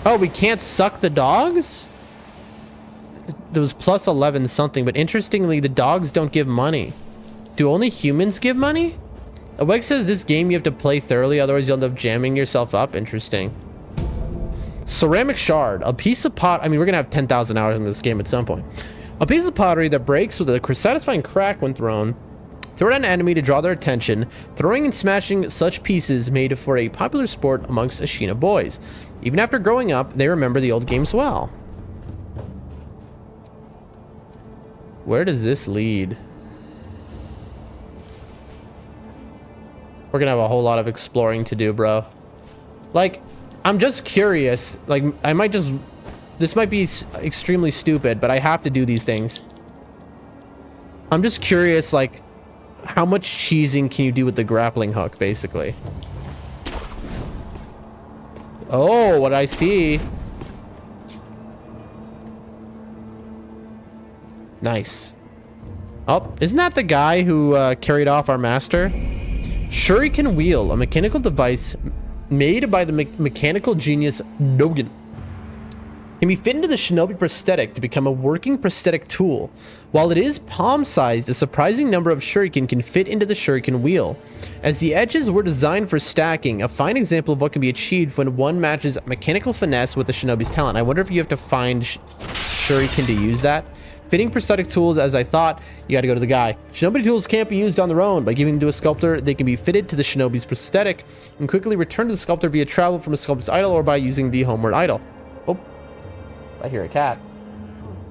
A: Oh, we can't suck the dogs? There was plus 11 something, but interestingly, the dogs don't give money. Do only humans give money? Aweg says this game you have to play thoroughly, otherwise you'll end up jamming yourself up. Interesting. Ceramic shard. A piece of pot. I mean, we're going to have 10,000 hours in this game at some point. A piece of pottery that breaks with a satisfying crack when thrown. Throw it at an enemy to draw their attention. Throwing and smashing such pieces made for a popular sport amongst Ashina boys. Even after growing up, they remember the old games well. Where does this lead? We're gonna have a whole lot of exploring to do, bro. Like, I'm just curious. Like, I might just... This might be extremely stupid, but I have to do these things. I'm just curious, like, how much cheesing can you do with the grappling hook, basically? Oh, what I see. Nice. Oh, isn't that the guy who carried off our master? Shuriken wheel, a mechanical device made by the mechanical genius Nogan. Can be fit into the shinobi prosthetic to become a working prosthetic tool. While it is palm-sized, a surprising number of shuriken can fit into the shuriken wheel. As the edges were designed for stacking, a fine example of what can be achieved when one matches mechanical finesse with the shinobi's talent. I wonder if you have to find shuriken to use that. Fitting prosthetic tools, as I thought, you gotta go to the guy. Shinobi tools can't be used on their own. By giving them to a sculptor, they can be fitted to the shinobi's prosthetic and quickly returned to the sculptor via travel from a sculptor's idol or by using the homeward idol. Oh, I hear a cat.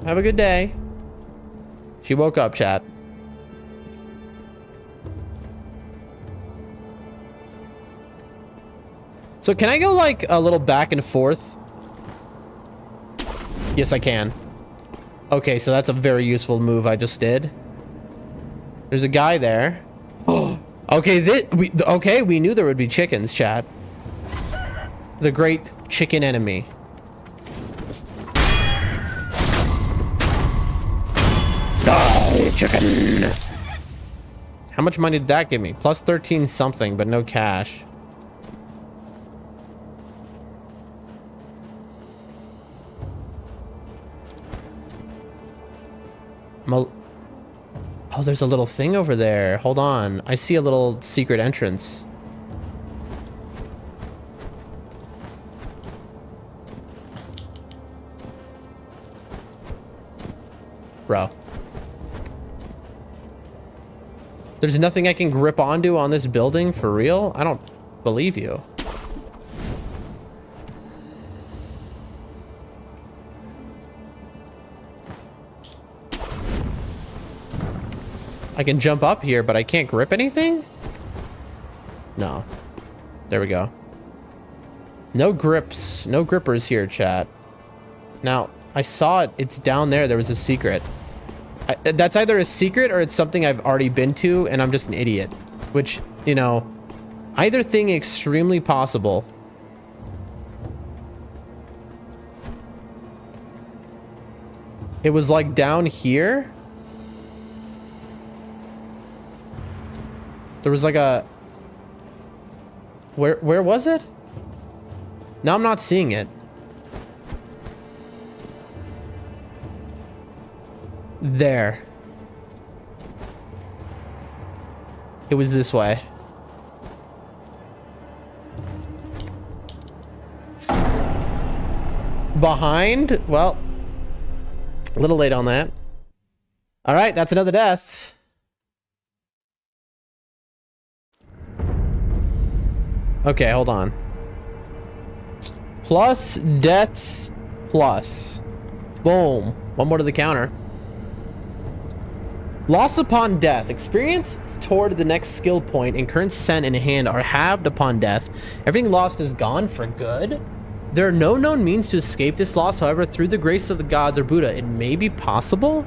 A: Have a good day. She woke up, chat. So can I go like a little back and forth? Yes, I can. Okay, so that's a very useful move I just did. There's a guy there. Oh, okay, we knew there would be chickens, chat. The great chicken enemy. Die, chicken. How much money did that give me? Plus 13 something, but no cash. Oh, there's a little thing over there. Hold on. I see a little secret entrance. Bro. There's nothing I can grip onto on this building for real? I don't believe you. I can jump up here, but I can't grip anything? No. There we go. No grips. No grippers here, chat. Now, I saw it. It's down there. There was a secret. That's either a secret or it's something I've already been to and I'm just an idiot. Which, you know, either thing extremely possible. It was like down here. There was like a... Where was it? Now I'm not seeing it. There. It was this way. Behind? Well, a little late on that. All right, that's another death. Okay, hold on. Plus deaths plus. Boom. One more to the counter. Loss upon death. Experience toward the next skill point and current sen in hand are halved upon death. Everything lost is gone for good. There are no known means to escape this loss. However, through the grace of the gods or Buddha, it may be possible.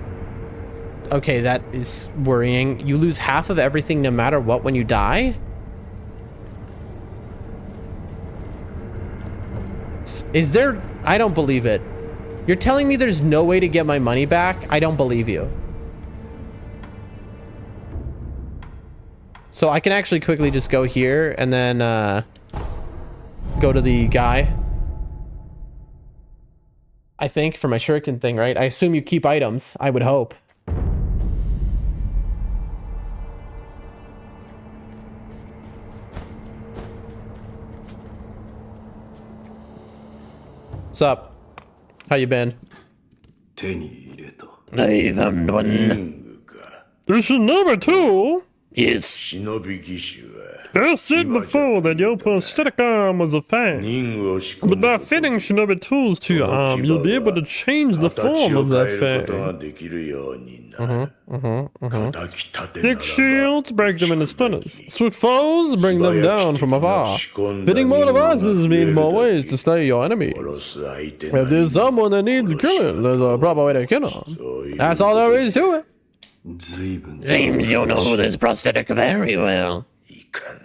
A: Okay, that is worrying. You lose half of everything no matter what when you die. Is there... I don't believe it. You're telling me there's no way to get my money back? I don't believe you. So I can actually quickly just go here and then go to the guy. I think for my shuriken thing, right? I assume you keep items. I would hope. What's up? How you been?
F: 手に入れた。
A: I found one.
E: There's number 2.
A: Yes.
D: 忍び騎士は
E: I said before that your prosthetic arm was a fan.
D: 任を仕込
E: But
D: む
E: by fitting shinobi tools to your arm, you'll be able to change the
D: 形
E: form
D: を
E: of
D: 変
E: that
D: えることが
E: fang.
D: できるようになる。叩き立てなら
E: Thick
D: ば
E: shields break them into splinters. Swift foes bring them down from afar. Fitting more devices mean more ways to slay your enemy.
D: 殺す相手
E: If there's someone that needs killing, there's a proper way to kill them. That's all there is to it.
F: 随分
A: Seems you know this prosthetic very well.
D: いかんな。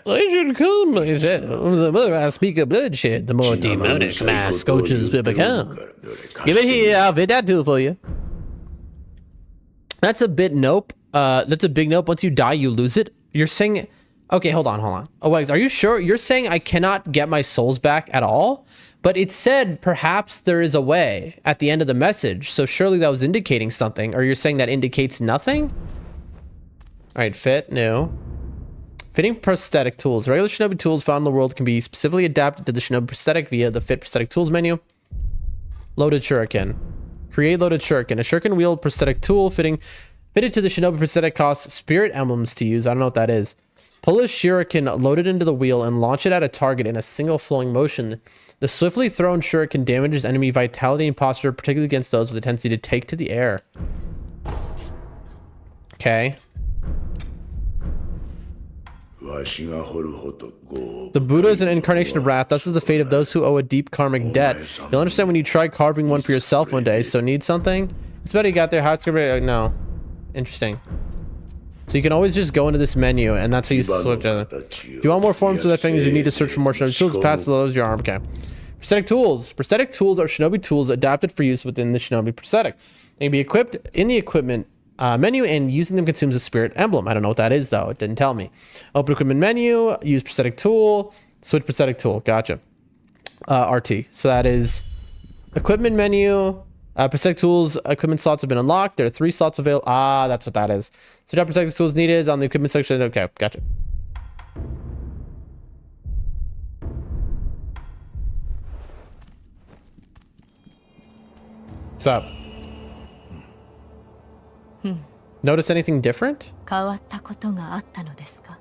A: I should come, I said. The more I speak of bloodshed, the more demonic my scourges will become. Give it here, I'll fit that too for you. That's a bit nope. That's a big nope. Once you die, you lose it. You're saying... Okay, hold on. Oh, wait, are you sure? You're saying I cannot get my souls back at all? But it said perhaps there is a way at the end of the message. So surely that was indicating something. Or you're saying that indicates nothing? All right, fit, new. Fitting prosthetic tools. Regular shinobi tools found in the world can be specifically adapted to the shinobi prosthetic via the fit prosthetic tools menu. Loaded shuriken. Create loaded shuriken. A shuriken wield prosthetic tool fitted to the shinobi prosthetic costs spirit emblems to use. I don't know what that is. Pull a shuriken loaded into the wheel and launch it at a target in a single flowing motion. The swiftly thrown shuriken damages enemy vitality and posture, particularly against those with a tendency to take to the air. Okay. The Buddha is an incarnation of wrath. Thus is the fate of those who owe a deep karmic debt. You'll understand when you try carving one for yourself one day. So need something? It's better you got there. How it's gonna be? No. Interesting. So you can always just go into this menu, and that's how you switch it. If you want more forms of that things, you need to search for more shinobi tools. Pass those your arm. Okay. Prosthetic tools. Prosthetic tools are shinobi tools adapted for use within the shinobi prosthetic. They can be equipped in the equipment menu, and using them consumes a spirit emblem. I don't know what that is, though. It didn't tell me. Open equipment menu. Use prosthetic tool. Switch prosthetic tool. Gotcha. RT. So that is equipment menu. Prosthetic tools equipment slots have been unlocked. There are 3 slots available. Ah, that's what that is. So prosthetic tools needed on the equipment section. Okay, gotcha. What's up? Notice anything different?
G: 変わったことがあったのですか？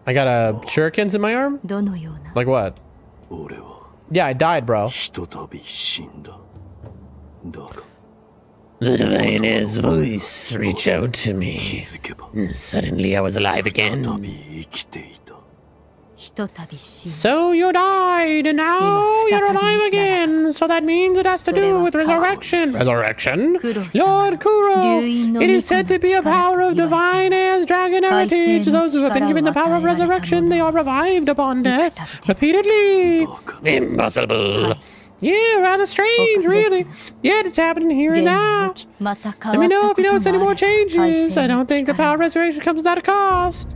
A: I got shurikens in my arm?
G: どのような？
A: Like what?
F: 俺は
A: Yeah, I died, bro.
F: ひとたび死んだ。だが
A: The diviner's voice reached out to
F: 気
A: me.
F: づけば
A: Suddenly I was alive
F: 再
A: again.
F: び生きていた。
G: ひとたび死んだ。
A: So you died, and now you're alive again. So that means it has to do with resurrection. Resurrection? Lord Kuro! It is said to be a power of divine as dragon heritage. Those who have been given the power of resurrection, they are revived upon death. Repeatedly. Impossible. Yeah, rather strange, really. Yet it's happening here and now.
G: また
A: Let
G: 変
A: me
G: わ
A: know
G: った
A: if
G: こ
A: you
G: と
A: notice any
G: が
A: more
G: ある。改
A: changes.
G: 正
A: I
G: の
A: don't think the
G: 力
A: power of resurrection comes without a cost.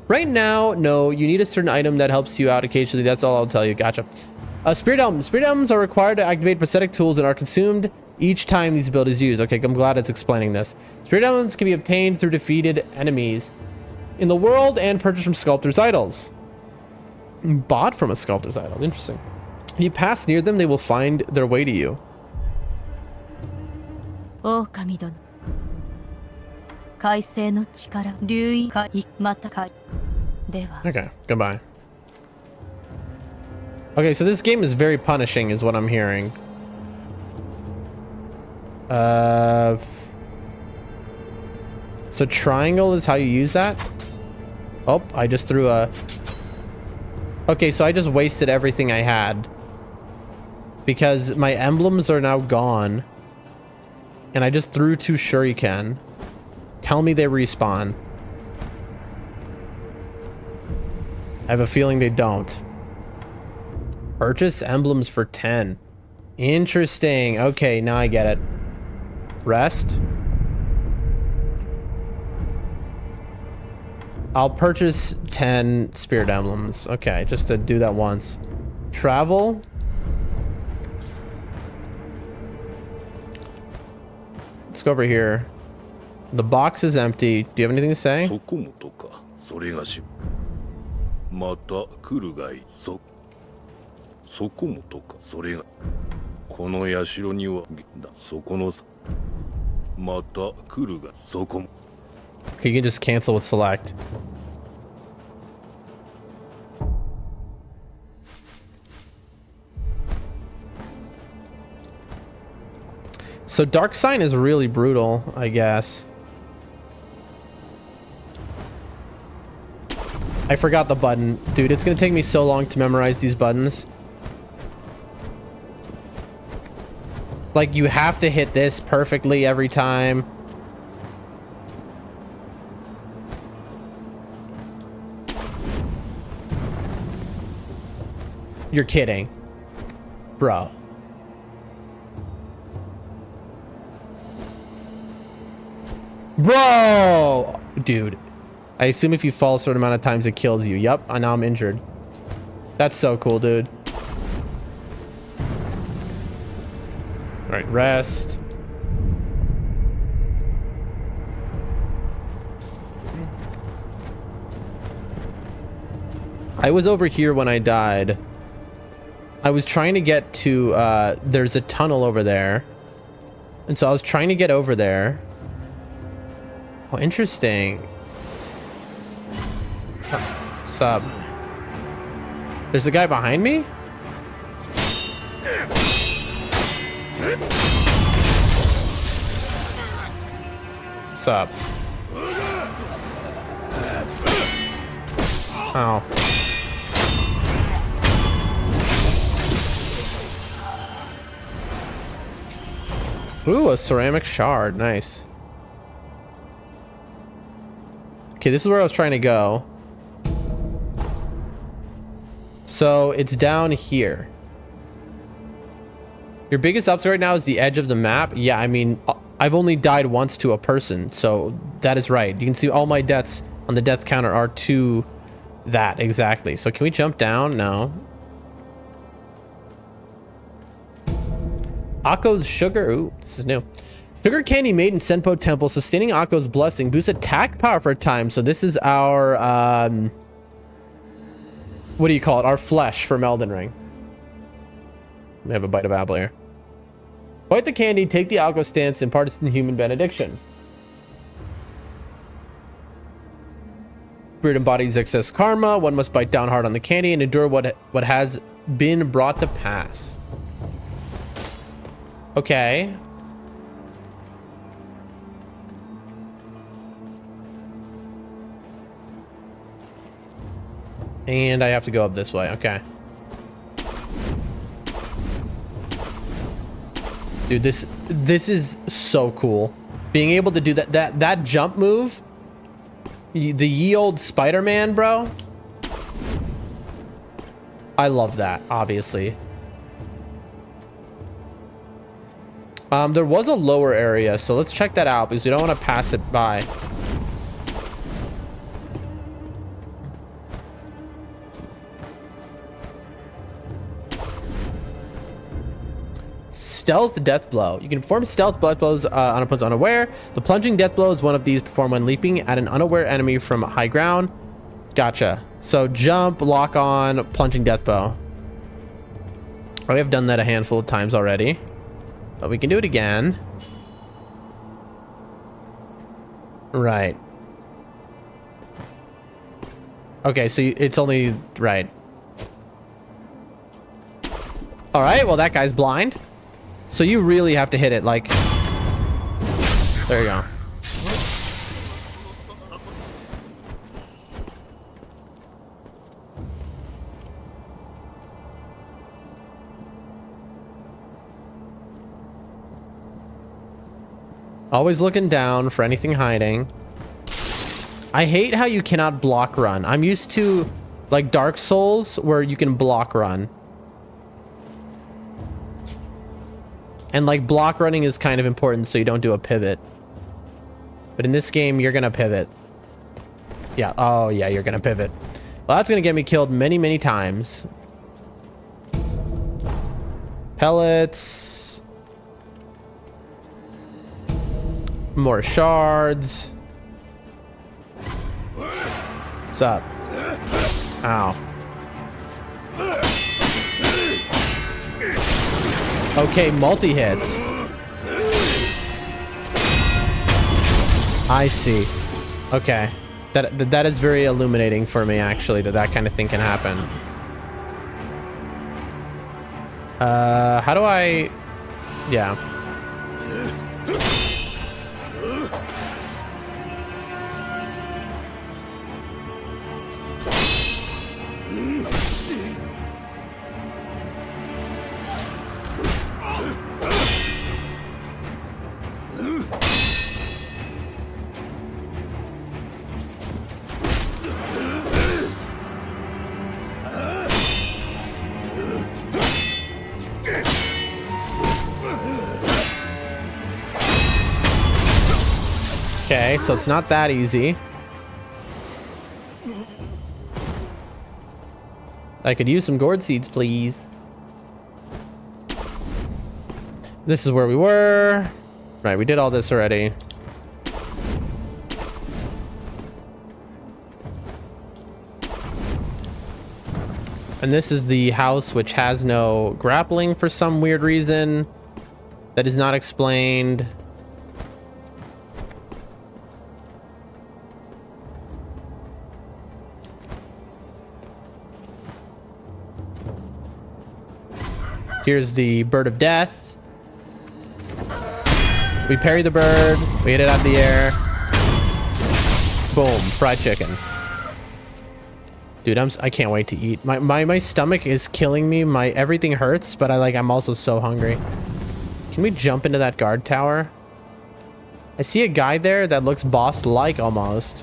A: Right now, no. You need a certain item that helps you out occasionally. That's all I'll tell you. Gotcha. Spirit Elms. Spirit Elms are required to activate prosthetic tools and are consumed each time these abilities use. Okay, I'm glad it's explaining this. Spirit Elms can be obtained through defeated enemies in the world and purchased from sculptor's idols. Bought from a sculptor's idol. Interesting. If you pass near them, they will find their way to you.
G: 狼殿。改正の力。流位かいまたかい。では。
A: Okay, goodbye. Okay, so this game is very punishing is what I'm hearing. So triangle is how you use that? Oh, I just threw a... Okay, so I just wasted everything I had. Because my emblems are now gone. And I just threw 2 shuriken. Tell me they respawn. I have a feeling they don't. Purchase emblems for 10. Interesting. Okay, now I get it. Rest. I'll purchase 10 spirit emblems. Okay, just to do that once. Travel. Let's go over here. The box is empty. Do you have anything to say?
F: そこもとか。それがし。また来るがい。そこもとか。それがこの社にはだ。そこのまた来るが。そこも
A: Okay, you can just cancel with select. So Dark Sign is really brutal, I guess. I forgot the button. Dude, it's gonna take me so long to memorize these buttons. Like, you have to hit this perfectly every time. You're kidding. Bro. Bro! Dude. I assume if you fall a certain amount of times, it kills you. Yep, and now I'm injured. That's so cool, dude. Alright, rest. I was over here when I died. I was trying to get to, there's a tunnel over there. And so I was trying to get over there. Oh, interesting. Sub. There's a guy behind me? What's up? Oh. Ooh, a ceramic shard. Nice. Okay, this is where I was trying to go. So it's down here. Your biggest upside right now is the edge of the map. Yeah, I mean, I've only died once to a person, so that is right. You can see all my deaths on the death counter are to that exactly. So can we jump down? No. Akko's sugar. Ooh, this is new. Sugar candy made in Senpo Temple, sustaining Akko's blessing, boosts attack power for a time. So this is our, what do you call it? Our flesh from Elden Ring. Let me have a bite of apple here. Bite the candy, take the Akko stance, and part in human benediction. Spirit embodies excess karma. One must bite down hard on the candy and endure what has been brought to pass. Okay. And I have to go up this way. Okay. Dude, this is so cool. Being able to do that jump move, the ye old Spider-Man, bro. I love that, obviously. There was a lower area, so let's check that out because we don't want to pass it by. Stealth death blow. You can perform stealth death blows on opponents unaware. The plunging death blow is one of these performed when leaping at an unaware enemy from high ground. Gotcha. So jump, lock on, plunging death bow. We have done that a handful of times already, but we can do it again. Right. Okay, so it's only right. All right, well, that guy's blind. So you really have to hit it, like... There you go. Always looking down for anything hiding. I hate how you cannot block run. I'm used to, like, Dark Souls, where you can block run. And like block running is kind of important so you don't do a pivot. But in this game, you're gonna pivot. Yeah, oh yeah, you're gonna pivot. Well, that's gonna get me killed many, many times. Pellets. More shards. What's up? Ow. Okay, multi-hits. I see. Okay. That is very illuminating for me, actually, that kind of thing can happen. How do I... Yeah. Okay, so it's not that easy. I could use some gourd seeds, please. This is where we were. Right, we did all this already. And this is the house which has no grappling for some weird reason that is not explained. Here's the bird of death. We parry the bird. We hit it out of the air. Boom, fried chicken. Dude, I can't wait to eat. My stomach is killing me. Everything hurts, but I'm also so hungry. Can we jump into that guard tower? I see a guy there that looks boss-like almost.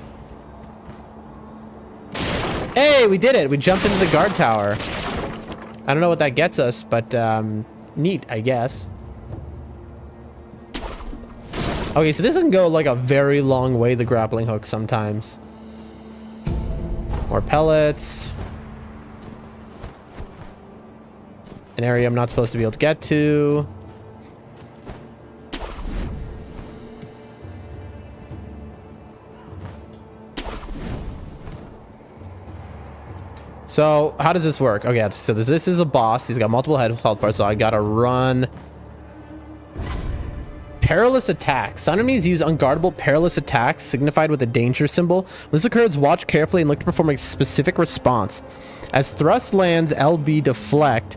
A: Hey, we did it. We jumped into the guard tower. I don't know what that gets us, but neat, I guess. Okay, so this can go like a very long way, the grappling hook sometimes. More pellets. An area I'm not supposed to be able to get to. So how does this work? Okay, so this is a boss. He's got multiple health bars, so I gotta run. Perilous attacks. Some enemies use unguardable perilous attacks signified with a danger symbol. When this occurs, watch carefully and look to perform a specific response. As thrust lands, LB deflect.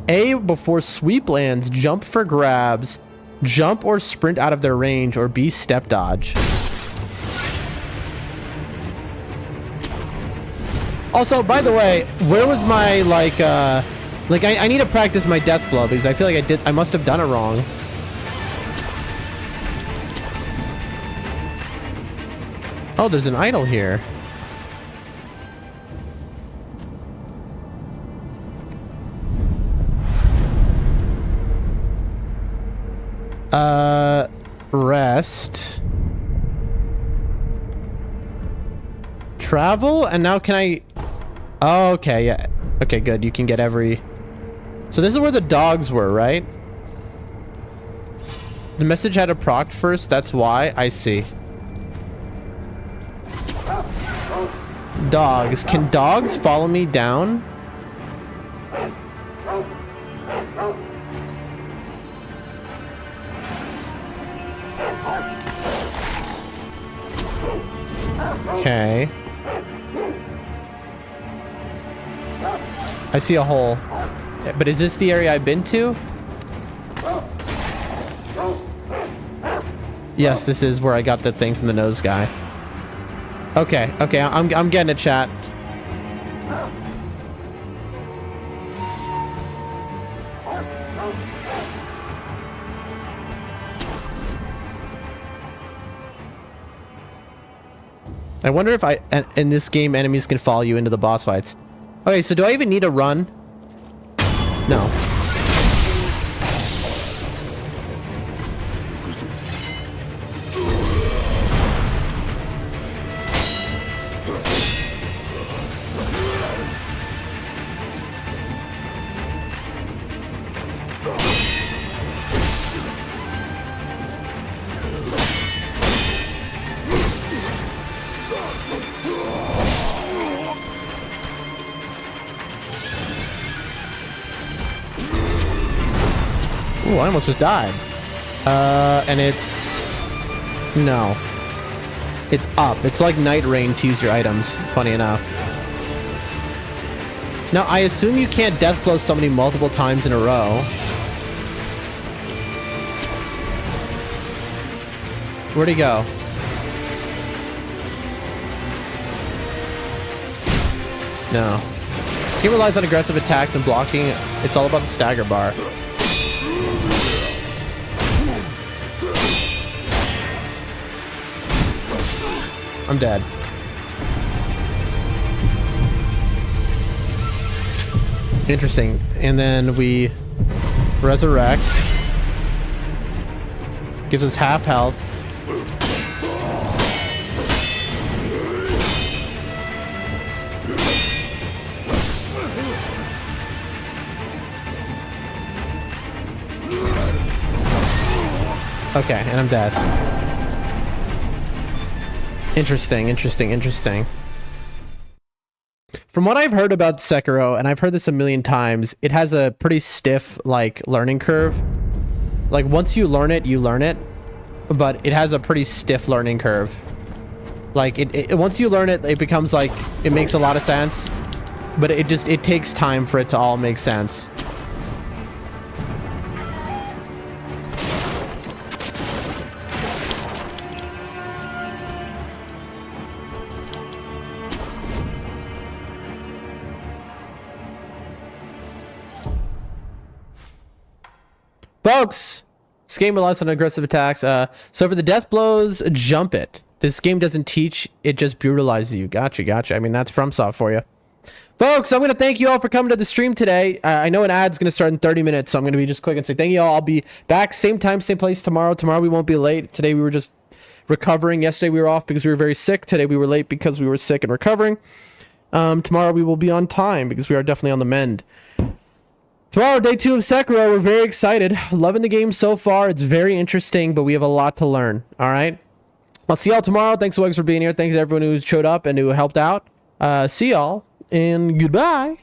A: A before sweep lands, jump for grabs, jump or sprint out of their range, or B step dodge. Also, by the way, where was my I need to practice my death blow because I feel like I must have done it wrong. Oh, there's an idol here. Rest. Travel, and now can I... Oh, okay, yeah. Okay, good. You can get every... So this is where the dogs were, right? The message had a proc first, that's why. I see. Dogs. Can dogs follow me down? Okay. I see a hole. But is this the area I've been to? Yes, this is where I got the thing from the nose guy. Okay, okay, I'm getting it, chat. I wonder if in this game enemies can follow you into the boss fights. Okay, so do I even need to run? No. Oh, I almost just died. And it's... No. It's up. It's like Night Rain to use your items, funny enough. Now, I assume you can't death blow somebody multiple times in a row. Where'd he go? No. This game relies on aggressive attacks and blocking. It's all about the stagger bar. I'm dead. Interesting. And then we resurrect. Gives us half health. Okay, and I'm dead. Interesting, interesting, interesting. From what I've heard about Sekiro, and I've heard this a million times, it has a pretty stiff, like, learning curve. Like, once you learn it, but it has a pretty stiff learning curve. Like, once you learn it, it becomes like, it makes a lot of sense, but it takes time for it to all make sense. Folks, this game relies on aggressive attacks. So for the death blows, jump it. This game doesn't teach, it just brutalizes you. Gotcha. I mean, that's FromSoft for you. Folks, I'm going to thank you all for coming to the stream today. I know an ad's going to start in 30 minutes, so I'm going to be just quick and say thank you all. I'll be back same time, same place tomorrow. Tomorrow we won't be late. Today we were just recovering. Yesterday we were off because we were very sick. Today we were late because we were sick and recovering. Tomorrow we will be on time because we are definitely on the mend. Tomorrow, day 2 of Sekiro. We're very excited. Loving the game so far. It's very interesting, but we have a lot to learn. All right. I'll see y'all tomorrow. Thanks, Wags, for being here. Thanks to everyone who showed up and who helped out. See y'all, and goodbye.